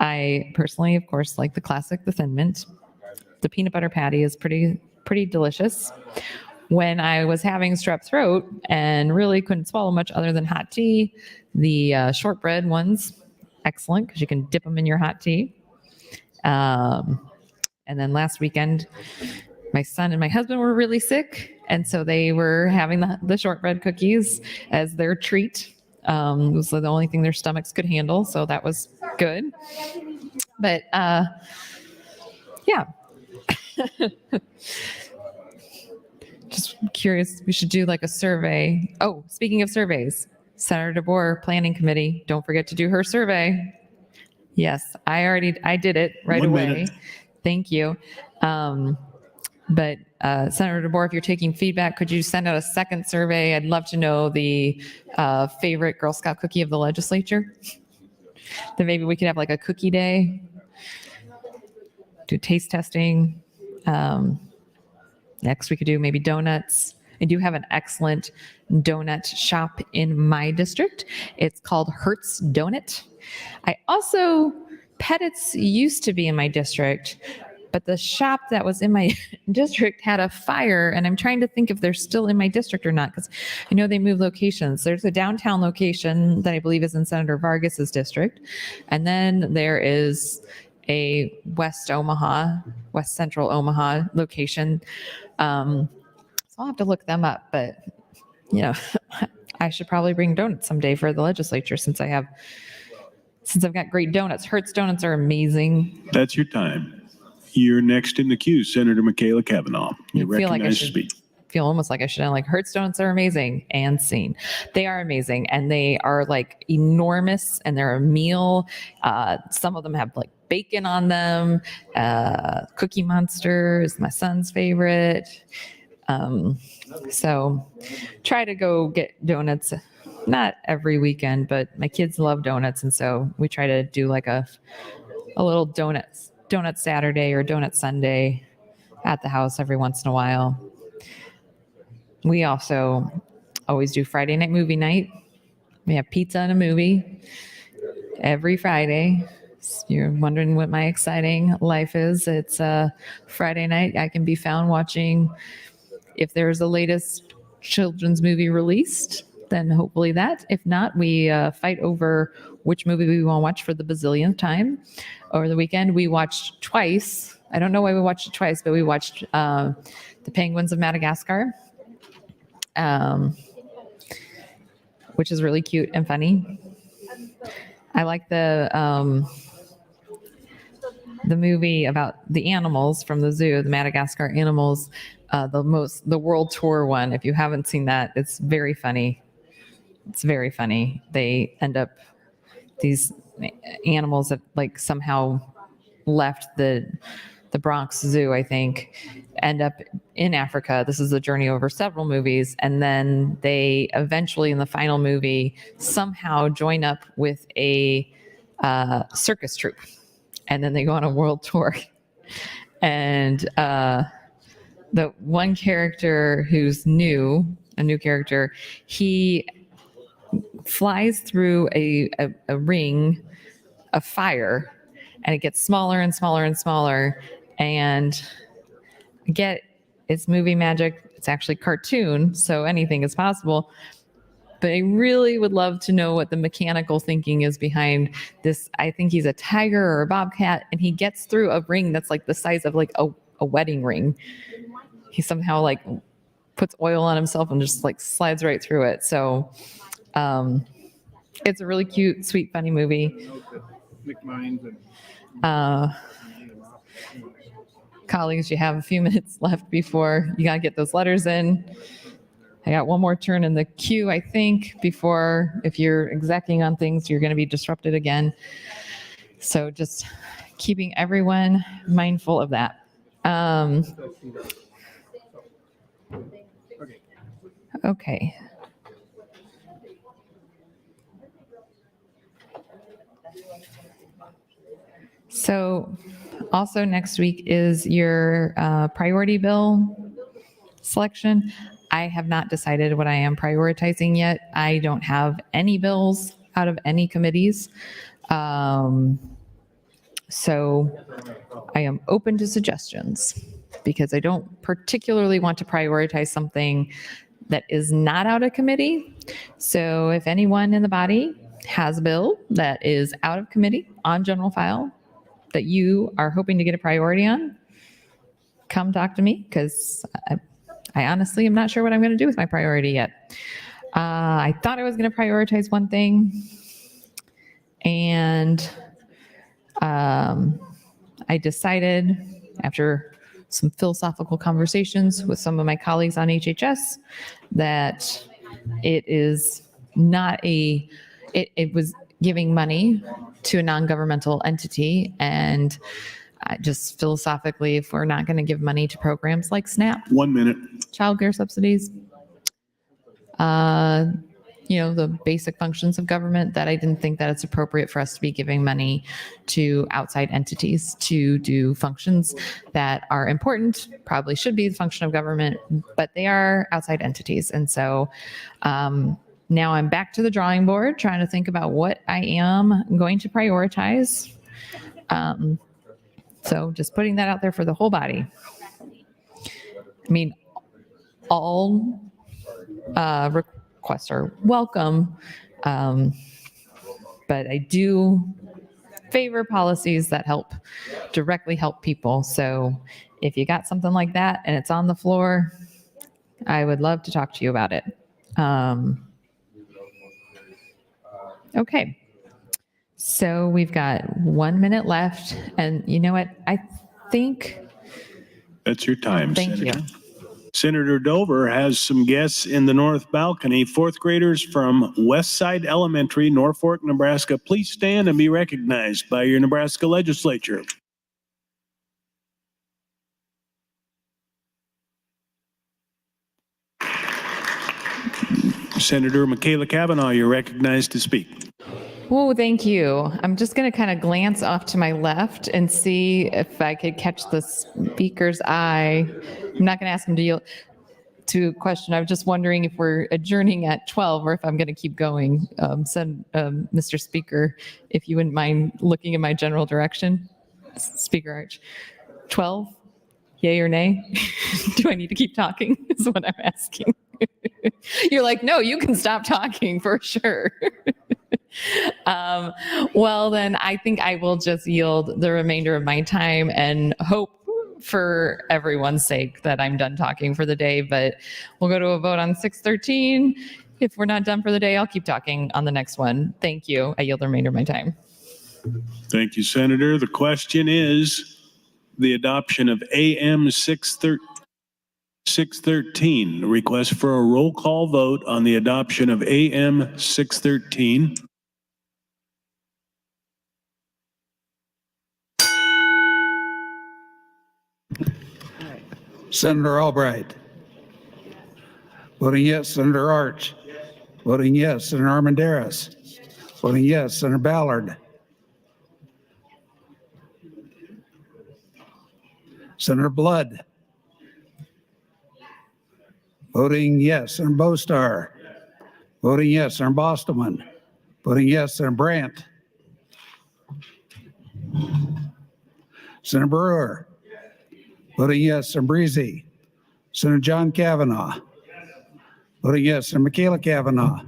I personally, of course, like the classic, the Thin Mint. The peanut butter patty is pretty delicious. When I was having strep throat and really couldn't swallow much other than hot tea, the shortbread ones, excellent because you can dip them in your hot tea. And then last weekend, my son and my husband were really sick, and so they were having the shortbread cookies as their treat. It was the only thing their stomachs could handle, so that was good. But yeah. Just curious, we should do like a survey. Oh, speaking of surveys, Senator DeBoer, Planning Committee, don't forget to do her survey. Yes, I did it right 1 away. minute. Thank you. But Senator DeBoer, if you're taking feedback, could you send out a second survey? I'd love to know the favorite Girl Scout cookie of the legislature. Then maybe we could have like a cookie day, do taste testing. Next, we could do maybe donuts. I do have an excellent donut shop in my district. It's called Hertz Donut. I also, Pettit's used to be in my district, but the shop that was in my district had a fire, and I'm trying to think if they're still in my district or not, because I know they moved locations. There's a downtown location that I believe is in Senator Vargas's district, and then there is a West Central Omaha location. So I'll have to look them up, but I should probably bring donuts someday for the legislature since I've got great donuts. Hertz donuts are amazing. That's your time. You're next in the queue, Senator Michaela Kavanaugh. You're I feel like I recognized to should speak. feel almost like I should. Like Hertz donuts are amazing and seen. They are amazing, and they are like enormous, and they're a meal. Some of them have like bacon on them. Cookie Monster is my son's favorite. So try to go get donuts, not every weekend, but my kids love donuts, and so we try to do like a little donut Saturday or donut Sunday at the house every once in a while. We also always do Friday night movie night. We have pizza and a movie every Friday. So you're wondering what my exciting life is. It's Friday night. I can be found watching, if there's the latest children's movie released, then hopefully that. If not, we fight over which movie we want to watch for the bazillionth time. Over the weekend, we watched twice. I don't know why we watched it twice, but we watched The Penguins of Madagascar, which is really cute and funny. I like the movie about the animals from the zoo, the Madagascar animals, the world tour one. If you haven't seen that, it's very funny. It's very funny. They end up, these animals that like somehow left the Bronx Zoo, I think, end up in Africa. This is a journey over several movies. And then they eventually, in the final movie, somehow join up with a circus troupe. And then they go on a world tour. And the one character who's a new character, he flies through a ring of fire, and it gets smaller and smaller and smaller. And it's movie magic. It's actually cartoon, so anything is possible. But I really would love to know what the mechanical thinking is behind this. I think he's a tiger or a bobcat, and he gets through a ring that's like the size of like a wedding ring. He somehow like puts oil on himself and just like slides right through it. So it's a really cute, sweet, funny movie. Colleagues, you have a few minutes left before you got to get those letters in. I got one more turn in the queue, I think, before, if you're execing on things, you're going to be disrupted again. So just keeping everyone mindful of that. Okay. So also next week is your priority bill selection. I have not decided what I am prioritizing yet. I don't have any bills out of any committees. So I am open to suggestions because I don't particularly want to prioritize something that is not out of committee. So if anyone in the body has a bill that is out of committee on general file that you are hoping to get a priority on, come talk to me because I honestly am not sure what I'm going to do with my priority yet. I thought I was going to prioritize one thing, and I decided after some philosophical conversations with some of my colleagues on HHS that it is not it was giving money to a non-governmental entity, and just philosophically, if we're not going to give money to programs like SNAP, 1 minute. childcare subsidies, the basic functions of government, that I didn't think that it's appropriate for us to be giving money to outside entities to do functions that are important, probably should be the function of government, but they are outside entities. And so now I'm back to the drawing board trying to think about what I am going to prioritize. So just putting that out there for the whole body. I mean, all requests are welcome, but I do favor policies that directly help people. So if you got something like that and it's on the floor, I would love to talk to you about it. Okay. So we've got 1 minute left, and you know what? I think That's your time, Thank Senator. you. Senator Dover has some guests in the north balcony. Fourth graders from Westside Elementary, Norfolk, Nebraska. Please stand and be recognized by your Nebraska Legislature. Senator Michaela Cavanaugh, you're recognized to speak. Oh, thank you. I'm just going to kind of glance off to my left and see if I could catch the speaker's eye. I'm not going to ask him to yield to a question. I was just wondering if we're adjourning at 12 or if I'm going to keep going. Mr. Speaker, if you wouldn't mind looking in my general direction. Speaker Arch. 12? Yay or nay? Do I need to keep talking is what I'm asking. You're like, no, you can stop talking for sure. Well, then I think I will just yield the remainder of my time and hope for everyone's sake that I'm done talking for the day, but we'll go to a vote on 613. If we're not done for the day, I'll keep talking on the next one. Thank you. I yield the remainder of my time. Thank you, Senator. The question is the adoption of AM 613. Request for a roll call vote on the adoption of AM 613. Senator Albright. Voting yes, Senator Arch. Voting yes, Senator Armendariz. Voting yes, Senator Ballard. Senator Blood. Voting yes, Senator Bostar. Voting yes, Senator Bostelman. Voting yes, Senator Brandt. Senator Brewer. Voting yes, Senator Breezy. Senator John Kavanaugh. Voting yes, Senator Michaela Cavanaugh.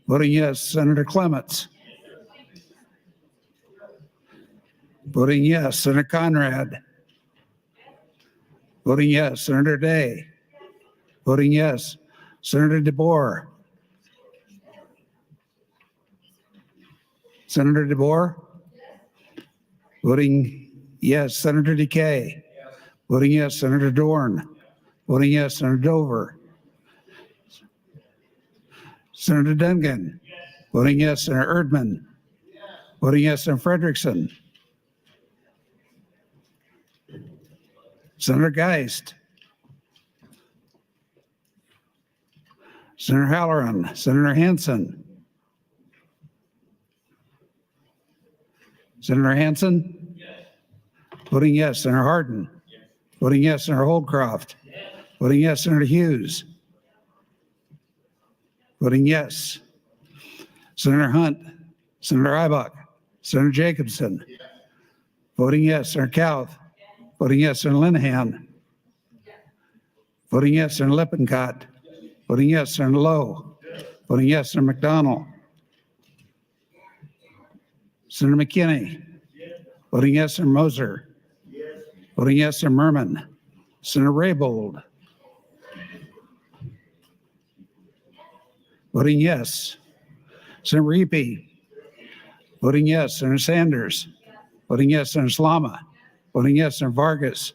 Voting yes, Senator Clements. Voting yes, Senator Conrad. Voting yes, Senator Day. Voting yes, Senator DeBoer. Senator DeBoer. Voting yes, Senator DeKay. Voting yes, Senator Dorn. Voting yes, Senator Dover. Senator Dungan. Voting yes, Senator Erdman. Voting yes, Senator Frederickson. Senator Geist. Senator Halloran. Senator Hansen. Senator Hansen? Voting yes, Senator Hardin. Voting yes, Senator Holdcroft. Voting yes, Senator Hughes. Voting yes. Senator Hunt. Senator Ibach. Senator Jacobson. Voting yes, Senator Kauth. Voting yes, Senator Linehan. Voting yes, Senator Lippincott. Voting yes, Senator Lowe. Voting yes, Senator McDonald. Senator McKinney. Voting yes, Senator Moser. Voting yes, Senator Merman. Senator Raybold. Voting yes, Senator Reapy. Voting yes, Senator Sanders. Voting yes, Senator Slama. Voting yes, Senator Vargas.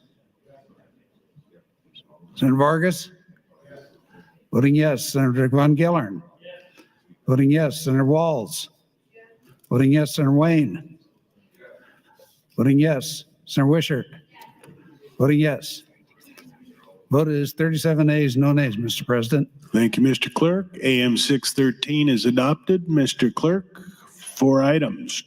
Senator Vargas. Voting yes, Senator Von Gillern. Voting yes, Senator Walls. Voting yes, Senator Wayne. Voting yes, Senator Wishart. Voting yes. Vote is 37 ayes, no nays, Mr. President. Thank you, Mr. Clerk. AM 613 is adopted. Mr. Clerk, 4 items.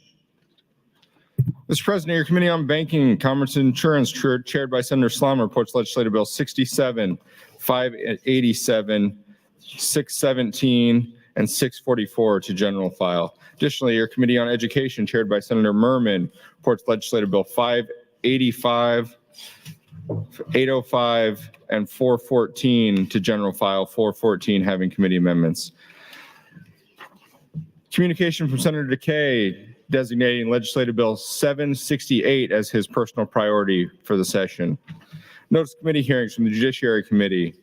Mr. President, your Committee on Banking, Commerce, and Insurance, chaired by Senator Slama, reports Legislative Bill 67, 587, 617, and 644 to general file. Additionally, your Committee on Education, chaired by Senator Merman, reports Legislative Bill 585, 805, and 414 to general file, 414 having committee amendments. Communication from Senator Decay designating Legislative Bill 768 as his personal priority for the session. Notice committee hearings from the Judiciary Committee.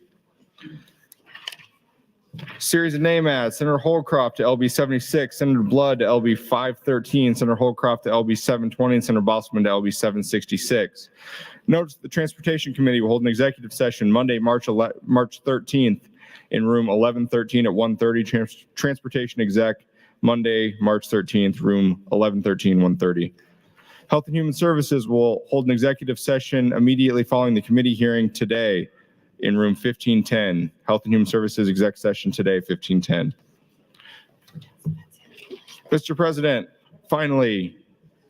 Series of name adds: Senator Holcroft to LB 76, Senator Blood to LB 513, Senator Holcroft to LB 720, and Senator Bosselman to LB 766. Notice the Transportation Committee will hold an executive session Monday, March 13th in room 1113 at 1:30. Transportation exec, Monday, March 13th, room 1113, 1:30. Health and Human Services will hold an executive session immediately following the committee hearing today in room 1510. Health and Human Services exec session today, 1510. Mr. President, finally,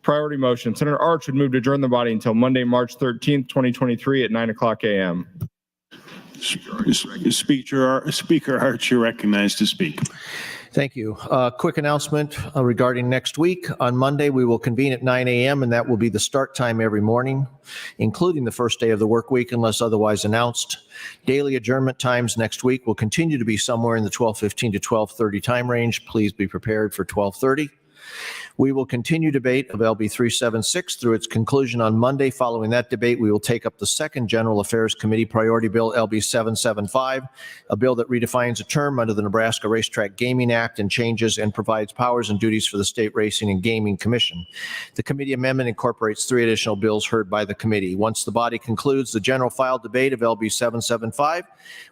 priority motion. Senator Arch would move to adjourn the body until Monday, March 13th, 2023 at 9:00 a.m. Speaker Arch, you're recognized to speak. Thank you. Quick announcement regarding next week. On Monday, we will convene at 9 a.m. and that will be the start time every morning, including the first day of the work week unless otherwise announced. Daily adjournment times next week will continue to be somewhere in the 12:15 to 12:30 time range. Please be prepared for 12:30. We will continue debate of LB 376 through its conclusion on Monday. Following that debate, we will take up the second General Affairs Committee priority bill, LB 775, a bill that redefines a term under the Nebraska Racetrack Gaming Act and changes and provides powers and duties for the State Racing and Gaming Commission. The committee amendment incorporates 3 additional bills heard by the committee. Once the body concludes the general file debate of LB 775,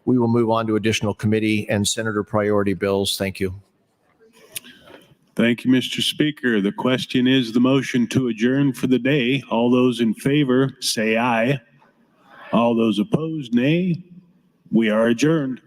we will move on to additional committee and senator priority bills. Thank you. Thank you, Mr. Speaker. The question is the motion to adjourn for the day. All those in favor, say aye. All those opposed, nay. We are adjourned.